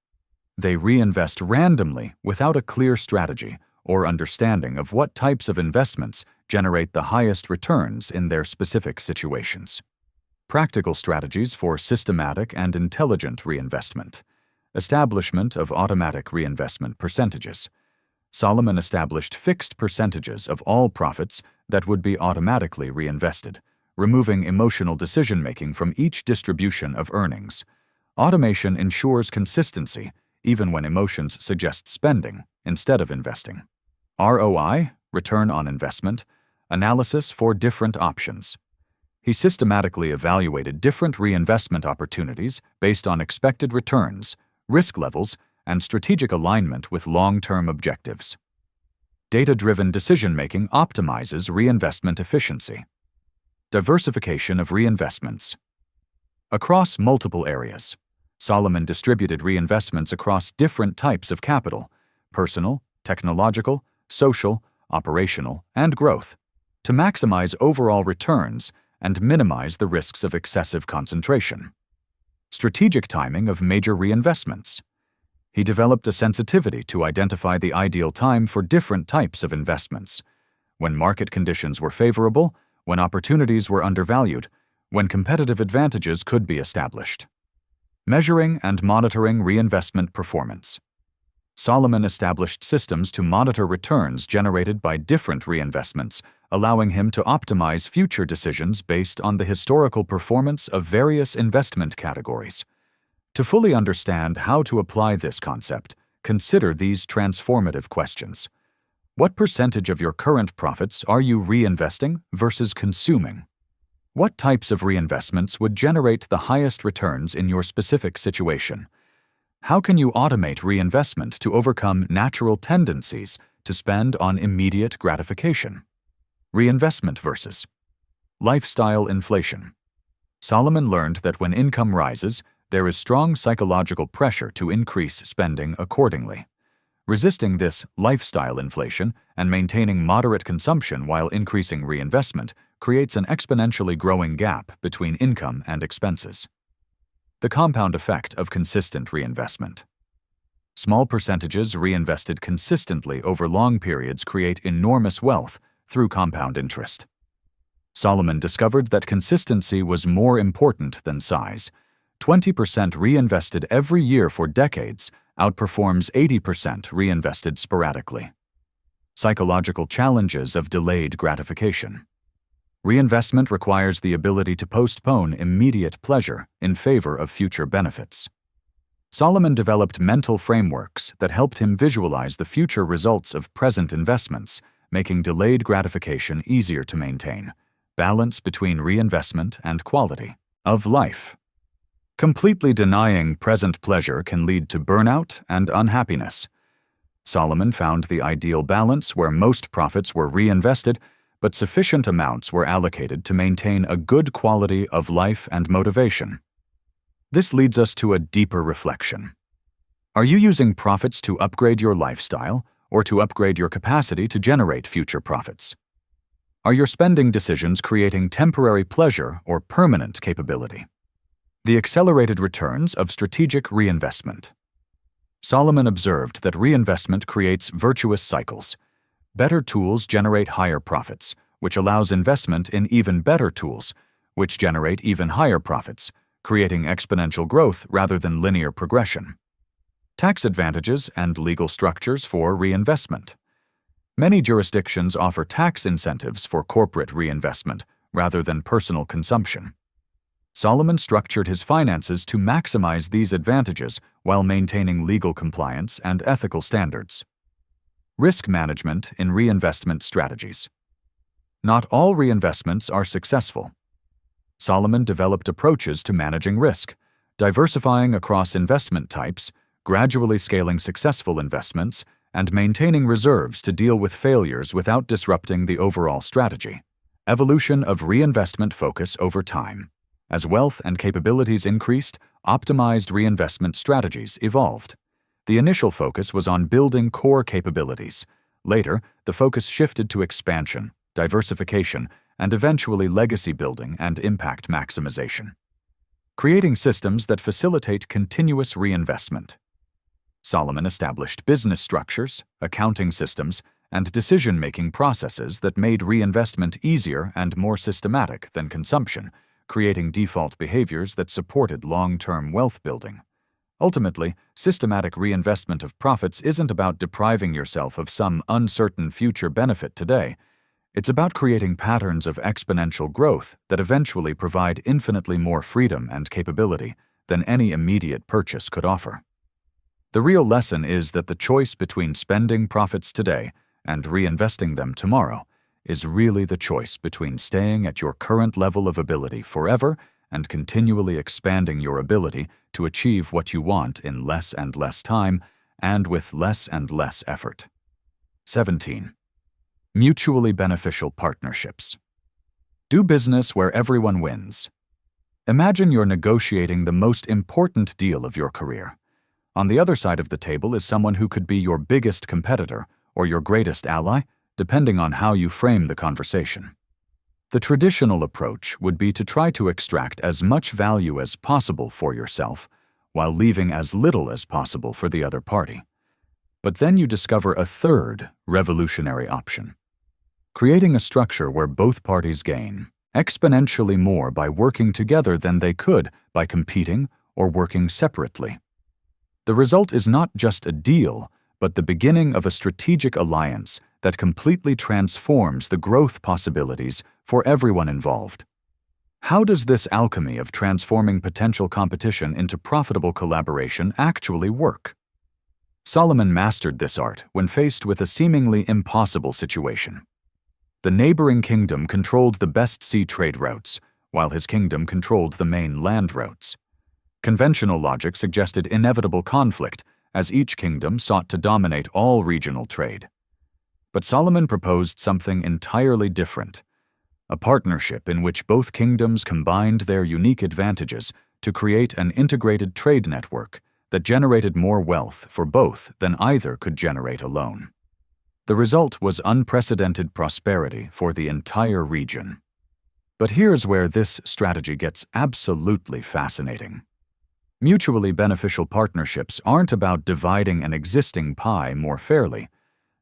They reinvest randomly without a clear strategy or understanding of what types of investments generate the highest returns in their specific situations. Practical strategies for systematic and intelligent reinvestment. Establishment of automatic reinvestment percentages. Solomon established fixed percentages of all profits that would be automatically reinvested, removing emotional decision-making from each distribution of earnings. Automation ensures consistency, even when emotions suggest spending instead of investing. ROI, return on investment, analysis for different options. He systematically evaluated different reinvestment opportunities based on expected returns, risk levels, and strategic alignment with long-term objectives. Data-driven decision-making optimizes reinvestment efficiency. Diversification of reinvestments. Across multiple areas, Solomon distributed reinvestments across different types of capital: personal, technological, social, operational, and growth, to maximize overall returns and minimize the risks of excessive concentration. Strategic timing of major reinvestments. He developed a sensitivity to identify the ideal time for different types of investments: when market conditions were favorable, when opportunities were undervalued, when competitive advantages could be established. Measuring and monitoring reinvestment performance. Solomon established systems to monitor returns generated by different reinvestments, allowing him to optimize future decisions based on the historical performance of various investment categories. To fully understand how to apply this concept, consider these transformative questions. What percentage of your current profits are you reinvesting versus consuming? What types of reinvestments would generate the highest returns in your specific situation? How can you automate reinvestment to overcome natural tendencies to spend on immediate gratification? Reinvestment versus lifestyle inflation. Solomon learned that when income rises, there is strong psychological pressure to increase spending accordingly. Resisting this lifestyle inflation and maintaining moderate consumption while increasing reinvestment creates an exponentially growing gap between income and expenses. The compound effect of consistent reinvestment. Small percentages reinvested consistently over long periods create enormous wealth through compound interest. Solomon discovered that consistency was more important than size. 20% reinvested every year for decades outperforms 80% reinvested sporadically. Psychological challenges of delayed gratification. Reinvestment requires the ability to postpone immediate pleasure in favor of future benefits. Solomon developed mental frameworks that helped him visualize the future results of present investments, making delayed gratification easier to maintain. Balance between reinvestment and quality of life. Completely denying present pleasure can lead to burnout and unhappiness. Solomon found the ideal balance where most profits were reinvested, but sufficient amounts were allocated to maintain a good quality of life and motivation. This leads us to a deeper reflection. Are you using profits to upgrade your lifestyle or to upgrade your capacity to generate future profits? Are your spending decisions creating temporary pleasure or permanent capability? The accelerated returns of strategic reinvestment. Solomon observed that reinvestment creates virtuous cycles. Better tools generate higher profits, which allows investment in even better tools, which generate even higher profits, creating exponential growth rather than linear progression. Tax advantages and legal structures for reinvestment. Many jurisdictions offer tax incentives for corporate reinvestment rather than personal consumption. Solomon structured his finances to maximize these advantages while maintaining legal compliance and ethical standards. Risk management in reinvestment strategies. Not all reinvestments are successful. Solomon developed approaches to managing risk, diversifying across investment types, gradually scaling successful investments, and maintaining reserves to deal with failures without disrupting the overall strategy. Evolution of reinvestment focus over time. As wealth and capabilities increased, optimized reinvestment strategies evolved. The initial focus was on building core capabilities. Later, the focus shifted to expansion, diversification, and eventually legacy building and impact maximization. Creating systems that facilitate continuous reinvestment. Solomon established business structures, accounting systems, and decision-making processes that made reinvestment easier and more systematic than consumption, creating default behaviors that supported long-term wealth building. Ultimately, systematic reinvestment of profits isn't about depriving yourself of some uncertain future benefit today. It's about creating patterns of exponential growth that eventually provide infinitely more freedom and capability than any immediate purchase could offer. The real lesson is that the choice between spending profits today and reinvesting them tomorrow is really the choice between staying at your current level of ability forever and continually expanding your ability to achieve what you want in less and less time and with less and less effort. 17. Mutually beneficial partnerships. Do business where everyone wins. Imagine you're negotiating the most important deal of your career. On the other side of the table is someone who could be your biggest competitor or your greatest ally, depending on how you frame the conversation. The traditional approach would be to try to extract as much value as possible for yourself, while leaving as little as possible for the other party. But then you discover a third revolutionary option. Creating a structure where both parties gain exponentially more by working together than they could by competing or working separately. The result is not just a deal, but the beginning of a strategic alliance that completely transforms the growth possibilities for everyone involved. How does this alchemy of transforming potential competition into profitable collaboration actually work? Solomon mastered this art when faced with a seemingly impossible situation. The neighboring kingdom controlled the best sea trade routes, while his kingdom controlled the main land routes. Conventional logic suggested inevitable conflict, as each kingdom sought to dominate all regional trade. But Solomon proposed something entirely different, a partnership in which both kingdoms combined their unique advantages to create an integrated trade network that generated more wealth for both than either could generate alone. The result was unprecedented prosperity for the entire region. But here's where this strategy gets absolutely fascinating. Mutually beneficial partnerships aren't about dividing an existing pie more fairly.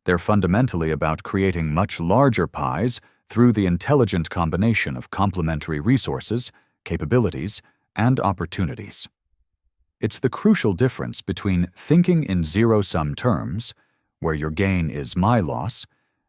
They're fundamentally about creating much larger pies through the intelligent combination of complementary resources, capabilities, and opportunities. It's the crucial difference between thinking in zero-sum terms, where your gain is my loss,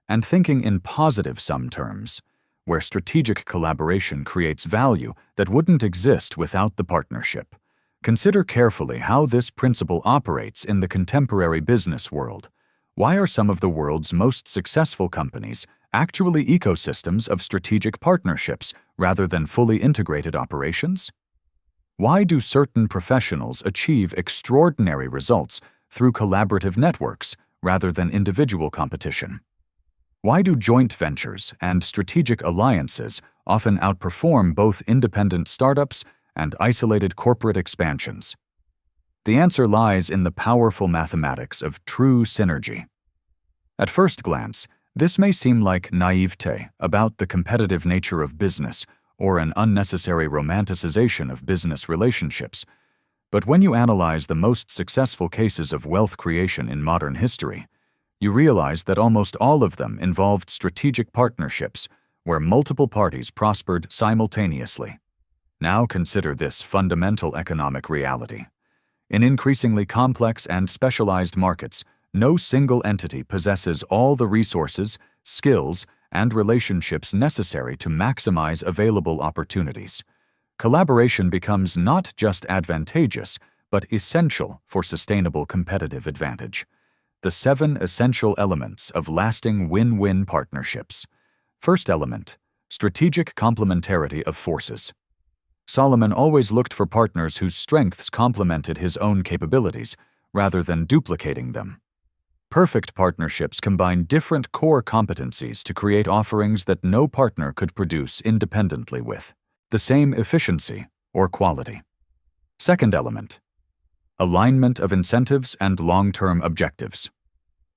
and thinking in positive-sum terms, where strategic collaboration creates value that wouldn't exist without the partnership. Consider carefully how this principle operates in the contemporary business world. Why are some of the world's most successful companies actually ecosystems of strategic partnerships rather than fully integrated operations? Why do certain professionals achieve extraordinary results through collaborative networks rather than individual competition? Why do joint ventures and strategic alliances often outperform both independent startups and isolated corporate expansions? The answer lies in the powerful mathematics of true synergy. At first glance, this may seem like naivete about the competitive nature of business or an unnecessary romanticization of business relationships. But when you analyze the most successful cases of wealth creation in modern history, you realize that almost all of them involved strategic partnerships where multiple parties prospered simultaneously. Now consider this fundamental economic reality. In increasingly complex and specialized markets, no single entity possesses all the resources, skills, and relationships necessary to maximize available opportunities. Collaboration becomes not just advantageous, but essential for sustainable competitive advantage. The 7 essential elements of lasting win-win partnerships. First element, strategic complementarity of forces. Solomon always looked for partners whose strengths complemented his own capabilities, rather than duplicating them. Perfect partnerships combine different core competencies to create offerings that no partner could produce independently with the same efficiency or quality. Second element, alignment of incentives and long-term objectives.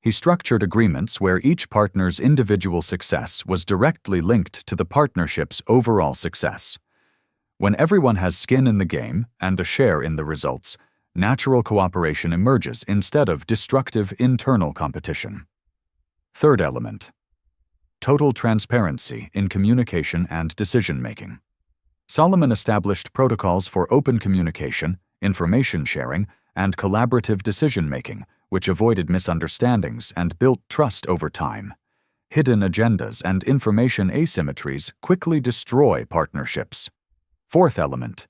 He structured agreements where each partner's individual success was directly linked to the partnership's overall success. When everyone has skin in the game and a share in the results, natural cooperation emerges instead of destructive internal competition. Third element, total transparency in communication and decision-making. Solomon established protocols for open communication, information sharing, and collaborative decision-making, which avoided misunderstandings and built trust over time. Hidden agendas and information asymmetries quickly destroy partnerships. Fourth element,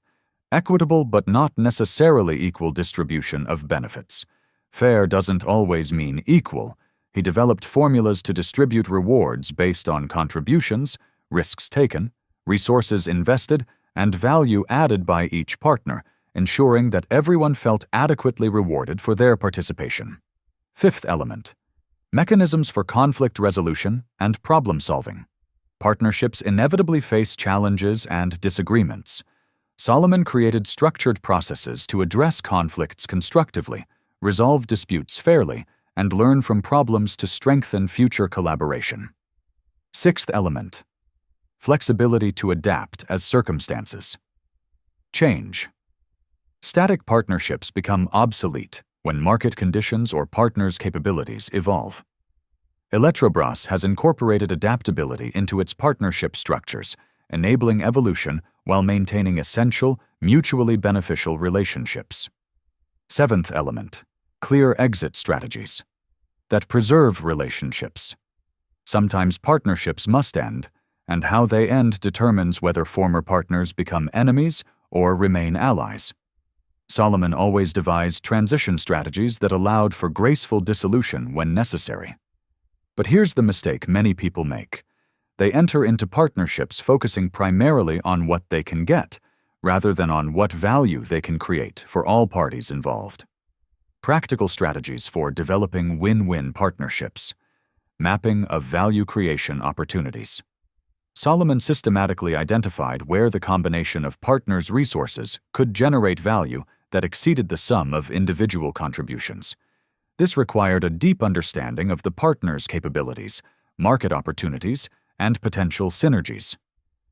equitable but not necessarily equal distribution of benefits. Fair doesn't always mean equal. He developed formulas to distribute rewards based on contributions, risks taken, resources invested, and value added by each partner, ensuring that everyone felt adequately rewarded for their participation. Fifth element, mechanisms for conflict resolution and problem solving. Partnerships inevitably face challenges and disagreements. Solomon created structured processes to address conflicts constructively, resolve disputes fairly, and learn from problems to strengthen future collaboration. Sixth element, flexibility to adapt as circumstances change. Static partnerships become obsolete when market conditions or partners' capabilities evolve. Electrobras has incorporated adaptability into its partnership structures, enabling evolution while maintaining essential, mutually beneficial relationships. Seventh element, clear exit strategies. that preserve relationships. Sometimes partnerships must end, and how they end determines whether former partners become enemies or remain allies. Solomon always devised transition strategies that allowed for graceful dissolution when necessary. But here's the mistake many people make. They enter into partnerships focusing primarily on what they can get, rather than on what value they can create for all parties involved. Practical strategies for developing win-win partnerships. Mapping of value creation opportunities. Solomon systematically identified where the combination of partners' resources could generate value that exceeded the sum of individual contributions. This required a deep understanding of the partners' capabilities, market opportunities, and potential synergies.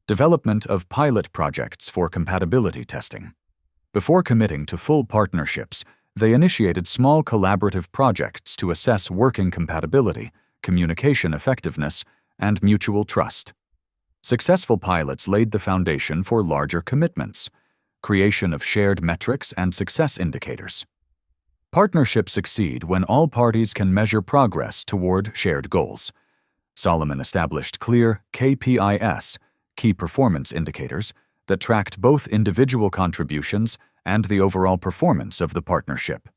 Development of pilot projects for compatibility testing. Before committing to full partnerships, they initiated small collaborative projects to assess working compatibility, communication effectiveness, and mutual trust. Successful pilots laid the foundation for larger commitments. Creation of shared metrics and success indicators. Partnerships succeed when all parties can measure progress toward shared goals. Solomon established clear KPIs, key performance indicators, that tracked both individual contributions and the overall performance of the partnership.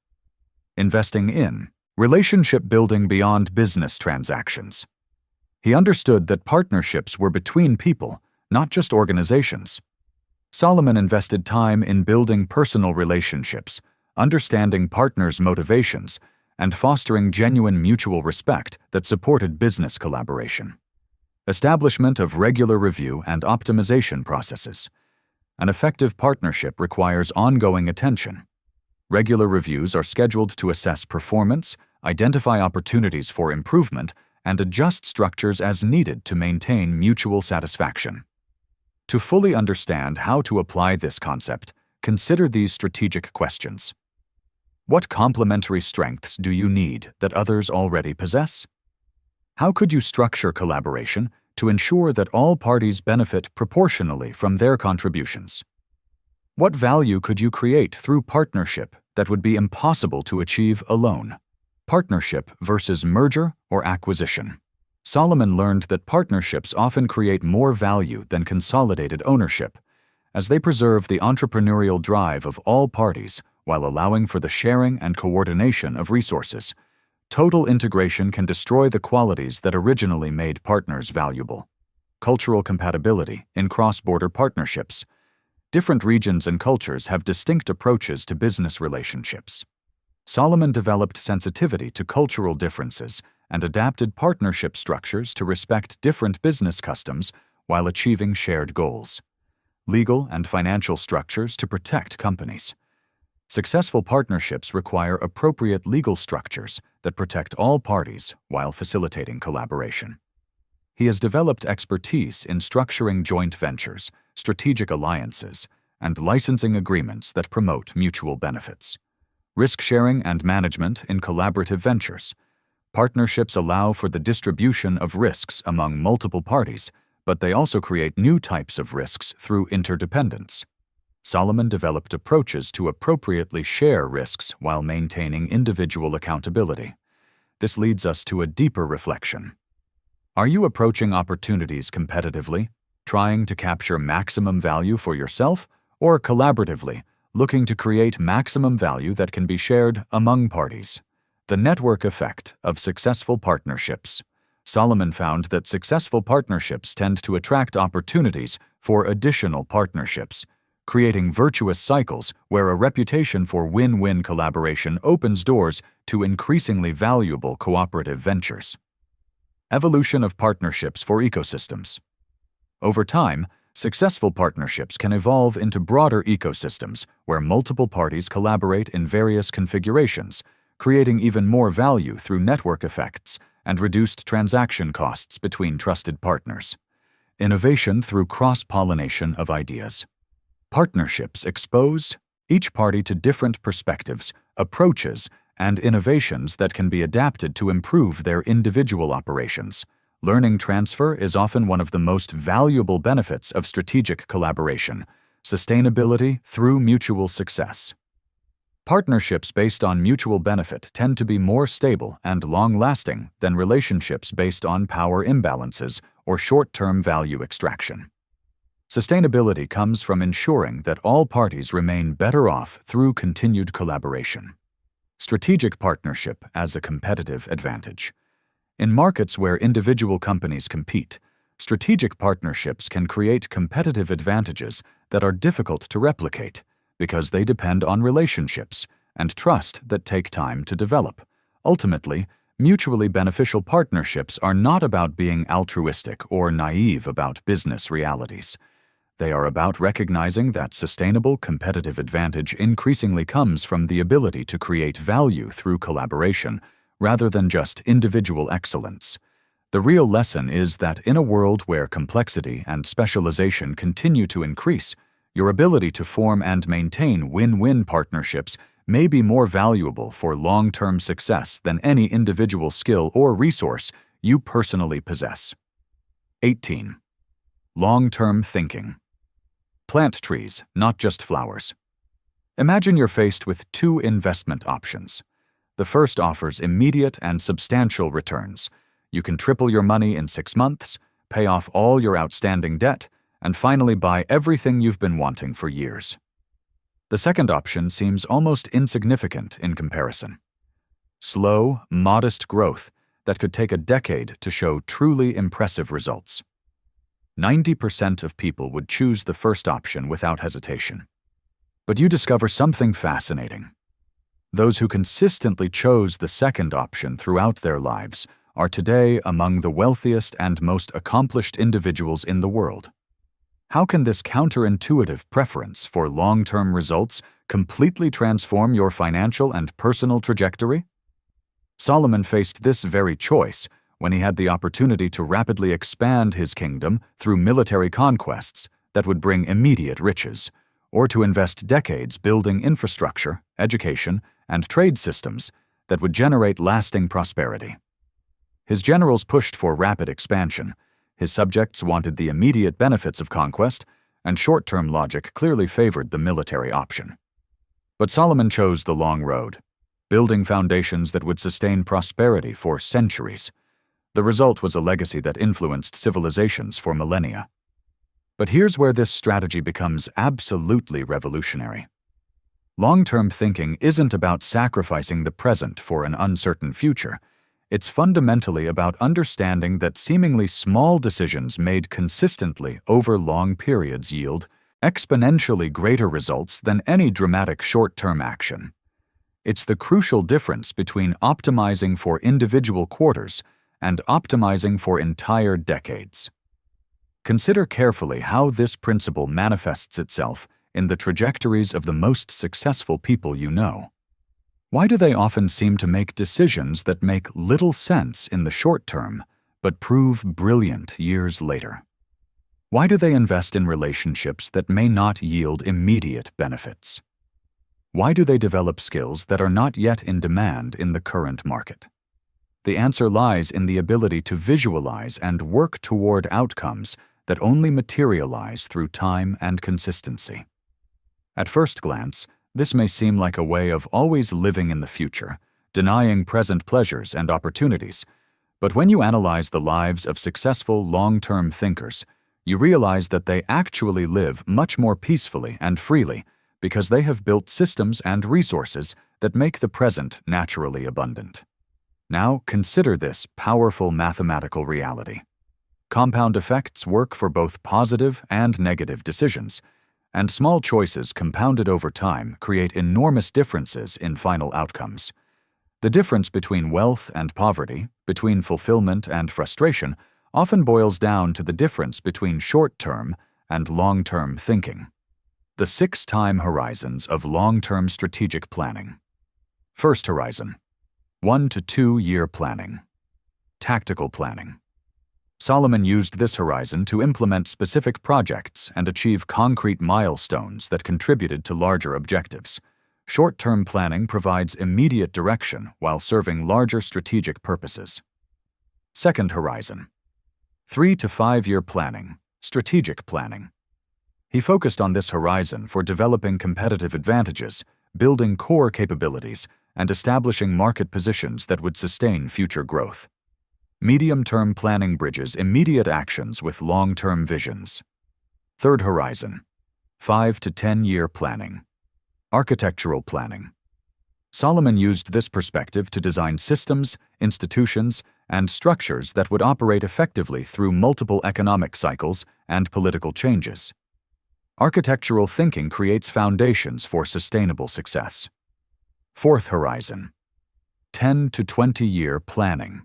Investing in relationship building beyond business transactions. He understood that partnerships were between people, not just organizations. Solomon invested time in building personal relationships, understanding partners' motivations, and fostering genuine mutual respect that supported business collaboration. Establishment of regular review and optimization processes. An effective partnership requires ongoing attention. Regular reviews are scheduled to assess performance, identify opportunities for improvement, and adjust structures as needed to maintain mutual satisfaction. To fully understand how to apply this concept, consider these strategic questions. What complementary strengths do you need that others already possess? How could you structure collaboration to ensure that all parties benefit proportionally from their contributions? What value could you create through partnership that would be impossible to achieve alone? Partnership versus merger or acquisition. Solomon learned that partnerships often create more value than consolidated ownership, as they preserve the entrepreneurial drive of all parties while allowing for the sharing and coordination of resources. Total integration can destroy the qualities that originally made partners valuable. Cultural compatibility in cross-border partnerships. Different regions and cultures have distinct approaches to business relationships. Solomon developed sensitivity to cultural differences and adapted partnership structures to respect different business customs while achieving shared goals. Legal and financial structures to protect companies. Successful partnerships require appropriate legal structures that protect all parties while facilitating collaboration. He has developed expertise in structuring joint ventures, strategic alliances, and licensing agreements that promote mutual benefits. Risk sharing and management in collaborative ventures. Partnerships allow for the distribution of risks among multiple parties, but they also create new types of risks through interdependence. Solomon developed approaches to appropriately share risks while maintaining individual accountability. This leads us to a deeper reflection. Are you approaching opportunities competitively, trying to capture maximum value for yourself, or collaboratively, looking to create maximum value that can be shared among parties? The network effect of successful partnerships. Solomon found that successful partnerships tend to attract opportunities for additional partnerships, creating virtuous cycles where a reputation for win-win collaboration opens doors to increasingly valuable cooperative ventures. Evolution of partnerships for ecosystems. Over time, successful partnerships can evolve into broader ecosystems where multiple parties collaborate in various configurations, creating even more value through network effects and reduced transaction costs between trusted partners. Innovation through cross-pollination of ideas. Partnerships expose each party to different perspectives, approaches, and innovations that can be adapted to improve their individual operations. Learning transfer is often one of the most valuable benefits of strategic collaboration. Sustainability through mutual success. Partnerships based on mutual benefit tend to be more stable and long-lasting than relationships based on power imbalances or short-term value extraction. Sustainability comes from ensuring that all parties remain better off through continued collaboration. Strategic partnership as a competitive advantage. In markets where individual companies compete, strategic partnerships can create competitive advantages that are difficult to replicate because they depend on relationships and trust that take time to develop. Ultimately, mutually beneficial partnerships are not about being altruistic or naive about business realities. They are about recognizing that sustainable competitive advantage increasingly comes from the ability to create value through collaboration rather than just individual excellence. The real lesson is that in a world where complexity and specialization continue to increase, your ability to form and maintain win-win partnerships may be more valuable for long-term success than any individual skill or resource you personally possess. 18. Long-term thinking. Plant trees, not just flowers. Imagine you're faced with two investment options. The first offers immediate and substantial returns. You can triple your money in 6 months, pay off all your outstanding debt, and finally buy everything you've been wanting for years. The second option seems almost insignificant in comparison. Slow, modest growth that could take a decade to show truly impressive results. 90% of people would choose the first option without hesitation. But you discover something fascinating. Those who consistently chose the second option throughout their lives are today among the wealthiest and most accomplished individuals in the world. How can this counterintuitive preference for long-term results completely transform your financial and personal trajectory? Solomon faced this very choice when he had the opportunity to rapidly expand his kingdom through military conquests that would bring immediate riches, or to invest decades building infrastructure, education, and trade systems that would generate lasting prosperity. His generals pushed for rapid expansion. His subjects wanted the immediate benefits of conquest, and short-term logic clearly favored the military option. But Solomon chose the long road, building foundations that would sustain prosperity for centuries. The result was a legacy that influenced civilizations for millennia. But here's where this strategy becomes absolutely revolutionary. Long-term thinking isn't about sacrificing the present for an uncertain future. It's fundamentally about understanding that seemingly small decisions made consistently over long periods yield exponentially greater results than any dramatic short-term action. It's the crucial difference between optimizing for individual quarters and optimizing for entire decades. Consider carefully how this principle manifests itself in the trajectories of the most successful people you know. Why do they often seem to make decisions that make little sense in the short term, but prove brilliant years later? Why do they invest in relationships that may not yield immediate benefits? Why do they develop skills that are not yet in demand in the current market? The answer lies in the ability to visualize and work toward outcomes that only materialize through time and consistency. At first glance, this may seem like a way of always living in the future, denying present pleasures and opportunities. But when you analyze the lives of successful long-term thinkers, you realize that they actually live much more peacefully and freely because they have built systems and resources that make the present naturally abundant. Now consider this powerful mathematical reality. Compound effects work for both positive and negative decisions, and small choices compounded over time create enormous differences in final outcomes. The difference between wealth and poverty, between fulfillment and frustration, often boils down to the difference between short-term and long-term thinking. The 6 time horizons of long-term strategic planning. First horizon, 1 to 2 year planning. Tactical planning. Solomon used this horizon to implement specific projects and achieve concrete milestones that contributed to larger objectives. Short-term planning provides immediate direction while serving larger strategic purposes. Second horizon, 3 to 5 year planning, strategic planning. He focused on this horizon for developing competitive advantages, building core capabilities, and establishing market positions that would sustain future growth. Medium-term planning bridges immediate actions with long-term visions. Third horizon, 5 to 10-year planning. Architectural planning. Solomon used this perspective to design systems, institutions, and structures that would operate effectively through multiple economic cycles and political changes. Architectural thinking creates foundations for sustainable success. Fourth horizon, 10 to 20-year planning.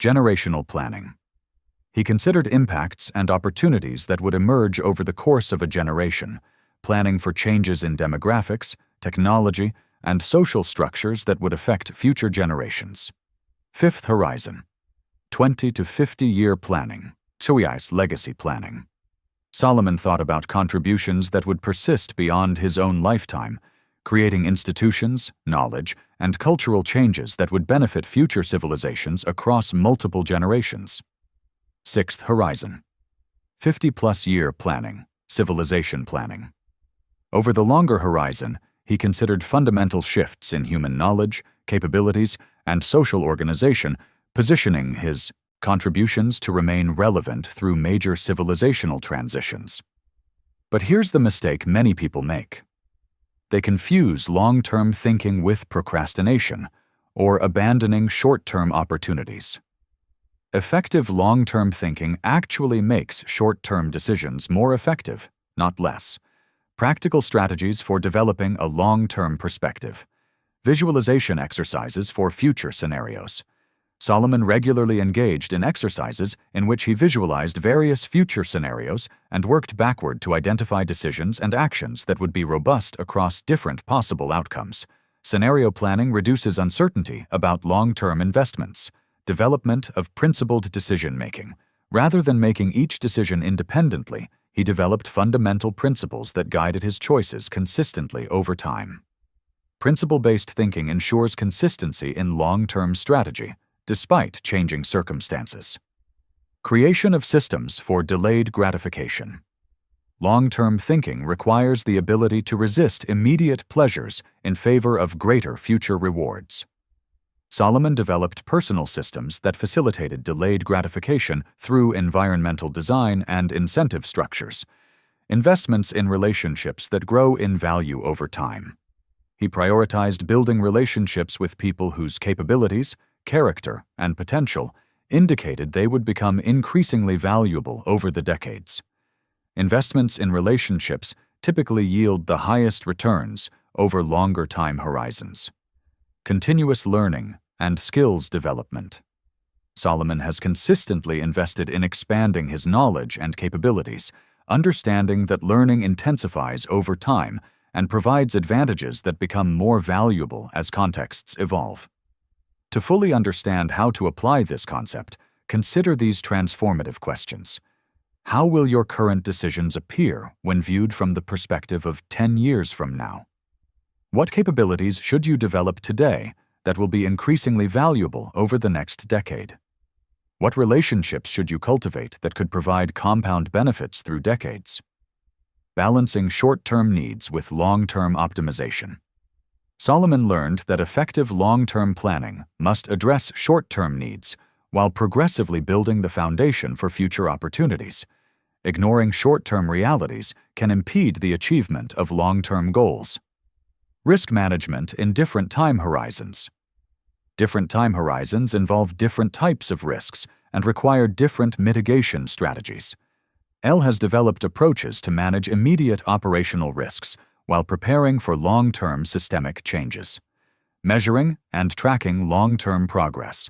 Generational planning. He considered impacts and opportunities that would emerge over the course of a generation, planning for changes in demographics, technology, and social structures that would affect future generations. Fifth horizon, 20 to 50-year planning, legacy planning. Solomon thought about contributions that would persist beyond his own lifetime, creating institutions, knowledge, and cultural changes that would benefit future civilizations across multiple generations. Sixth horizon, 50-plus-year planning, civilization planning. Over the longer horizon, he considered fundamental shifts in human knowledge, capabilities, and social organization, positioning his contributions to remain relevant through major civilizational transitions. But here's the mistake many people make. They confuse long-term thinking with procrastination, or abandoning short-term opportunities. Effective long-term thinking actually makes short-term decisions more effective, not less. Practical strategies for developing a long-term perspective. Visualization exercises for future scenarios. Solomon regularly engaged in exercises in which he visualized various future scenarios and worked backward to identify decisions and actions that would be robust across different possible outcomes. Scenario planning reduces uncertainty about long-term investments. Development of principled decision-making. Rather than making each decision independently, he developed fundamental principles that guided his choices consistently over time. Principle-based thinking ensures consistency in long-term strategy, despite changing circumstances. Creation of systems for delayed gratification. Long-term thinking requires the ability to resist immediate pleasures in favor of greater future rewards. Solomon developed personal systems that facilitated delayed gratification through environmental design and incentive structures. Investments in relationships that grow in value over time. He prioritized building relationships with people whose capabilities, character, and potential indicated they would become increasingly valuable over the decades. Investments in relationships typically yield the highest returns over longer time horizons. Continuous learning and skills development. Solomon has consistently invested in expanding his knowledge and capabilities, understanding that learning intensifies over time and provides advantages that become more valuable as contexts evolve. To fully understand how to apply this concept, consider these transformative questions. How will your current decisions appear when viewed from the perspective of 10 years from now? What capabilities should you develop today that will be increasingly valuable over the next decade? What relationships should you cultivate that could provide compound benefits through decades? Balancing short-term needs with long-term optimization. Solomon learned that effective long-term planning must address short-term needs while progressively building the foundation for future opportunities. Ignoring short-term realities can impede the achievement of long-term goals. Risk management in different time horizons. Different time horizons involve different types of risks and require different mitigation strategies. L has developed approaches to manage immediate operational risks while preparing for long-term systemic changes. Measuring and tracking long-term progress.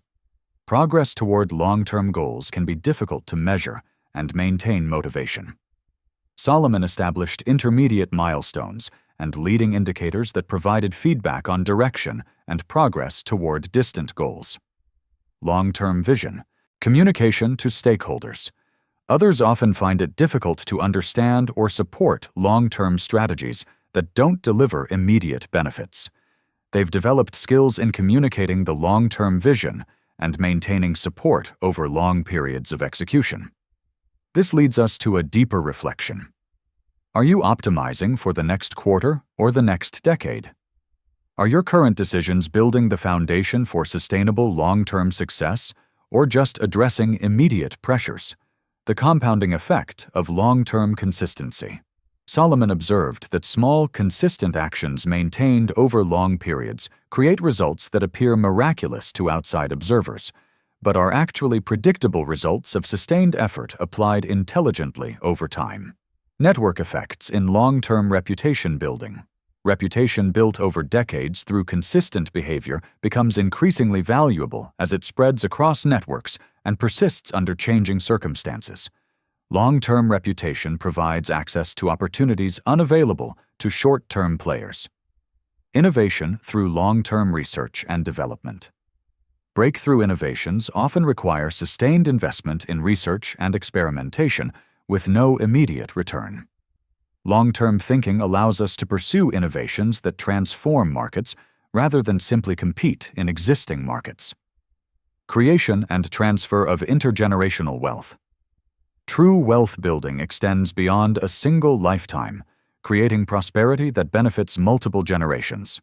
Progress toward long-term goals can be difficult to measure and maintain motivation. Solomon established intermediate milestones and leading indicators that provided feedback on direction and progress toward distant goals. Long-term vision. Communication to stakeholders. Others often find it difficult to understand or support long-term strategies that don't deliver immediate benefits. They've developed skills in communicating the long-term vision and maintaining support over long periods of execution. This leads us to a deeper reflection. Are you optimizing for the next quarter or the next decade? Are your current decisions building the foundation for sustainable long-term success, or just addressing immediate pressures? The compounding effect of long-term consistency. Solomon observed that small, consistent actions maintained over long periods create results that appear miraculous to outside observers, but are actually predictable results of sustained effort applied intelligently over time. Network effects in long-term reputation building. Reputation built over decades through consistent behavior becomes increasingly valuable as it spreads across networks and persists under changing circumstances. Long-term reputation provides access to opportunities unavailable to short-term players. Innovation through long-term research and development. Breakthrough innovations often require sustained investment in research and experimentation with no immediate return. Long-term thinking allows us to pursue innovations that transform markets rather than simply compete in existing markets. Creation and transfer of intergenerational wealth. True wealth building extends beyond a single lifetime, creating prosperity that benefits multiple generations.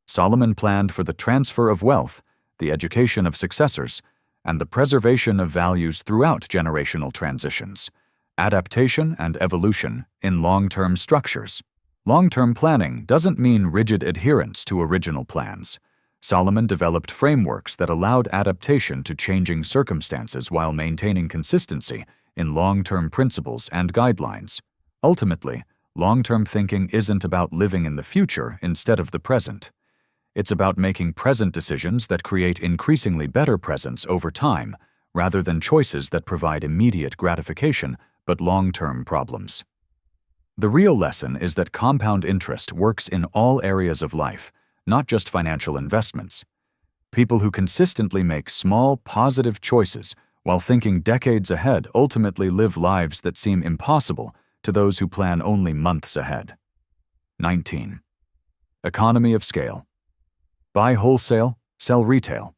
Solomon planned for the transfer of wealth, the education of successors, and the preservation of values throughout generational transitions. Adaptation and evolution in long-term structures. Long-term planning doesn't mean rigid adherence to original plans. Solomon developed frameworks that allowed adaptation to changing circumstances while maintaining consistency in long-term principles and guidelines. Ultimately, long-term thinking isn't about living in the future instead of the present. It's about making present decisions that create increasingly better presents over time, rather than choices that provide immediate gratification but long-term problems. The real lesson is that compound interest works in all areas of life, not just financial investments. People who consistently make small, positive choices while thinking decades ahead ultimately live lives that seem impossible to those who plan only months ahead. 19. Economy of scale. Buy wholesale, sell retail.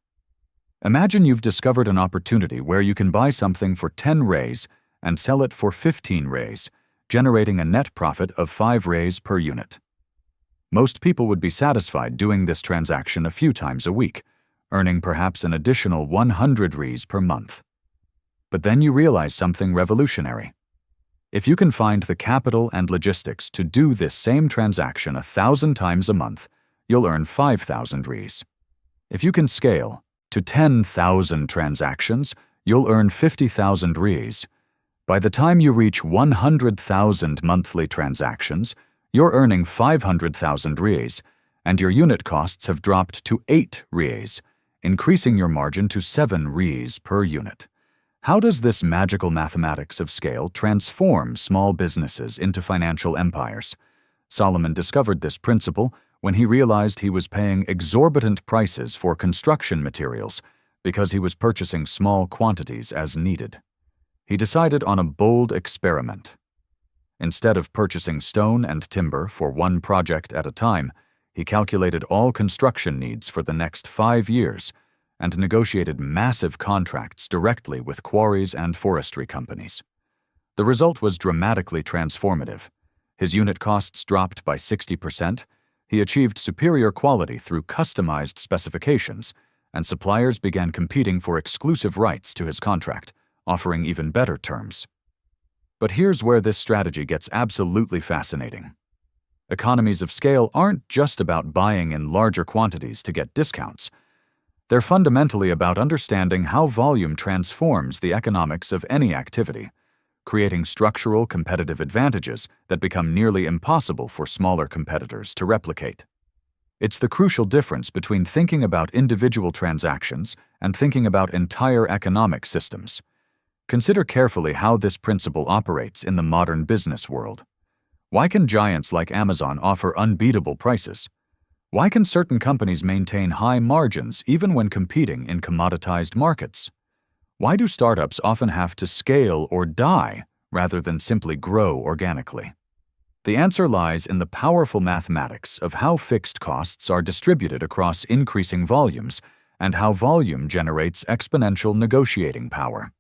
Imagine you've discovered an opportunity where you can buy something for 10 rays and sell it for 15 rays, generating a net profit of 5 rays per unit. Most people would be satisfied doing this transaction a few times a week, earning perhaps an additional 100 rays per month. But then you realize something revolutionary. If you can find the capital and logistics to do this same transaction 1,000 times a month, you'll earn 5,000 rays. If you can scale to 10,000 transactions, you'll earn 50,000 rays. By the time you reach 100,000 monthly transactions, you're earning 500,000 rays, and your unit costs have dropped to 8 rays, increasing your margin to 7 rays per unit. How does this magical mathematics of scale transform small businesses into financial empires? Solomon discovered this principle when he realized he was paying exorbitant prices for construction materials because he was purchasing small quantities as needed. He decided on a bold experiment. Instead of purchasing stone and timber for one project at a time, he calculated all construction needs for the next 5 years and negotiated massive contracts directly with quarries and forestry companies. The result was dramatically transformative. His unit costs dropped by 60%, he achieved superior quality through customized specifications, and suppliers began competing for exclusive rights to his contract, offering even better terms. But here's where this strategy gets absolutely fascinating. Economies of scale aren't just about buying in larger quantities to get discounts. They're fundamentally about understanding how volume transforms the economics of any activity, creating structural competitive advantages that become nearly impossible for smaller competitors to replicate. It's the crucial difference between thinking about individual transactions and thinking about entire economic systems. Consider carefully how this principle operates in the modern business world. Why can giants like Amazon offer unbeatable prices? Why can certain companies maintain high margins even when competing in commoditized markets? Why do startups often have to scale or die rather than simply grow organically? The answer lies in the powerful mathematics of how fixed costs are distributed across increasing volumes and how volume generates exponential negotiating power.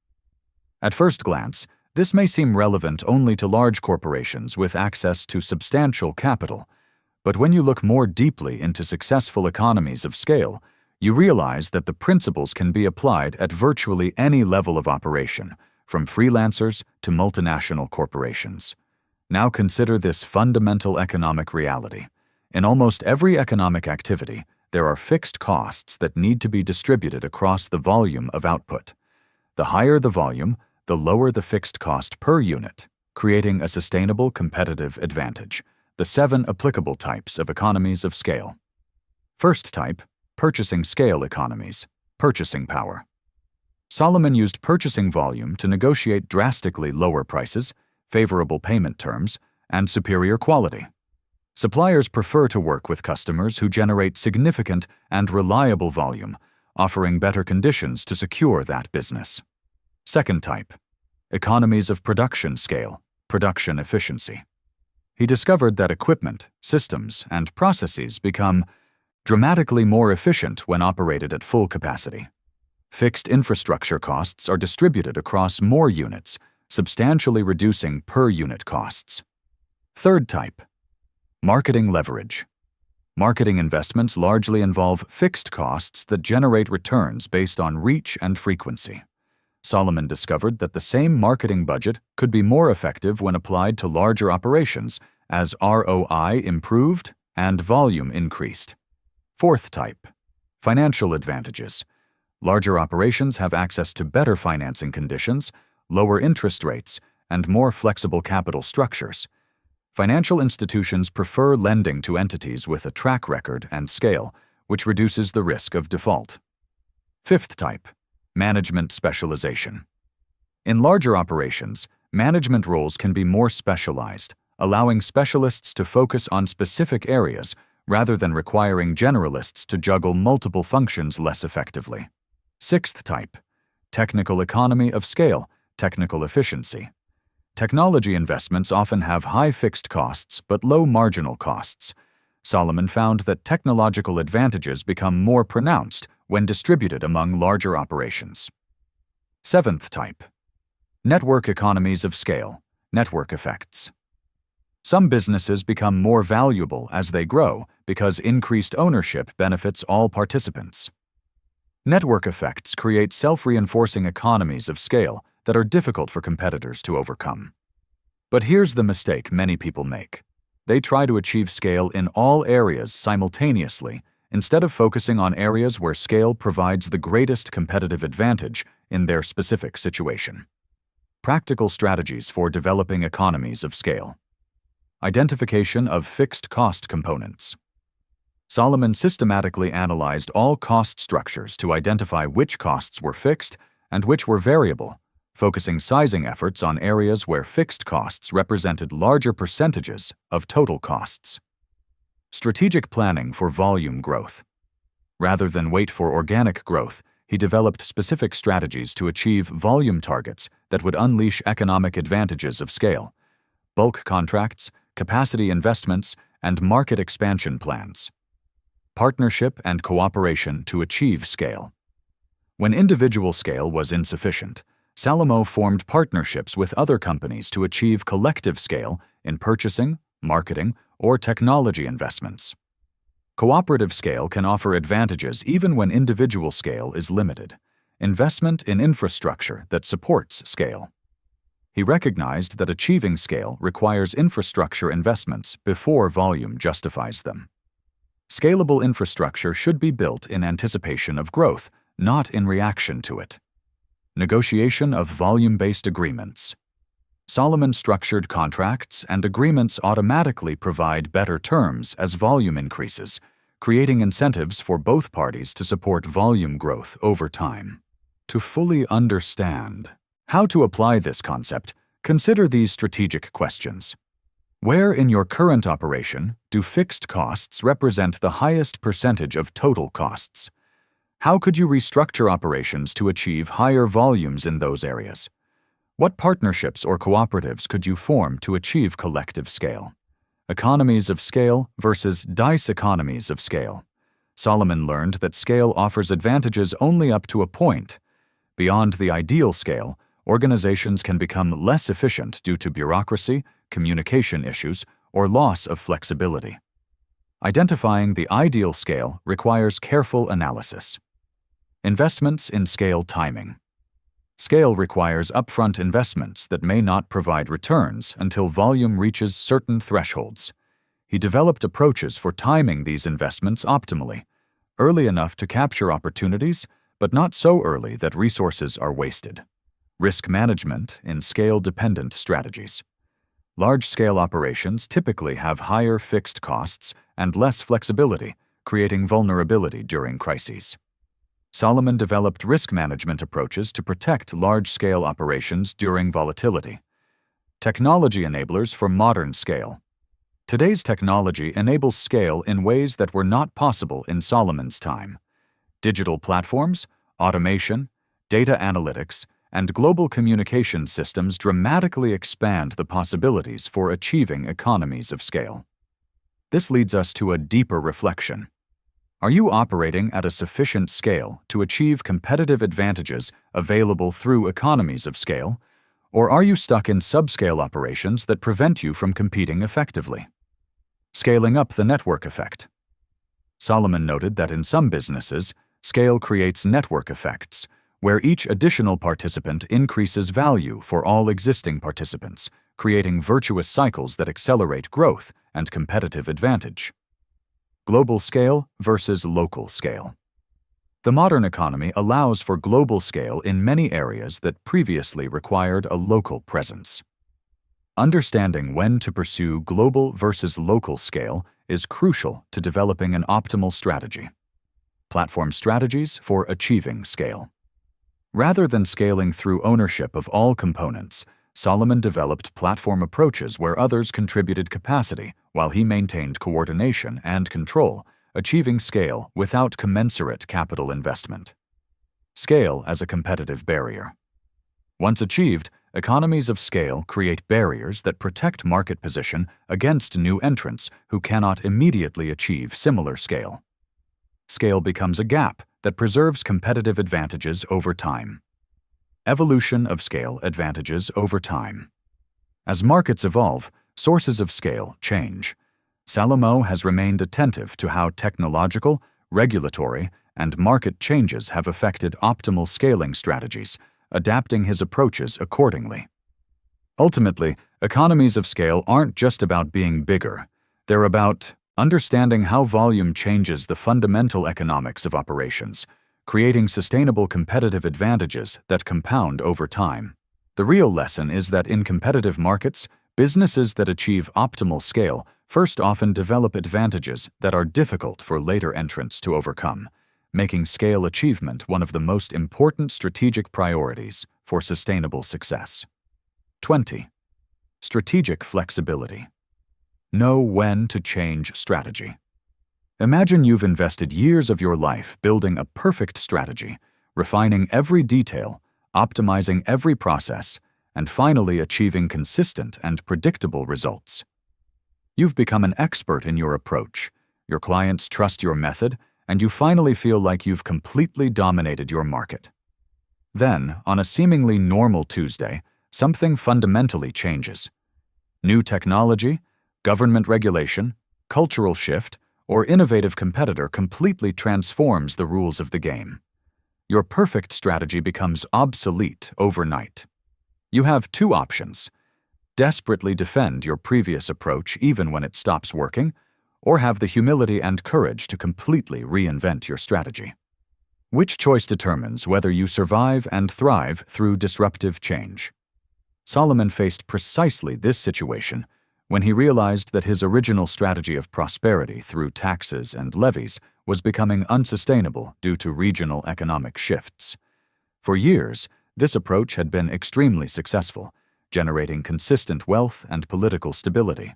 At first glance, this may seem relevant only to large corporations with access to substantial capital, But when you look more deeply into successful economies of scale, you realize that the principles can be applied at virtually any level of operation, from freelancers to multinational corporations. Now consider this fundamental economic reality. In almost every economic activity, there are fixed costs that need to be distributed across the volume of output. The higher the volume, the lower the fixed cost per unit, creating a sustainable competitive advantage. The 7 applicable types of economies of scale. First type, purchasing scale economies, purchasing power. Solomon used purchasing volume to negotiate drastically lower prices, favorable payment terms, and superior quality. Suppliers prefer to work with customers who generate significant and reliable volume, offering better conditions to secure that business. Second type, economies of production scale, production efficiency. He discovered that equipment, systems, and processes become dramatically more efficient when operated at full capacity. Fixed infrastructure costs are distributed across more units, substantially reducing per-unit costs. Third type, marketing leverage. Marketing investments largely involve fixed costs that generate returns based on reach and frequency. Solomon discovered that the same marketing budget could be more effective when applied to larger operations as ROI improved and volume increased. Fourth type, financial advantages. Larger operations have access to better financing conditions, lower interest rates, and more flexible capital structures. Financial institutions prefer lending to entities with a track record and scale, which reduces the risk of default. Fifth type, management specialization. In larger operations, management roles can be more specialized, allowing specialists to focus on specific areas rather than requiring generalists to juggle multiple functions less effectively. Sixth type, technical economy of scale, technical efficiency. Technology investments often have high fixed costs but low marginal costs. Solomon found that technological advantages become more pronounced when distributed among larger operations. Seventh type, network economies of scale, network effects. Some businesses become more valuable as they grow because increased ownership benefits all participants. Network effects create self-reinforcing economies of scale that are difficult for competitors to overcome. But here's the mistake many people make. They try to achieve scale in all areas simultaneously instead of focusing on areas where scale provides the greatest competitive advantage in their specific situation. Practical strategies for developing economies of scale. Identification of fixed cost components. Solomon systematically analyzed all cost structures to identify which costs were fixed and which were variable, focusing sizing efforts on areas where fixed costs represented larger percentages of total costs. Strategic planning for volume growth. Rather than wait for organic growth, he developed specific strategies to achieve volume targets that would unleash economic advantages of scale: bulk contracts, capacity investments, and market expansion plans. Partnership and cooperation to achieve scale. When individual scale was insufficient, Solomon formed partnerships with other companies to achieve collective scale in purchasing, marketing, or technology investments. Cooperative scale can offer advantages even when individual scale is limited. Investment in infrastructure that supports scale. He recognized that achieving scale requires infrastructure investments before volume justifies them. Scalable infrastructure should be built in anticipation of growth, not in reaction to it. Negotiation of volume-based agreements. Solomon structured contracts and agreements automatically provide better terms as volume increases, creating incentives for both parties to support volume growth over time. To fully understand how to apply this concept, consider these strategic questions. Where in your current operation do fixed costs represent the highest percentage of total costs? How could you restructure operations to achieve higher volumes in those areas? What partnerships or cooperatives could you form to achieve collective scale? Economies of scale versus dice economies of scale. Solomon learned that scale offers advantages only up to a point. Beyond the ideal scale, organizations can become less efficient due to bureaucracy, communication issues, or loss of flexibility. Identifying the ideal scale requires careful analysis. Investments in scale timing. Scale requires upfront investments that may not provide returns until volume reaches certain thresholds. He developed approaches for timing these investments optimally, early enough to capture opportunities, but not so early that resources are wasted. Risk management in scale-dependent strategies. Large-scale operations typically have higher fixed costs and less flexibility, creating vulnerability during crises. Solomon developed risk management approaches to protect large-scale operations during volatility. Technology enablers for modern scale. Today's technology enables scale in ways that were not possible in Solomon's time. Digital platforms, automation, data analytics, and global communication systems dramatically expand the possibilities for achieving economies of scale. This leads us to a deeper reflection. Are you operating at a sufficient scale to achieve competitive advantages available through economies of scale, or are you stuck in subscale operations that prevent you from competing effectively? Scaling up the network effect. Solomon noted that in some businesses, scale creates network effects, where each additional participant increases value for all existing participants, creating virtuous cycles that accelerate growth and competitive advantage. Global scale versus local scale. The modern economy allows for global scale in many areas that previously required a local presence. Understanding when to pursue global versus local scale is crucial to developing an optimal strategy. Platform strategies for achieving scale. Rather than scaling through ownership of all components, Solomon developed platform approaches where others contributed capacity while he maintained coordination and control, achieving scale without commensurate capital investment. Scale as a competitive barrier. Once achieved, economies of scale create barriers that protect market position against new entrants who cannot immediately achieve similar scale. Scale becomes a gap that preserves competitive advantages over time. Evolution of scale advantages over time. As markets evolve, sources of scale change. Solomon has remained attentive to how technological, regulatory, and market changes have affected optimal scaling strategies, adapting his approaches accordingly. Ultimately, economies of scale aren't just about being bigger. They're about understanding how volume changes the fundamental economics of operations, creating sustainable competitive advantages that compound over time. The real lesson is that in competitive markets, businesses that achieve optimal scale first often develop advantages that are difficult for later entrants to overcome, making scale achievement one of the most important strategic priorities for sustainable success. 20. Strategic flexibility. Know when to change strategy. Imagine you've invested years of your life building a perfect strategy, refining every detail, optimizing every process, and finally achieving consistent and predictable results. You've become an expert in your approach, your clients trust your method, and you finally feel like you've completely dominated your market. Then, on a seemingly normal Tuesday, something fundamentally changes. New technology, government regulation, cultural shift, or innovative competitor completely transforms the rules of the game. Your perfect strategy becomes obsolete overnight. You have two options: desperately defend your previous approach even when it stops working, or have the humility and courage to completely reinvent your strategy. Which choice determines whether you survive and thrive through disruptive change? Solomon faced precisely this situation when he realized that his original strategy of prosperity through taxes and levies was becoming unsustainable due to regional economic shifts. For years, this approach had been extremely successful, generating consistent wealth and political stability.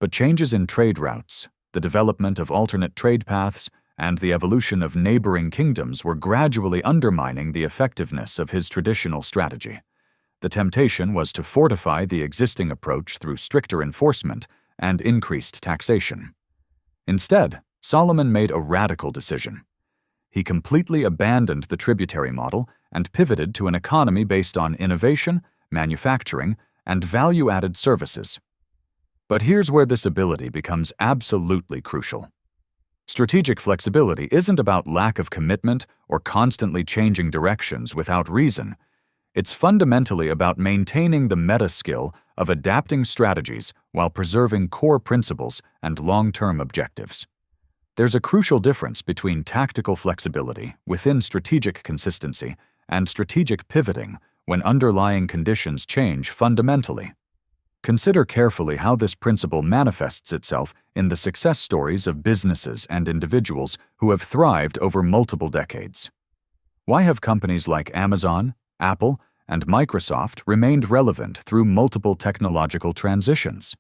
But changes in trade routes, the development of alternate trade paths, and the evolution of neighboring kingdoms were gradually undermining the effectiveness of his traditional strategy. The temptation was to fortify the existing approach through stricter enforcement and increased taxation. Instead, Solomon made a radical decision. He completely abandoned the tributary model and pivoted to an economy based on innovation, manufacturing, and value-added services. But here's where this ability becomes absolutely crucial. Strategic flexibility isn't about lack of commitment or constantly changing directions without reason. It's fundamentally about maintaining the meta skill of adapting strategies while preserving core principles and long-term objectives. There's a crucial difference between tactical flexibility within strategic consistency and strategic pivoting when underlying conditions change fundamentally. Consider carefully how this principle manifests itself in the success stories of businesses and individuals who have thrived over multiple decades. Why have companies like Amazon, Apple, and Microsoft remained relevant through multiple technological transitions?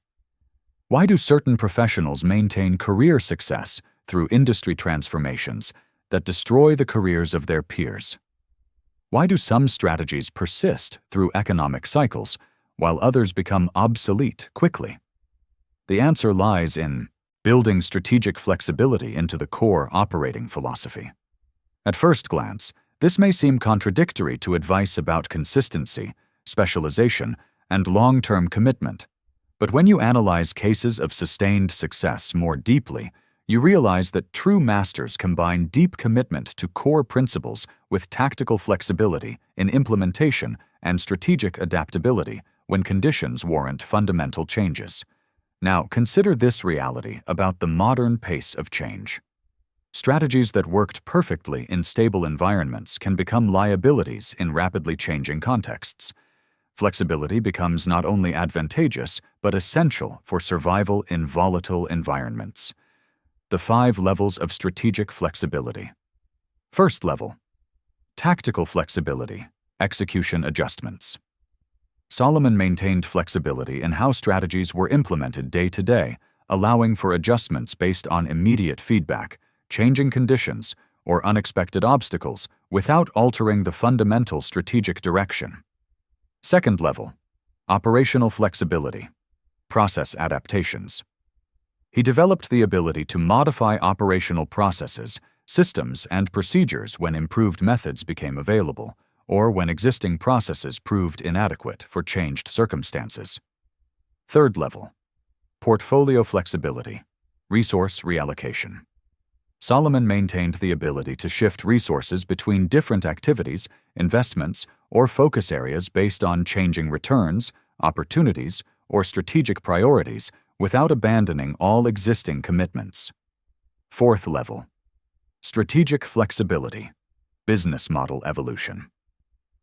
Why do certain professionals maintain career success through industry transformations that destroy the careers of their peers? Why do some strategies persist through economic cycles, while others become obsolete quickly? The answer lies in building strategic flexibility into the core operating philosophy. At first glance, this may seem contradictory to advice about consistency, specialization, and long-term commitment. But when you analyze cases of sustained success more deeply, you realize that true masters combine deep commitment to core principles with tactical flexibility in implementation and strategic adaptability when conditions warrant fundamental changes. Now, consider this reality about the modern pace of change. Strategies that worked perfectly in stable environments can become liabilities in rapidly changing contexts. Flexibility becomes not only advantageous, but essential for survival in volatile environments. The 5 levels of strategic flexibility. First level, tactical flexibility, execution adjustments. Solomon maintained flexibility in how strategies were implemented day to day, allowing for adjustments based on immediate feedback, changing conditions, or unexpected obstacles without altering the fundamental strategic direction. Second level, operational flexibility, process adaptations. He developed the ability to modify operational processes, systems, and procedures when improved methods became available, or when existing processes proved inadequate for changed circumstances. Third level, portfolio flexibility, resource reallocation. Solomon maintained the ability to shift resources between different activities, investments, or focus areas based on changing returns, opportunities, or strategic priorities without abandoning all existing commitments. Fourth level, strategic flexibility, business model evolution.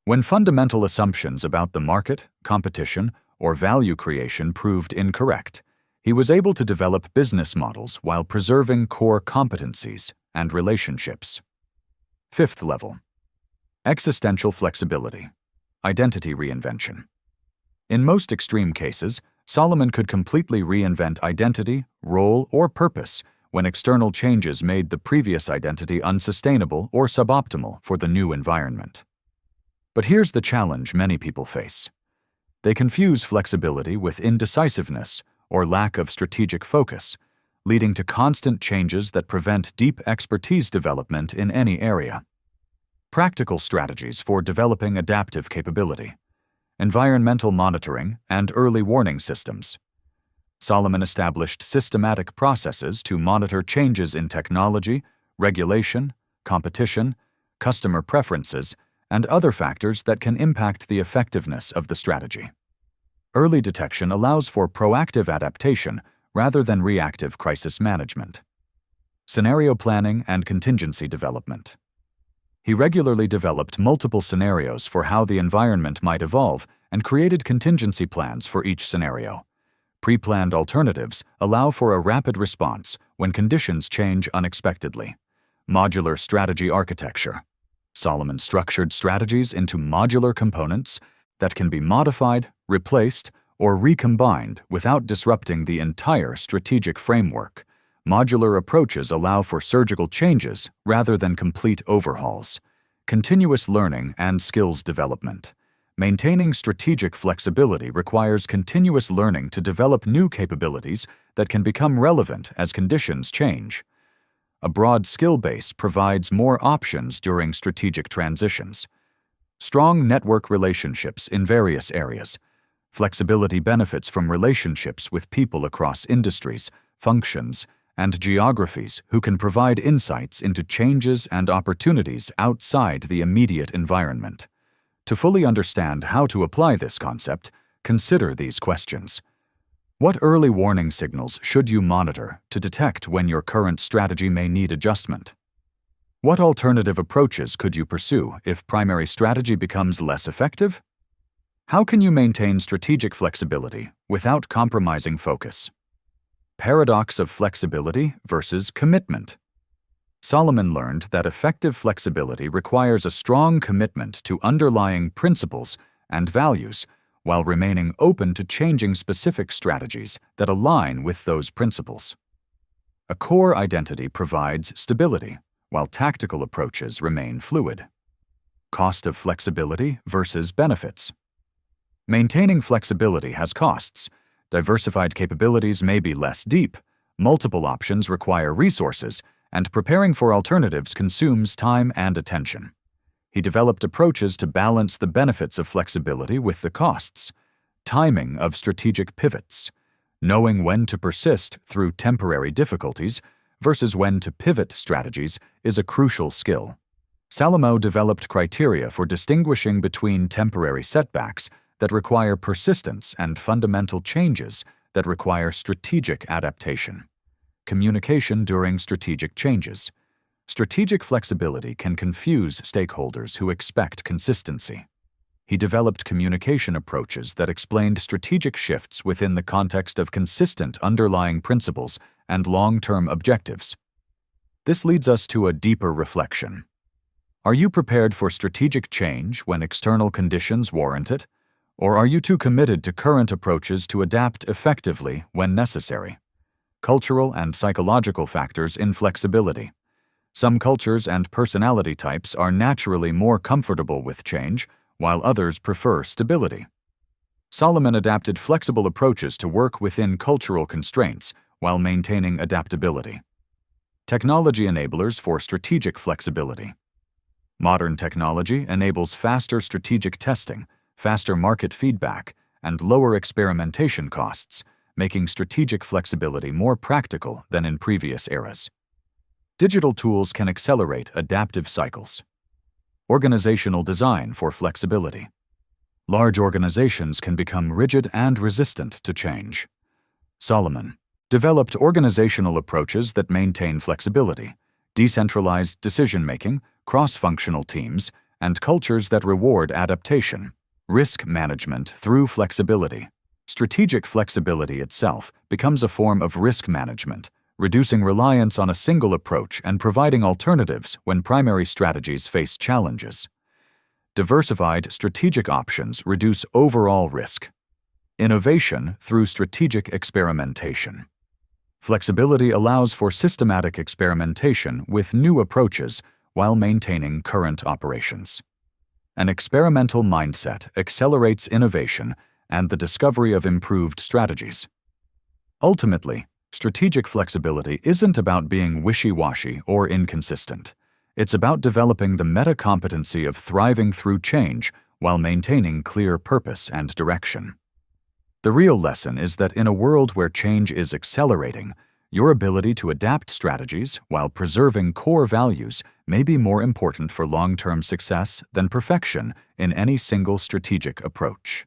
When fundamental assumptions about the market, competition, or value creation proved incorrect, he was able to develop business models while preserving core competencies and relationships. Fifth level, existential flexibility, identity reinvention. In most extreme cases, Solomon could completely reinvent identity, role, or purpose when external changes made the previous identity unsustainable or suboptimal for the new environment. But here's the challenge many people face. They confuse flexibility with indecisiveness or lack of strategic focus, leading to constant changes that prevent deep expertise development in any area. Practical strategies for developing adaptive capability, environmental monitoring, and early warning systems. Solomon established systematic processes to monitor changes in technology, regulation, competition, customer preferences, and other factors that can impact the effectiveness of the strategy. Early detection allows for proactive adaptation rather than reactive crisis management. Scenario planning and contingency development. He regularly developed multiple scenarios for how the environment might evolve and created contingency plans for each scenario. Pre-planned alternatives allow for a rapid response when conditions change unexpectedly. Modular strategy architecture. Solomon structured strategies into modular components that can be modified, replaced, or recombined without disrupting the entire strategic framework. Modular approaches allow for surgical changes rather than complete overhauls. Continuous learning and skills development. Maintaining strategic flexibility requires continuous learning to develop new capabilities that can become relevant as conditions change. A broad skill base provides more options during strategic transitions. Strong network relationships in various areas. Flexibility benefits from relationships with people across industries, functions, and geographies who can provide insights into changes and opportunities outside the immediate environment. To fully understand how to apply this concept, consider these questions. What early warning signals should you monitor to detect when your current strategy may need adjustment? What alternative approaches could you pursue if primary strategy becomes less effective? How can you maintain strategic flexibility without compromising focus? Paradox of flexibility versus commitment. Solomon learned that effective flexibility requires a strong commitment to underlying principles and values while remaining open to changing specific strategies that align with those principles. A core identity provides stability, while tactical approaches remain fluid. Cost of flexibility versus benefits. Maintaining flexibility has costs. Diversified capabilities may be less deep, multiple options require resources, and preparing for alternatives consumes time and attention. He developed approaches to balance the benefits of flexibility with the costs. Timing of strategic pivots. Knowing when to persist through temporary difficulties versus when to pivot strategies is a crucial skill. Salamo developed criteria for distinguishing between temporary setbacks that require persistence and fundamental changes that require strategic adaptation. Communication during strategic changes. Strategic flexibility can confuse stakeholders who expect consistency. He developed communication approaches that explained strategic shifts within the context of consistent underlying principles and long-term objectives. This leads us to a deeper reflection. Are you prepared for strategic change when external conditions warrant it? Or are you too committed to current approaches to adapt effectively when necessary? Cultural and psychological factors in flexibility. Some cultures and personality types are naturally more comfortable with change, while others prefer stability. Solomon adapted flexible approaches to work within cultural constraints while maintaining adaptability. Technology enablers for strategic flexibility. Modern technology enables faster strategic testing, faster market feedback, and lower experimentation costs, making strategic flexibility more practical than in previous eras. Digital tools can accelerate adaptive cycles. Organizational design for flexibility. Large organizations can become rigid and resistant to change. Solomon developed organizational approaches that maintain flexibility, decentralized decision-making, cross-functional teams, and cultures that reward adaptation. Risk management through flexibility. Strategic flexibility itself becomes a form of risk management, reducing reliance on a single approach and providing alternatives when primary strategies face challenges. Diversified strategic options reduce overall risk. Innovation through strategic experimentation. Flexibility allows for systematic experimentation with new approaches while maintaining current operations. An experimental mindset accelerates innovation and the discovery of improved strategies. Ultimately, strategic flexibility isn't about being wishy-washy or inconsistent. It's about developing the meta-competency of thriving through change while maintaining clear purpose and direction. The real lesson is that in a world where change is accelerating, your ability to adapt strategies while preserving core values may be more important for long-term success than perfection in any single strategic approach.